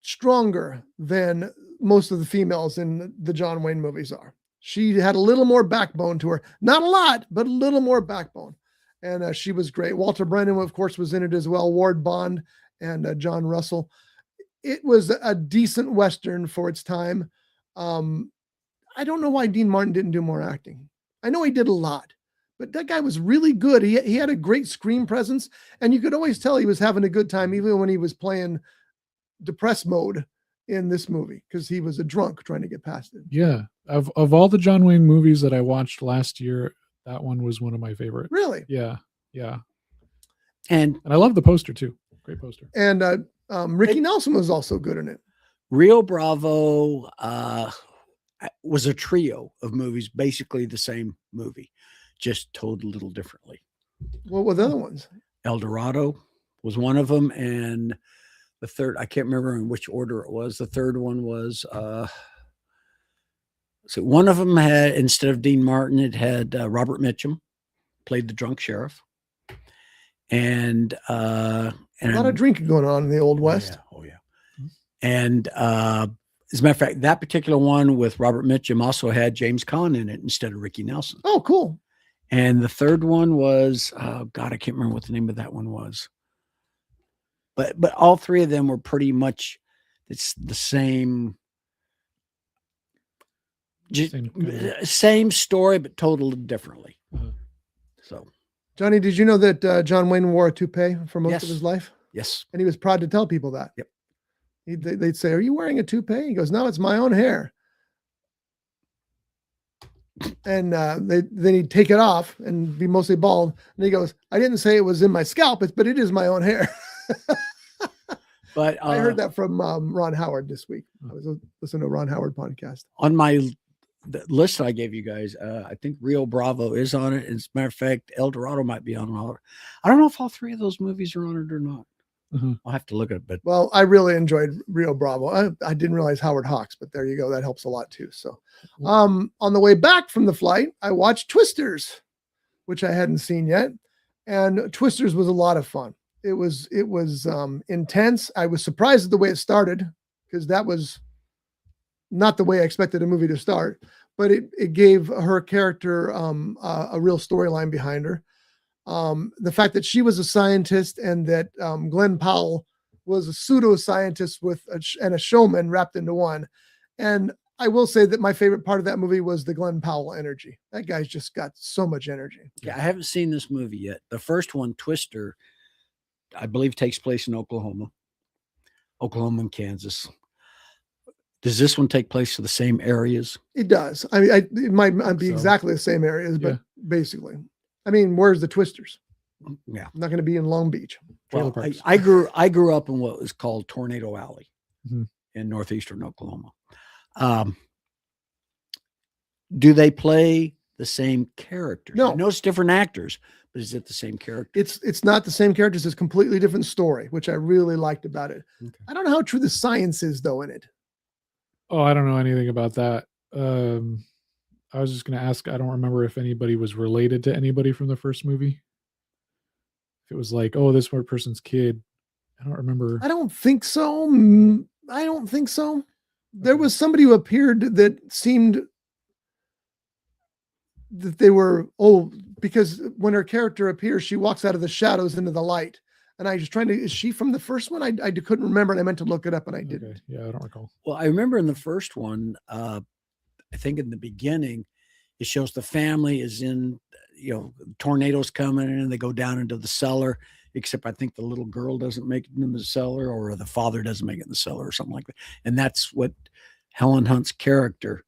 stronger than most of the females in the John Wayne movies are. She had a little more backbone to her. Not a lot, but a little more backbone. And she was great. Walter Brennan, of course, was in it as well. Ward Bond and John Russell. It was a decent Western for its time. I don't know why Dean Martin didn't do more acting. I know he did a lot, but that guy was really good. He had a great screen presence, and you could always tell he was having a good time, even when he was playing depressed mode in this movie, because he was a drunk trying to get past it. Yeah. Of all the John Wayne movies that I watched last year, that one was one of my favorites. Really? Yeah. Yeah. And I love the poster too. Great poster. And Ricky Nelson was also good in it. Rio Bravo was a trio of movies, basically the same movie, just told a little differently. What were the other ones? El Dorado was one of them, and the third, I can't remember in which order it was. The third one was, so one of them had, instead of Dean Martin, it had Robert Mitchum, played the drunk sheriff. And a lot of drinking going on in the Old West. Oh, yeah. And as a matter of fact, that particular one with Robert Mitchum also had James Caan in it instead of Ricky Nelson. Oh, cool. And the third one was, God, I can't remember what the name of that one was. But all three of them were pretty much, it's the same. Same story, but told differently. Uh-huh. So, Johnny, did you know that John Wayne wore a toupee for most of his life? Yes. And he was proud to tell people that. Yep. They'd say, "Are you wearing a toupee?" He goes, "No, it's my own hair." And then he'd take it off and be mostly bald. And he goes, "I didn't say it was in my scalp, but it is my own hair." But I heard that from Ron Howard this week. I was listening to a Ron Howard podcast. On the list I gave you guys, I think Rio Bravo is on it. As a matter of fact, El Dorado might be on it. I don't know if all three of those movies are on it or not. Mm-hmm. I'll have to look at it. But well, I really enjoyed Rio Bravo. I didn't realize Howard Hawks, but there you go. That helps a lot too. So, on the way back from the flight, I watched Twisters, which I hadn't seen yet, and Twisters was a lot of fun. It was intense. I was surprised at the way it started, because that was not the way I expected a movie to start, but it gave her character a real storyline behind her. The fact that she was a scientist and that Glenn Powell was a pseudoscientist and a showman wrapped into one. And I will say that my favorite part of that movie was the Glenn Powell energy. That guy's just got so much energy. yeah, I haven't seen this movie yet. The first one, Twister, I believe takes place in Oklahoma and Kansas. Does this one take place in the same areas? It does. I mean, it might not be exactly the same areas, but basically. I mean, where's the Twisters? Yeah. I'm not going to be in Long Beach. Well, I grew up in what was called Tornado Alley in northeastern Oklahoma. Do they play the same characters? No. I know it's different actors, but is it the same character? It's not the same characters. It's a completely different story, which I really liked about it. Okay. I don't know how true the science is though in it. Oh, I don't know anything about that. I was just going to ask, I don't remember if anybody was related to anybody from the first movie. If it was like, oh, this one person's kid. I don't remember. I don't think so. There was somebody who appeared that seemed that they were, because when her character appears, she walks out of the shadows into the light. And I was trying to, is she from the first one? I couldn't remember, and I meant to look it up and I didn't. Okay. Yeah, I don't recall. Well, I remember in the first one, I think in the beginning, it shows the family is in, tornadoes coming and they go down into the cellar, except I think the little girl doesn't make it in the cellar, or the father doesn't make it in the cellar or something like that. And that's what Helen Hunt's character,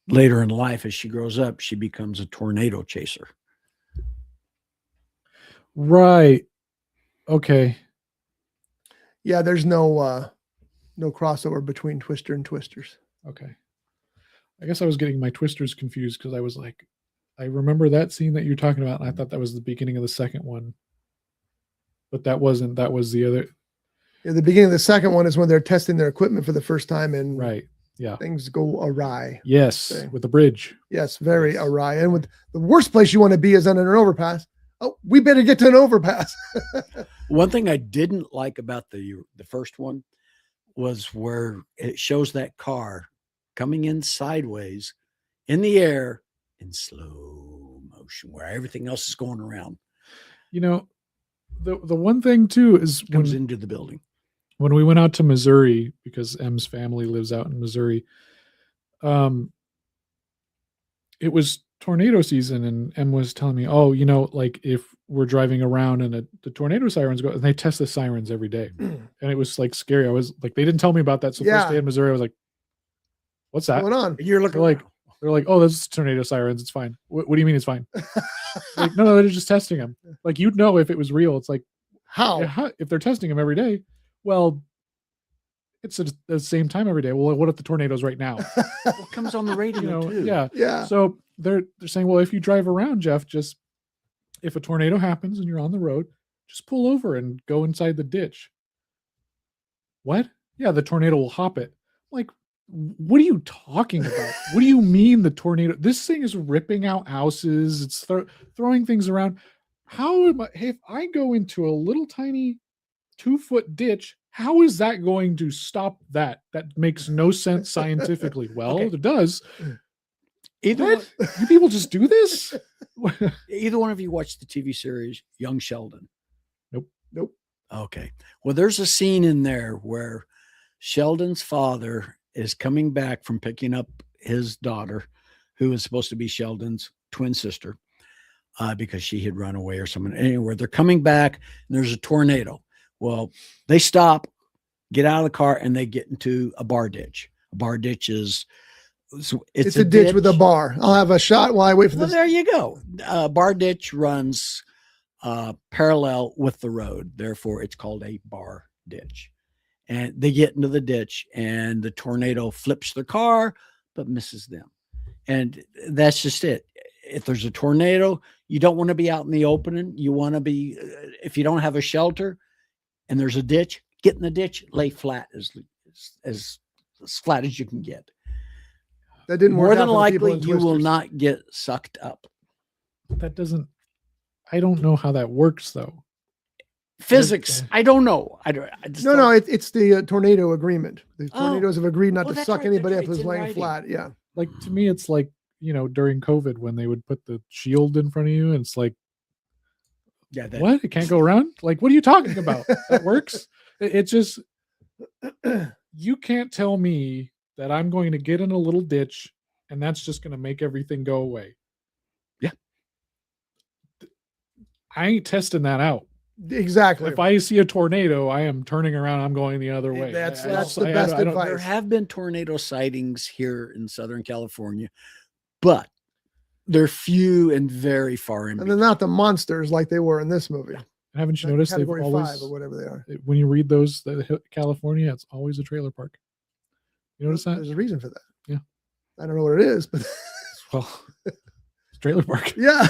later in life, as she grows up, she becomes a tornado chaser. Right. Okay. Yeah, there's no crossover between Twister and Twisters. Okay. I guess I was getting my Twisters confused because I was like, I remember that scene that you're talking about, and I thought that was the beginning of the second one. But that wasn't. That was the other. Yeah, the beginning of the second one is when they're testing their equipment for the first time, and Right. Yeah. things go awry. Yes. Okay. With the bridge. Yes, very awry. And with the worst place you want to be is under an overpass. Oh, we better get to an overpass. One thing I didn't like about the first one was where it shows that car coming in sideways in the air in slow motion, where everything else is going around. The one thing too is Comes into the building. When we went out to Missouri, because M's family lives out in Missouri, it was tornado season, and M was telling me, like if we're driving around and the tornado sirens go, and they test the sirens every day. And it was like scary. I was like, they didn't tell me about that. So first day in Missouri, I was like, what's that? What's going on? And you're looking they're like, oh, those tornado sirens. It's fine. What do you mean it's fine? Like, no, they're just testing them. Like, you'd know if it was real. It's like, how? If they're testing them every day, well, it's at the same time every day. Well, what if the tornado's right now? What comes on the radio too? Yeah. So they're saying, well, if you drive around, Jeff, just if a tornado happens and you're on the road, just pull over and go inside the ditch. What? Yeah, the tornado will hop it. Like, what are you talking about? What do you mean the tornado? This thing is ripping out houses. It's throwing things around. How am I? Hey, if I go into a little tiny 2-foot ditch, how is that going to stop that? That makes no sense scientifically. Well, it does. Do people just do this? Either one of you watched the TV series Young Sheldon? Nope. Okay. Well, there's a scene in there where Sheldon's father is coming back from picking up his daughter, who is supposed to be Sheldon's twin sister, because she had run away or something. Anyway, they're coming back and there's a tornado. Well, they stop, get out of the car, and they get into a bar ditch. A bar ditch is it's a ditch with a bar. I'll have a shot while I wait for this. There you go. Bar ditch runs parallel with the road. Therefore, it's called a bar ditch. And they get into the ditch, and the tornado flips their car, but misses them. And that's just it. If there's a tornado, you don't want to be out in the open. You want to be, if you don't have a shelter and there's a ditch, get in the ditch, lay flat as flat as you can get. That didn't work. More than likely, you will not get sucked up. That doesn't, I don't know how that works though. Physics, I don't know. No, it's the tornado agreement. The tornadoes have agreed not to suck anybody up who's laying flat. Yeah. Like, to me, it's like, during COVID when they would put the shield in front of you, and it's like, what? It can't go around? Like, what are you talking about? That works? It's just, you can't tell me that I'm going to get in a little ditch and that's just going to make everything go away. Yeah. I ain't testing that out. Exactly. If I see a tornado, I am turning around. I'm going the other way. That's the best advice. There have been tornado sightings here in Southern California, but they're few and very far in. And they're not the monsters like they were in this movie. Yeah. Haven't you noticed they've always, 5 or whatever they are. When you read those, California, it's always a trailer park. You notice that? There's a reason for that. Yeah. I don't know what it is, but well, it's trailer park. Yeah.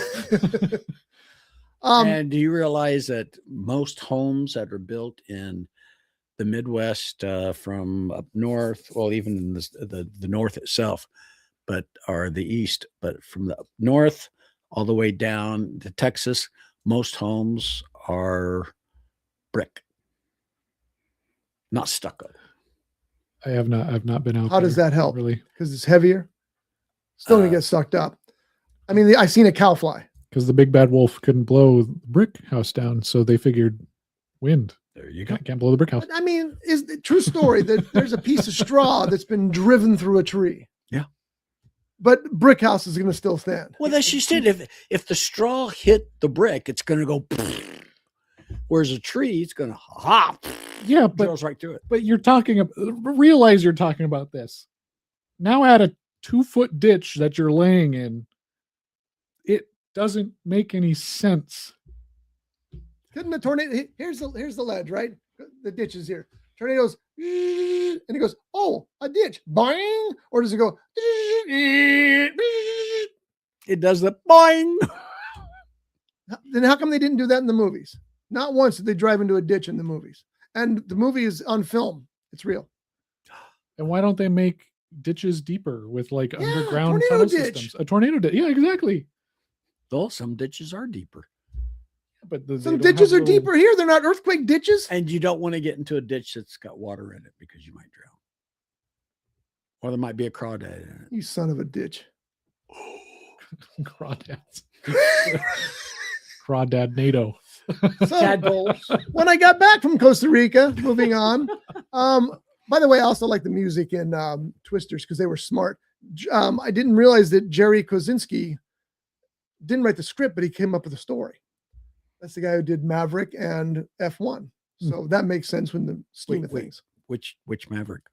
And do you realize that most homes that are built in the Midwest, from up north, well, even in the north itself, but are the east, but from the north all the way down to Texas, most homes are brick, not stucco. I've not been out. How does that help? Really? Because it's heavier. Still gonna get sucked up. I mean, I seen a cow fly. Because the big bad wolf couldn't blow the brick house down, so they figured wind. There you go. Can't blow the brick house. But, I mean, is the true story that there's a piece of straw that's been driven through a tree. Yeah. But brick house is going to still stand. Well, as she said, if the straw hit the brick, it's going to go. Whereas a tree, it's going to hop. Yeah, but Goes right through it. But you're talking about, realize you're talking about this. Now add a 2-foot ditch that you're laying in. It doesn't make any sense. Couldn't a tornado? Here's the ledge, right? The ditch is here. Tornadoes, and it goes, oh, a ditch, boing, or does it go? It does the boing. Then how come they didn't do that in the movies? Not once did they drive into a ditch in the movies. And the movie is on film. It's real. And why don't they make ditches deeper with like underground tornado tunnel ditch. systems? A tornado ditch. Yeah, exactly. Though some ditches are deeper. But some ditches are deeper here. They're not earthquake ditches. And you don't want to get into a ditch that's got water in it because you might drown. Or there might be a crawdad in it. You son of a ditch. Crawdads. Crawdad NATO. So, Tadpoles. when I got back from Costa Rica, moving on. By the way, I also like the music in Twisters because they were smart. I didn't realize that Jerry Kosinski didn't write the script, but he came up with a story. That's the guy who did Maverick and F1. So that makes sense when the scheme of things. Which Maverick?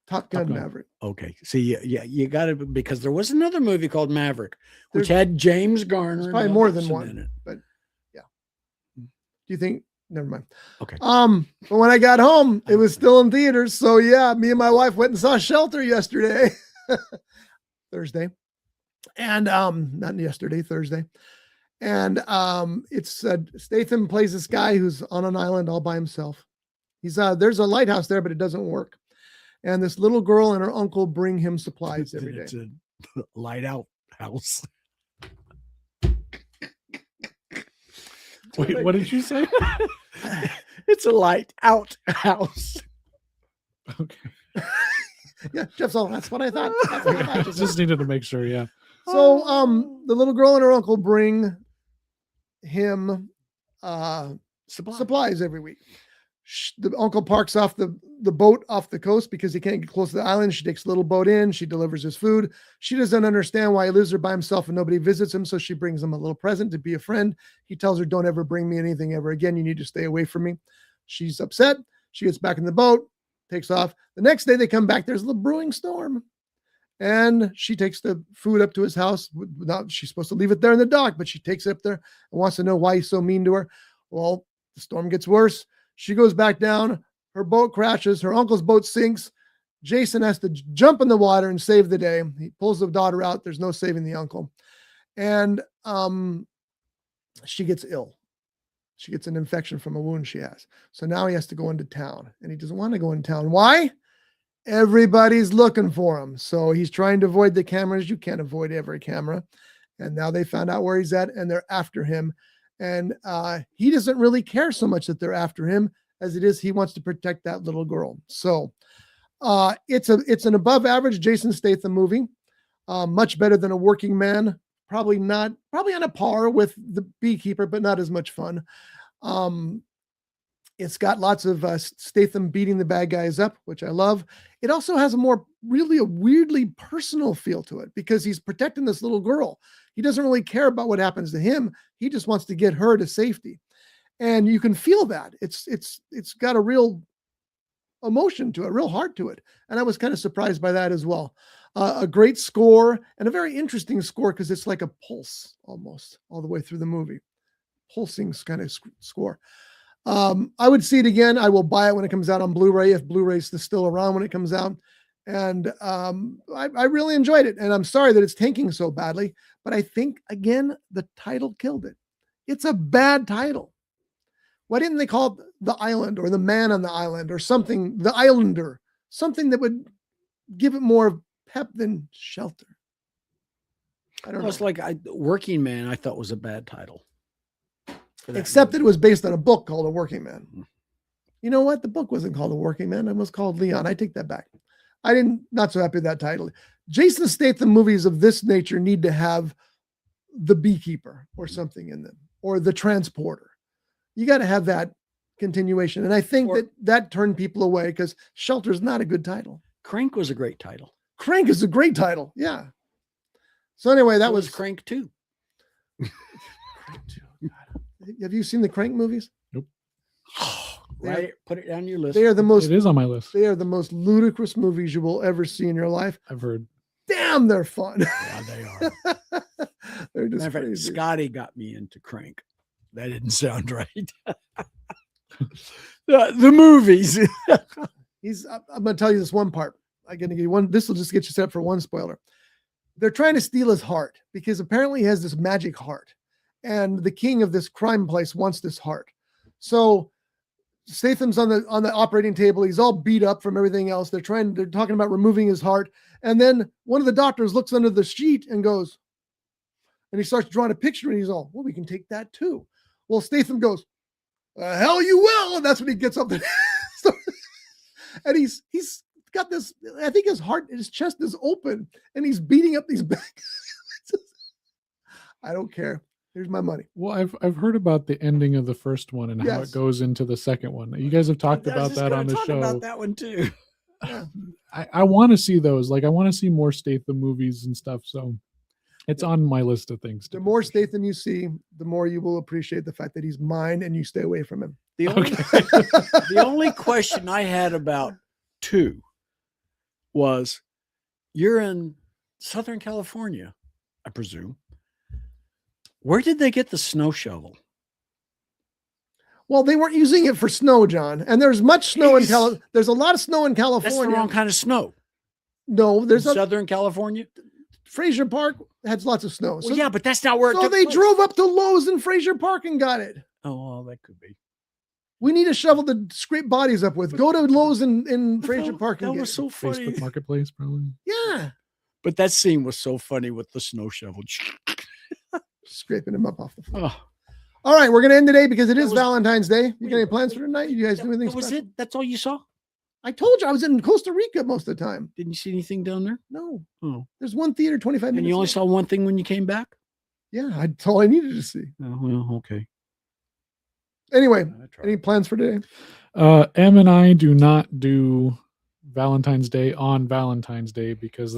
Top Gun Maverick. Okay. See, yeah, you got to, because there was another movie called Maverick, which had James Garner. There's probably more than one in it. But yeah. Do you think? Never mind. Okay. But when I got home, it was still in theaters. So yeah, me and my wife went and saw Shelter yesterday, Thursday, and not yesterday, Thursday. And it's Statham plays this guy who's on an island all by himself. He's there's a lighthouse there, but it doesn't work. And this little girl and her uncle bring him supplies every day. It's a light out house. Wait, what did you say? It's a light out house. Okay. Yeah, Jeff, so that's what I thought. That's what I thought. Just needed to make sure, yeah. So the little girl and her uncle bring him supplies every week. The uncle parks off the boat off the coast because he can't get close to the island. She takes the little boat in. She delivers his food. She doesn't understand why he lives there by himself and nobody visits him. So she brings him a little present to be a friend. He tells her, don't ever bring me anything ever again. You need to stay away from me. She's upset. She gets back in the boat, takes off. The next day they come back. There's a little brewing storm. And she takes the food up to his house. She's supposed to leave it there in the dock, but she takes it up there and wants to know why he's so mean to her. Well, the storm gets worse. She goes back down. Her boat crashes. Her uncle's boat sinks. Jason has to jump in the water and save the day. He pulls the daughter out. There's no saving the uncle. And she gets ill. She gets an infection from a wound she has. So now he has to go into town. And he doesn't want to go into town. Why? Everybody's looking for him. So he's trying to avoid the cameras. You can't avoid every camera. And now they found out where he's at and they're after him. And he doesn't really care so much that they're after him as it is he wants to protect that little girl. So it's an above average Jason Statham movie. Much better than A Working Man. Probably on a par with The Beekeeper, but not as much fun. It's got lots of Statham beating the bad guys up, which I love. It also has a weirdly personal feel to it because he's protecting this little girl. He doesn't really care about what happens to him. He just wants to get her to safety. And you can feel that. It's got a real emotion to it, real heart to it. And I was kind of surprised by that as well. A great score and a very interesting score because it's like a pulse almost all the way through the movie. Pulsing kind of score. I would see it again. I will buy it when it comes out on Blu-ray if Blu-ray's still around when it comes out. And I really enjoyed it. And I'm sorry that it's tanking so badly, but I think, again, the title killed it. It's a bad title. Why didn't they call it The Island or The Man on the Island or something, The Islander, something that would give it more pep than Shelter? I don't know. It's like Working Man, I thought was a bad title. Except that it was based on a book called A Working Man. You know what? The book wasn't called A Working Man. It was called Leon. I take that back. Not so happy with that title. Jason Statham movies of this nature need to have the beekeeper or something in them, or the transporter. You got to have that continuation. And I think that turned people away because Shelter is not a good title. Crank was a great title. Crank is a great title. Yeah. So anyway, that was Crank 2. Crank 2. Have you seen the Crank movies? Nope. Right. Put it down your list. They are the most. It is on my list. They are the most ludicrous movies you will ever see in your life. I've heard. Damn, they're fun. Yeah, they are. They're just Matter of fact, crazy. Scotty got me into Crank. That didn't sound right. The movies. I'm going to tell you this one part. I'm going to give you one. This will just get you set up for one spoiler. They're trying to steal his heart because apparently he has this magic heart, and the king of this crime place wants this heart. So Statham's on the operating table. He's all beat up from everything else. They're talking about removing his heart. And then one of the doctors looks under the sheet and goes, and he starts drawing a picture, and he's all, well, we can take that too. Well, Statham goes, hell you will. And that's when he gets up there. And he's got this, I think his chest is open, and he's beating up these back. I don't care. Here's my money. Well, I've heard about the ending of the first one and how it goes into the second one. You guys have talked about that on the show. About that one too. I want to see those. Like, I want to see more Statham movies and stuff. So it's on my list of things. The more Statham you see, the more you will appreciate the fact that he's mine and you stay away from him. The only question I had about 2 was, you're in Southern California, I presume. Where did they get the snow shovel? Well, they weren't using it for snow, John. And there's much snow in California. There's a lot of snow in California. That's the wrong kind of snow. No, there's Southern California. Fraser Park has lots of snow. Well, yeah, but that's not where it so took they place. drove up to Lowe's in Fraser Park and got it. Oh, well, that could be. We need a shovel to scrape bodies up with. Go to Lowe's in Fraser Park. That was so funny. Facebook Marketplace, probably. Yeah. But that scene was so funny with the snow shovel. Scraping him up off the floor. Oh, All right, we're going to end today because it is Valentine's Day. You got any plans for tonight? You guys do anything that was special? it? That's all you saw? I told you I was in Costa Rica most of the time. Didn't you see anything down there? No. Oh. There's one theater 25 minutes. And you only saw one thing when you came back? Yeah, that's all I needed to see. Oh, well, okay. Anyway, any plans for today? Em and I do not do Valentine's Day on Valentine's Day because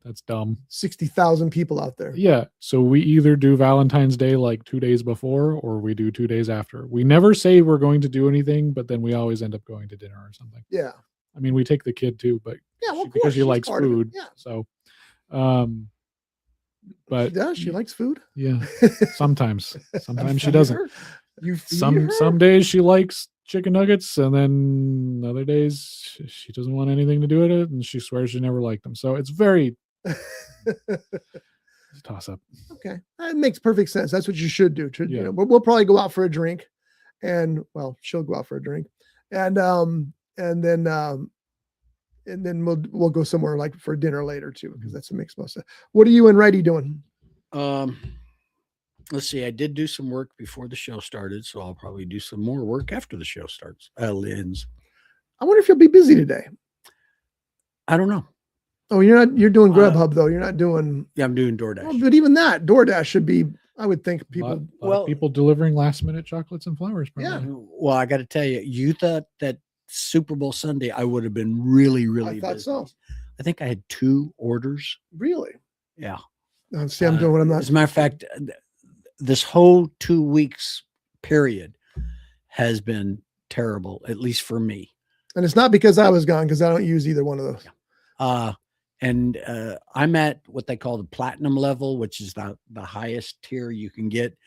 that's dumb. 60,000 people out there. Yeah. So we either do Valentine's Day like 2 days before or we do 2 days after. We never say we're going to do anything, but then we always end up going to dinner or something. Yeah. I mean, we take the kid too, but yeah, well, because she likes part of it. food. Yeah. So, but she likes food. Yeah. Sometimes she doesn't. You feed her? Some days she likes chicken nuggets, and then other days she doesn't want anything to do with it, and she swears she never liked them. So it's very toss up. Okay, that makes perfect sense. That's what you should do. Yeah. You know, we'll probably go out for a drink, and she'll go out for a drink, and then we'll go somewhere like for dinner later too, because that's what makes most sense. What are you and Righty doing? Let's see. I did do some work before the show started, so I'll probably do some more work after the show ends. I wonder if you'll be busy today. I don't know. Oh, you're doing Grubhub though. You're not doing. Yeah, I'm doing DoorDash. Well, but even that DoorDash should be. I would think people. A lot of people delivering last minute chocolates and flowers. Probably. Yeah. Well, I got to tell you thought that Super Bowl Sunday I would have been really, really. I thought busy. so. I think I had 2 orders. Really? Yeah. See, I'm doing what I'm not. As a matter of fact, this whole 2 weeks period has been terrible, at least for me. And it's not because I was gone, because I don't use either one of those. And I'm at what they call the platinum level, which is the highest tier you can get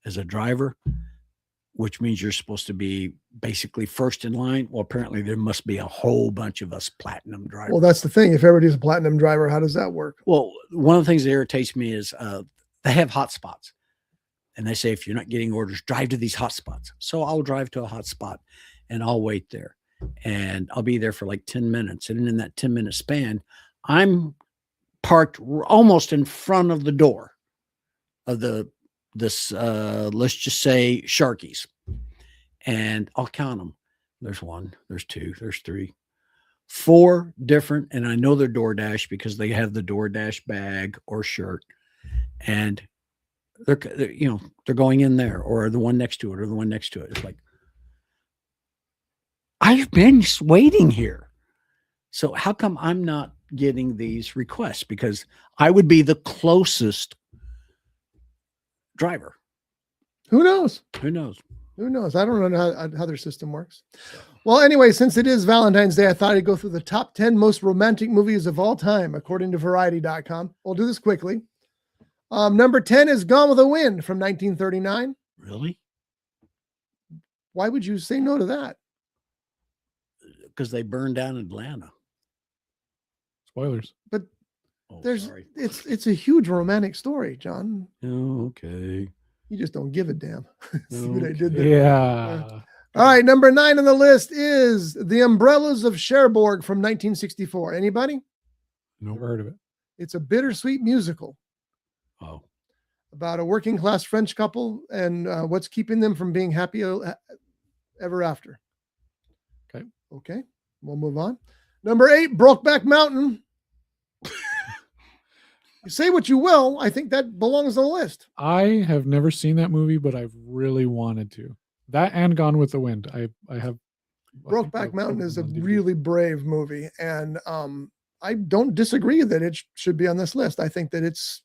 as a driver, which means you're supposed to be basically first in line. Well, apparently there must be a whole bunch of us platinum drivers. Well, that's the thing. If everybody's a platinum driver, how does that work? Well, one of the things that irritates me is they have hot spots. And they say, if you're not getting orders, drive to these hot spots. So I'll drive to a hot spot and I'll wait there. And I'll be there for like 10 minutes. And in that 10-minute span, I'm parked almost in front of the door of this let's just say Sharky's. And I'll count them. There's 1, there's 2, there's 3, 4 different, and I know they're DoorDash because they have the DoorDash bag or shirt, and they're going in there, or the one next to it, or the one next to it. It's like, I've been waiting here. So how come I'm not getting these requests? Because I would be the closest driver. Who knows? Who knows? Who knows? I don't know how their system works. Well, anyway, since it is Valentine's Day, I thought I'd go through the top 10 most romantic movies of all time, according to Variety.com. We'll do this quickly. Number 10 is Gone with the Wind from 1939. Really? Why would you say no to that? Because they burned down Atlanta. Spoilers. But Oh, there's sorry. it's a huge romantic story, John. Oh, okay. You just don't give a damn. See what I did there? Yeah. All right, number 9 on the list is The Umbrellas of Cherbourg from 1964. Anybody? Never heard of it. It's a bittersweet musical Oh, about a working class French couple and what's keeping them from being happy ever after. Okay, we'll move on. Number 8, Brokeback Mountain. You say what you will. I think that belongs on the list. I have never seen that movie, but I've really wanted to. That and Gone with the Wind. I have. Brokeback Mountain is a really brave movie, and I don't disagree that it should be on this list. I think that it's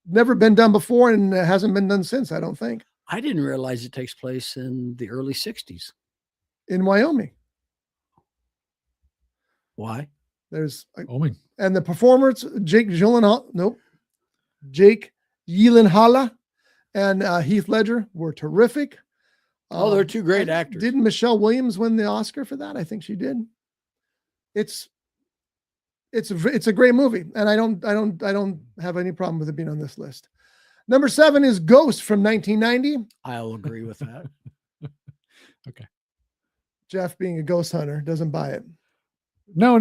never been done before and it hasn't been done since. I don't think. I didn't realize it takes place in the early 60s. In Wyoming. Why? There's Wyoming. and the performers Jake Gyllenhaal and Heath Ledger were terrific. Oh, they're two great actors. Didn't Michelle Williams win the Oscar for that? I think she did. It's a great movie, and I don't have any problem with it being on this list. Number 7 is Ghost from 1990. I'll agree with that. Okay. Jeff, being a ghost hunter, doesn't buy it. No.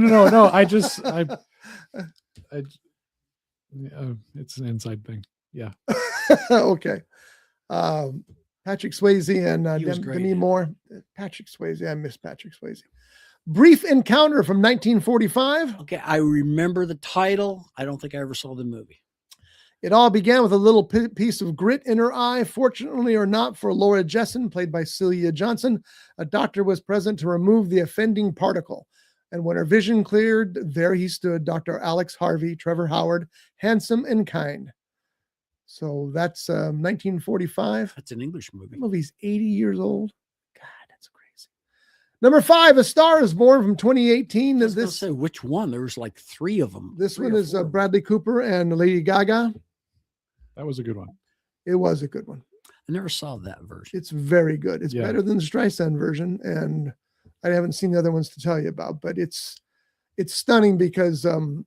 It's an inside thing. Yeah. Okay. Patrick Swayze and He was great. Demi Moore. Patrick Swayze. I miss Patrick Swayze. Brief Encounter from 1945. Okay, I remember the title. I don't think I ever saw the movie. It all began with a little piece of grit in her eye. Fortunately or not for Laura Jessen, played by Celia Johnson, a doctor was present to remove the offending particle. And when her vision cleared, there he stood, Dr. Alex Harvey, Trevor Howard, handsome and kind. So that's 1945. That's an English movie. The movie's 80 years old. God, that's crazy. Number 5, A Star is Born from 2018. I was gonna say which one? There was like 3 of them. This 3 one or is 4. Bradley Cooper and Lady Gaga. That was a good one. It was a good one. I never saw that version. It's very good. It's Yeah. better than the Streisand version, and I haven't seen the other ones to tell you about, but it's stunning because of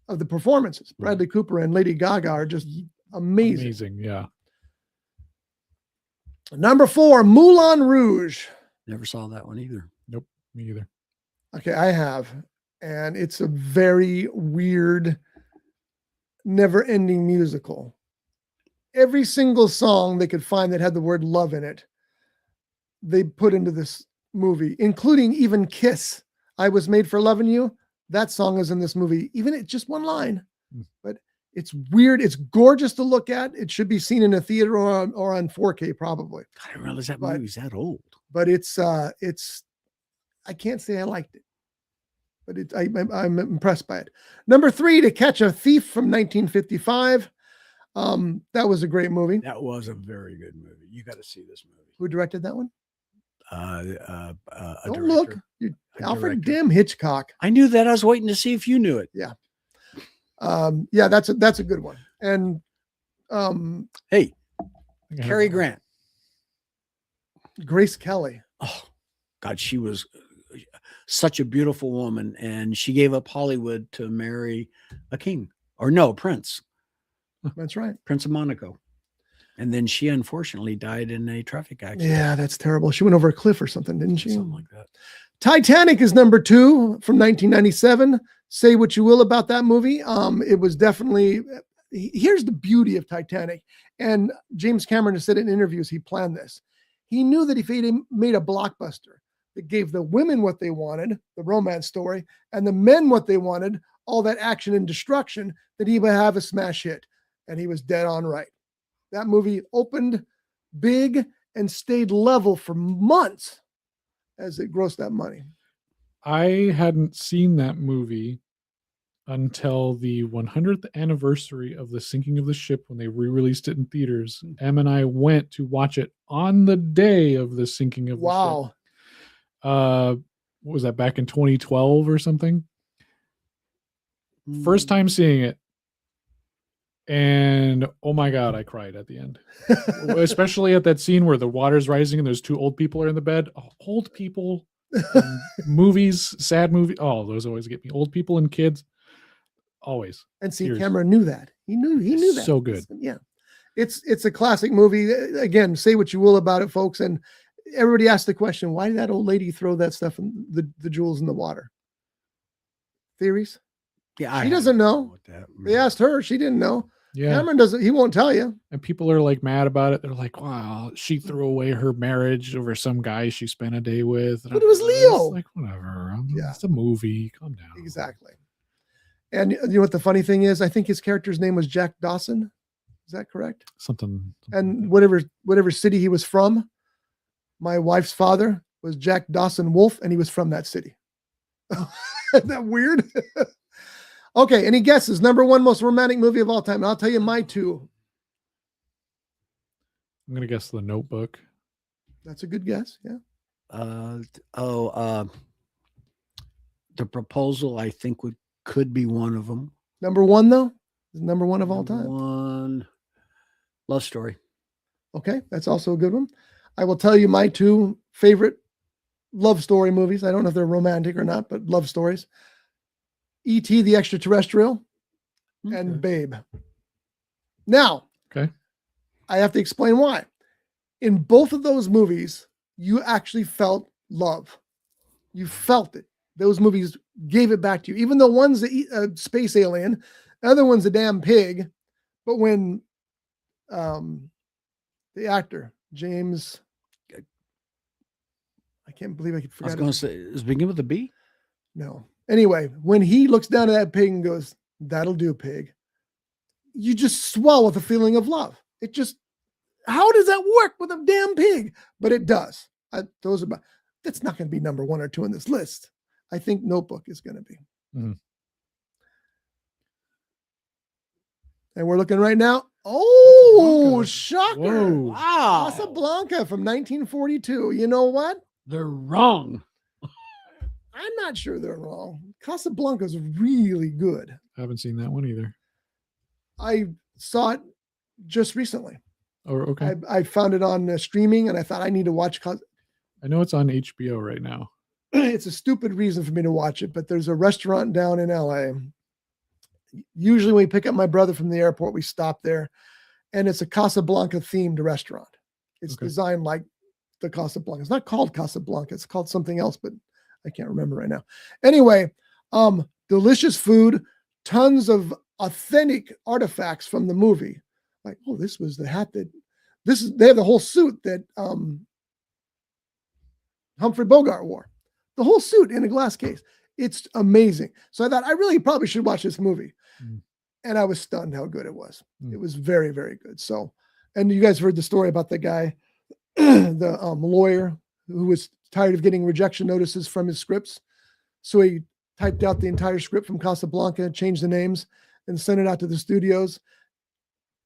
the performances. Bradley Cooper and Lady Gaga are just amazing. Amazing. Yeah. Number 4, Moulin Rouge. Never saw that one either. Nope. Me either. Okay, I have, and it's a very weird, never-ending musical. Every single song they could find that had the word love in it, they put into this movie, including even Kiss. I Was Made for Loving You. That song is in this movie, even it's just one line, but it's weird. It's gorgeous to look at. It should be seen in a theater or on 4K probably. God, I didn't realize that But- movie's that old. But it's I can't say I liked it, but I'm impressed by it. Number 3, To Catch a Thief from 1955. That was a great movie. That was a very good movie. You got to see this movie. Who directed that one? A Don't look. director. A Alfred director. Dim Hitchcock. I knew that. I was waiting to see if you knew it. Yeah, that's a good one. And Hey, I think I Cary have- Grant. Grace Kelly. Oh, God, she was such a beautiful woman, and she gave up Hollywood to marry a king, or no, a prince, That's right. Prince of Monaco. And then she unfortunately died in a traffic accident. Yeah, that's terrible. She went over a cliff or something, didn't she? Something like that. Titanic is number 2 from 1997. Say what you will about that movie. It was definitely, here's the beauty of Titanic. And James Cameron has said in interviews, he planned this. He knew that if he made a blockbuster, that gave the women what they wanted, the romance story, and the men what they wanted, all that action and destruction, that he would have a smash hit. And he was dead on right. That movie opened big and stayed level for months as it grossed that money. I hadn't seen that movie until the 100th anniversary of the sinking of the ship when they re-released it in theaters. Em and I went to watch it on the day of the sinking of the ship. What was that, back in 2012 or something? First time seeing it. And oh my God, I cried at the end. Especially at that scene where the water's rising and those two old people are in the bed. Old people, movies, sad movie. Oh, those always get me. Old people and kids. Always. And see, Cameron knew that. He knew that. So good. Yeah. It's a classic movie. Again, say what you will about it, folks. And everybody asked the question, why did that old lady throw that stuff in the jewels in the water? Theories? Yeah, she doesn't know. They asked her. She didn't know. Yeah. Cameron doesn't. He won't tell you. And people are like mad about it. They're like, wow, she threw away her marriage over some guy she spent a day with. But it was Leo. Like, whatever. Yeah. It's a movie. Calm down. Exactly. And you know what the funny thing is? I think his character's name was Jack Dawson. Is that correct? Something and whatever city he was from, my wife's father was Jack Dawson Wolf, and he was from that city. Isn't that weird? Okay, any guesses? Number one most romantic movie of all time. And I'll tell you my two. I'm gonna guess The Notebook. That's a good guess. Yeah. The Proposal, I think could be one of them. Number one though? Number one of all time. One, Love Story. Okay, that's also a good one. I will tell you my two favorite love story movies. I don't know if they're romantic or not, but love stories. E.T. the Extraterrestrial and Babe. Now, okay, I have to explain why. In both of those movies, you actually felt love. You felt it. Those movies gave it back to you. Even though one's a space alien, the other one's a damn pig. But when the actor, James, I can't believe I could forget. I was going to say, does it begin with a B? No. Anyway, when he looks down at that pig and goes, "That'll do, pig," you just swell with a feeling of love. It just, how does that work with a damn pig? But it does. That's not going to be number one or two on this list. I think Notebook is going to be. Mm-hmm. And we're looking right now. Oh, shocker. Whoa. Wow. Casablanca from 1942. You know what? They're wrong. I'm not sure they're wrong. Casablanca's really good. I haven't seen that one either. I saw it just recently. Oh, okay. I found it on streaming, and I thought I need to watch. I know it's on HBO right now. It's a stupid reason for me to watch it, but there's a restaurant down in LA. Usually when we pick up my brother from the airport, we stop there, and it's a Casablanca themed restaurant. It's designed like the Casablanca. It's not called Casablanca. It's called something else, but I can't remember right now. Anyway, delicious food, tons of authentic artifacts from the movie. Like, oh, this was the hat they have the whole suit that Humphrey Bogart wore. The whole suit in a glass case. It's amazing. So I thought I really probably should watch this movie. And I was stunned how good it was. It was very, very good. So, and you guys heard the story about the guy, the lawyer who was tired of getting rejection notices from his scripts. So he typed out the entire script from Casablanca, changed the names, and sent it out to the studios.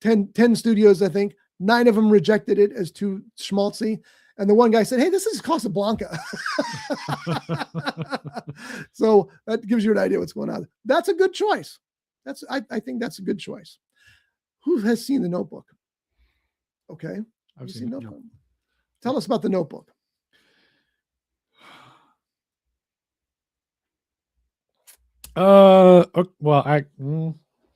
10 studios, I think. 9 of them rejected it as too schmaltzy. And the one guy said, "Hey, this is Casablanca." So that gives you an idea what's going on. That's a good choice. I think that's a good choice. Who has seen The Notebook? Okay. I've seen it. Notebook. Tell us about The Notebook. Well,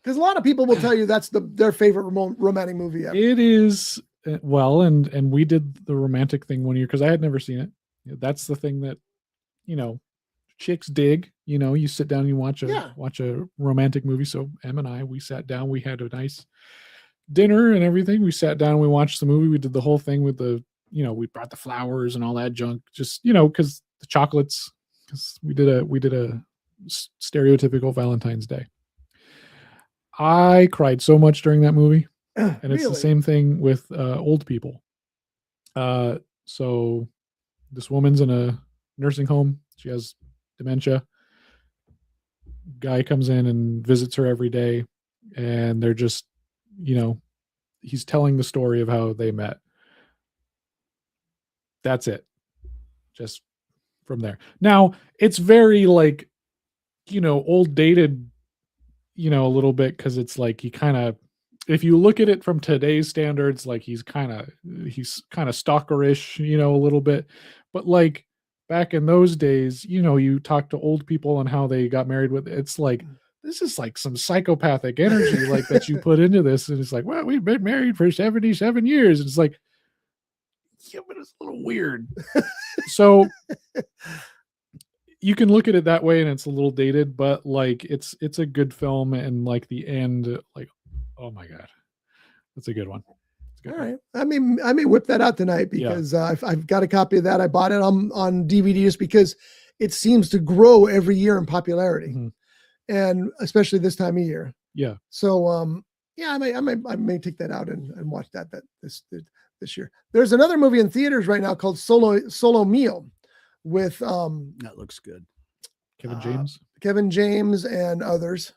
because a lot of people will tell you that's their favorite romantic movie ever. It is. Well, and we did the romantic thing one year because I had never seen it. That's the thing that, chicks dig. You sit down and you watch a romantic movie. So Em and I, we sat down. We had a nice dinner and everything. We sat down and we watched the movie. We did the whole thing with the we brought the flowers and all that junk, just, because the chocolates, because we did a stereotypical Valentine's Day. I cried so much during that movie. And it's the same thing with old people. So this woman's in a nursing home. She has dementia. Guy comes in and visits her every day. And they're just, he's telling the story of how they met. That's it. Just from there. Now, it's very like, old dated, a little bit, because it's like he kind of, if you look at it from today's standards, like he's kind of stalkerish, a little bit. But like back in those days, you talk to old people and how they got married with, it's like, this is like some psychopathic energy like that you put into this. And it's like, well, we've been married for 77 years. And it's like, yeah, but it's a little weird. So you can look at it that way and it's a little dated, but like it's a good film. And like the end, like, oh my God, that's a good one. All right. I may whip that out tonight because I've got a copy of that. I bought it on DVD just because it seems to grow every year in popularity, and especially this time of year. Yeah. So I may take that out and watch that this year. There's another movie in theaters right now called Solo Mio with that looks good. Kevin James and others.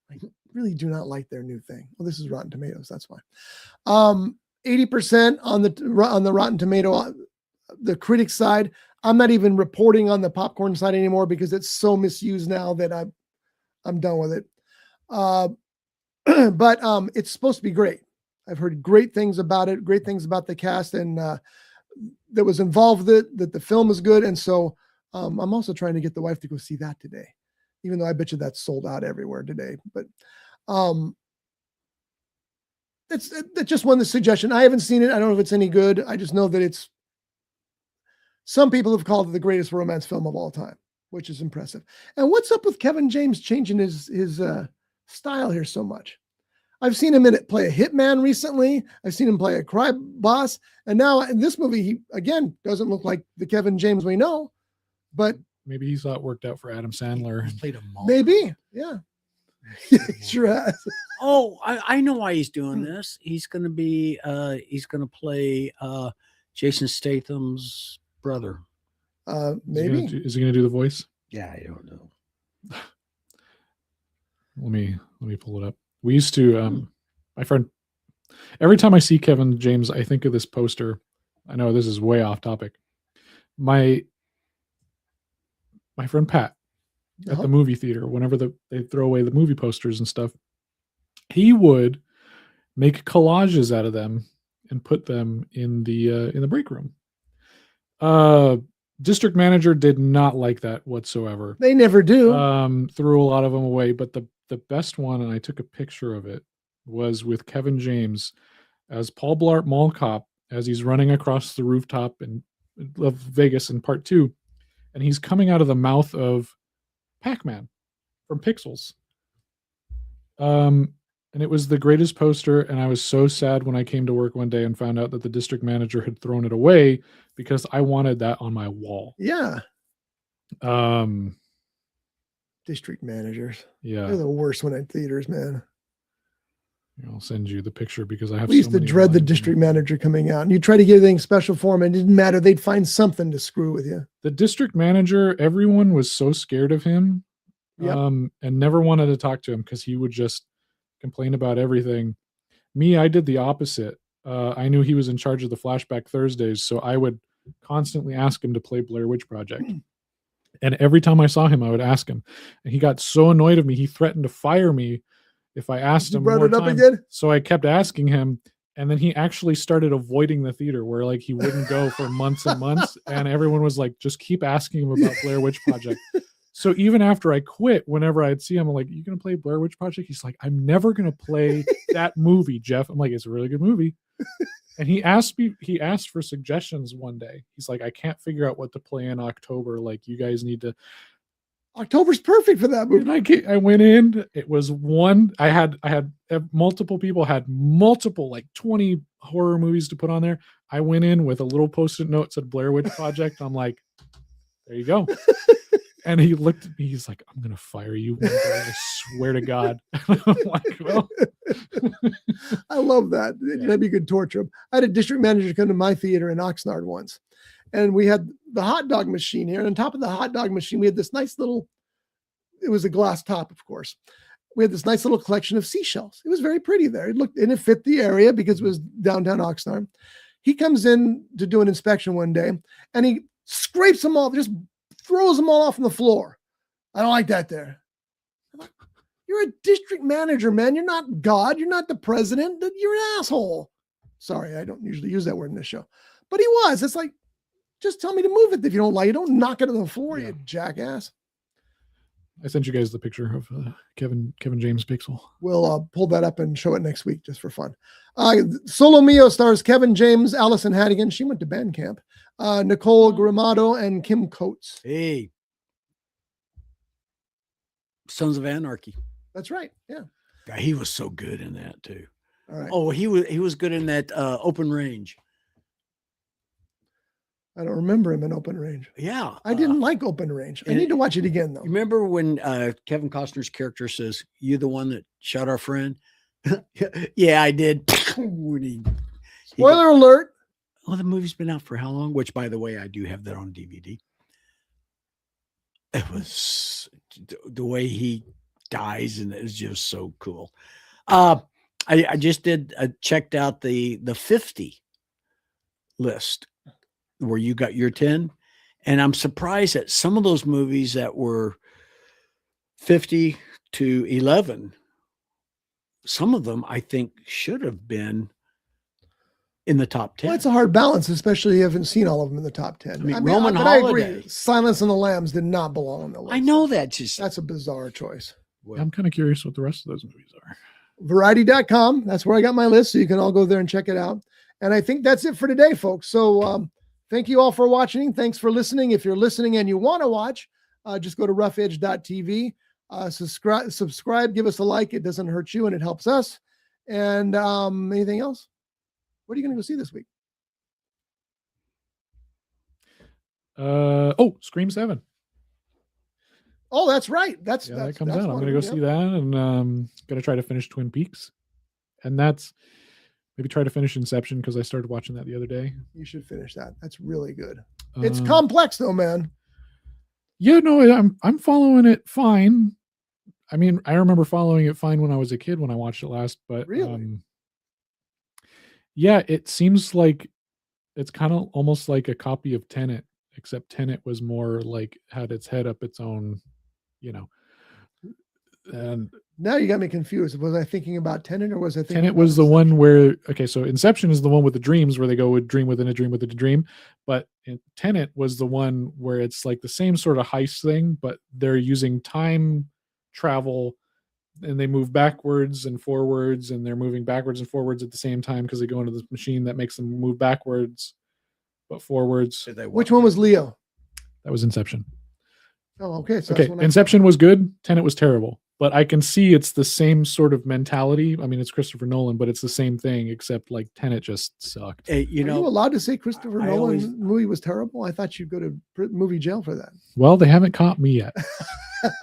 I really do not like their new thing. Well, this is Rotten Tomatoes. That's why. 80% on the Rotten Tomato, the critic side. I'm not even reporting on the popcorn side anymore because it's so misused now that I'm done with it. But it's supposed to be great. I've heard great things about it, great things about the cast and that was involved with it, that the film is good. And so I'm also trying to get the wife to go see that today, even though I bet you that's sold out everywhere today. But that's just one suggestion. I haven't seen it. I don't know if it's any good. I just know that some people have called it the greatest romance film of all time, which is impressive. And what's up with Kevin James changing his style here so much? I've seen him play a hitman recently. I've seen him play a crime boss. And now in this movie, he, again, doesn't look like the Kevin James we know. But maybe he thought it worked out for Adam Sandler. He played a mom. Maybe, yeah. He sure has. Oh, I know why he's doing this. He's going to play Jason Statham's brother. Maybe. Is he going to do the voice? Yeah, I don't know. Let me pull it up. We used to, my friend, every time I see Kevin James, I think of this poster. I know this is way off topic. My friend Pat at the movie theater, whenever they throw away the movie posters and stuff, he would make collages out of them and put them in the break room. District manager did not like that whatsoever. They never do. Threw a lot of them away, but the best one, and I took a picture of it, was with Kevin James as Paul Blart Mall Cop as he's running across the rooftop of Vegas in part 2, and he's coming out of the mouth of Pac-Man from Pixels. And it was the greatest poster, and I was so sad when I came to work one day and found out that the district manager had thrown it away because I wanted that on my wall. Yeah. District managers. Yeah. They're the worst one at theaters, man. I'll send you the picture because I have We used to dread the district manager coming out, and you try to get anything special for him, and it didn't matter. They'd find something to screw with you. The district manager, everyone was so scared of him, and never wanted to talk to him because he would just complain about everything. Me, I did the opposite. I knew he was in charge of the Flashback Thursdays, so I would constantly ask him to play Blair Witch Project. And every time I saw him, I would ask him. And he got so annoyed of me, he threatened to fire me if I asked him more time. Again? So I kept asking him, and then he actually started avoiding the theater where like he wouldn't go for months and months. And everyone was like, just keep asking him about Blair Witch Project. So even after I quit, whenever I'd see him, I'm like, you going to play Blair Witch Project? He's like, I'm never going to play that movie, Jeff. I'm like, it's a really good movie. And he asked for suggestions one day. He's like, I can't figure out what to play in October. Like, you guys need to. October's perfect for that movie. And I went in. It was one. I had multiple people had multiple, like 20 horror movies to put on there. I went in with a little post-it note that said Blair Witch Project. I'm like, there you go. And he looked at me. He's like, I'm going to fire you one day, I swear to God. I'm like, well. I love that. That'd be a good torture. I had a district manager come to my theater in Oxnard once, and we had the hot dog machine here. And on top of the hot dog machine, we had this nice little, it was a glass top, of course. We had this nice little collection of seashells. It was very pretty there. It looked, and it fit the area because it was downtown Oxnard. He comes in to do an inspection one day, and he scrapes them all, just throws them all off on the floor. I don't like that there. You're a district manager, man. You're not God. You're not the president. You're an asshole. Sorry, I don't usually use that word in this show. But he was. It's like, just tell me to move it if you don't like it. Don't knock it on the floor, you jackass. I sent you guys the picture of Kevin James Pixel. We'll pull that up and show it next week just for fun. Solo Mio stars Kevin James, Allison Hannigan. She went to band camp. Nicole Grimado and Kim Coates. Hey. Sons of Anarchy. That's right. Yeah. God, he was so good in that too. All right. Oh, he was good in that Open Range. I don't remember him in Open Range. Yeah. I didn't like Open Range. I need to watch it again, though. Remember when Kevin Costner's character says, "You the one that shot our friend?" Yeah, I did. Spoiler alert. Oh, the movie's been out for how long? Which, by the way, I do have that on DVD. It was the way he dies, and it was just so cool. I just checked out the 50 list where you got your 10, and I'm surprised that some of those movies that were 50 to 11, some of them I think should have been in the top 10. Well, it's a hard balance, especially if you haven't seen all of them in the top 10. I mean Roman Holiday. I agree. Silence of the Lambs did not belong on the list. I know that. That's a bizarre choice. Well, I'm kind of curious what the rest of those movies are. Variety.com. That's where I got my list, so you can all go there and check it out. And I think that's it for today, folks. So thank you all for watching. Thanks for listening. If you're listening and you want to watch, just go to roughedge.tv. Subscribe, give us a like. It doesn't hurt you and it helps us. And anything else? What are you going to go see this week? Scream 7. Oh, that's right. That comes out. I'm going to go see that, and going to try to finish Twin Peaks, and that's maybe try to finish Inception because I started watching that the other day. You should finish that. That's really good. It's complex though, man. Yeah, no, I'm following it fine. I mean, I remember following it fine when I was a kid when I watched it last, but really, yeah, it seems like it's kind of almost like a copy of Tenet, except Tenet was more like had its head up its own, and now you got me confused. Was I thinking about Tenet or was I thinking Tenet was the one where, okay, so Inception is the one with the dreams where they go with dream within a dream within a dream, but Tenet was the one where it's like the same sort of heist thing, but they're using time travel and they move backwards and forwards, and they're moving backwards and forwards at the same time because they go into this machine that makes them move backwards but forwards. Which one was Leo? That was Inception. Oh, okay. So okay, Inception was good. Tenet was terrible. But I can see it's the same sort of mentality. I mean, it's Christopher Nolan, but it's the same thing, except like Tenet just sucked. Are you allowed to say Christopher Nolan movie was terrible? I thought you'd go to movie jail for that. Well, they haven't caught me yet.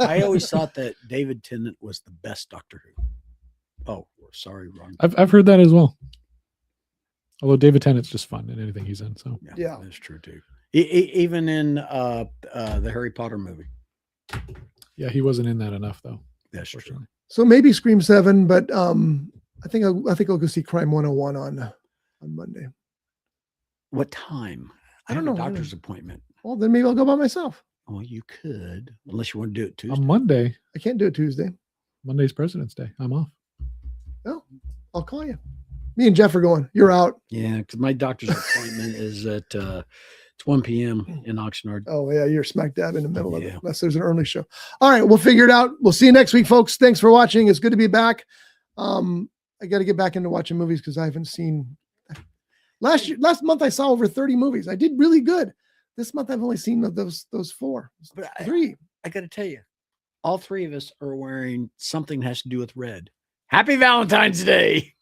I always thought that David Tennant was the best Doctor Who. Oh, sorry, wrong. I've heard that as well. Although David Tennant's just fun in anything he's in. So yeah, that's true too. Even in the Harry Potter movie. Yeah, he wasn't in that enough though. That's true. So maybe Scream 7, but I think I'll go see Crime 101 on Monday. What time? I don't know. A doctor's appointment. Well, then maybe I'll go by myself. Oh, you could, unless you want to do it Tuesday. On Monday. I can't do it Tuesday. Monday's President's Day. I'm off. Oh, I'll call you. Me and Jeff are going. You're out. Yeah, because my doctor's appointment is at it's 1 p.m. in Oxnard. Oh, yeah, you're smack dab in the middle of it, unless there's an early show. All right, we'll figure it out. We'll see you next week, folks. Thanks for watching. It's good to be back. I got to get back into watching movies because I haven't seen. Last month, I saw over 30 movies. I did really good. This month, I've only seen those 4. But 3. I got to tell you, all 3 of us are wearing something that has to do with red. Happy Valentine's Day.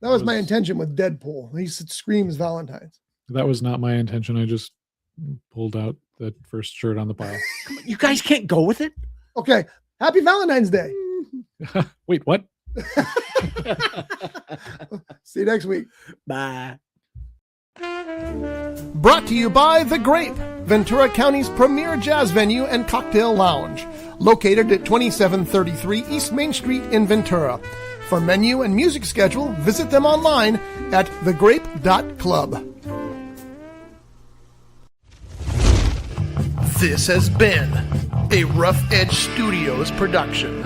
That was my intention with Deadpool. He screams Valentine's. That was not my intention. I just pulled out the first shirt on the pile. You guys can't go with it? Okay. Happy Valentine's Day. Wait, what? See you next week. Bye. Brought to you by The Grape, Ventura County's premier jazz venue and cocktail lounge, located at 2733 East Main Street in Ventura. For menu and music schedule, visit them online at thegrape.club. This has been a Rough Edge Studios production.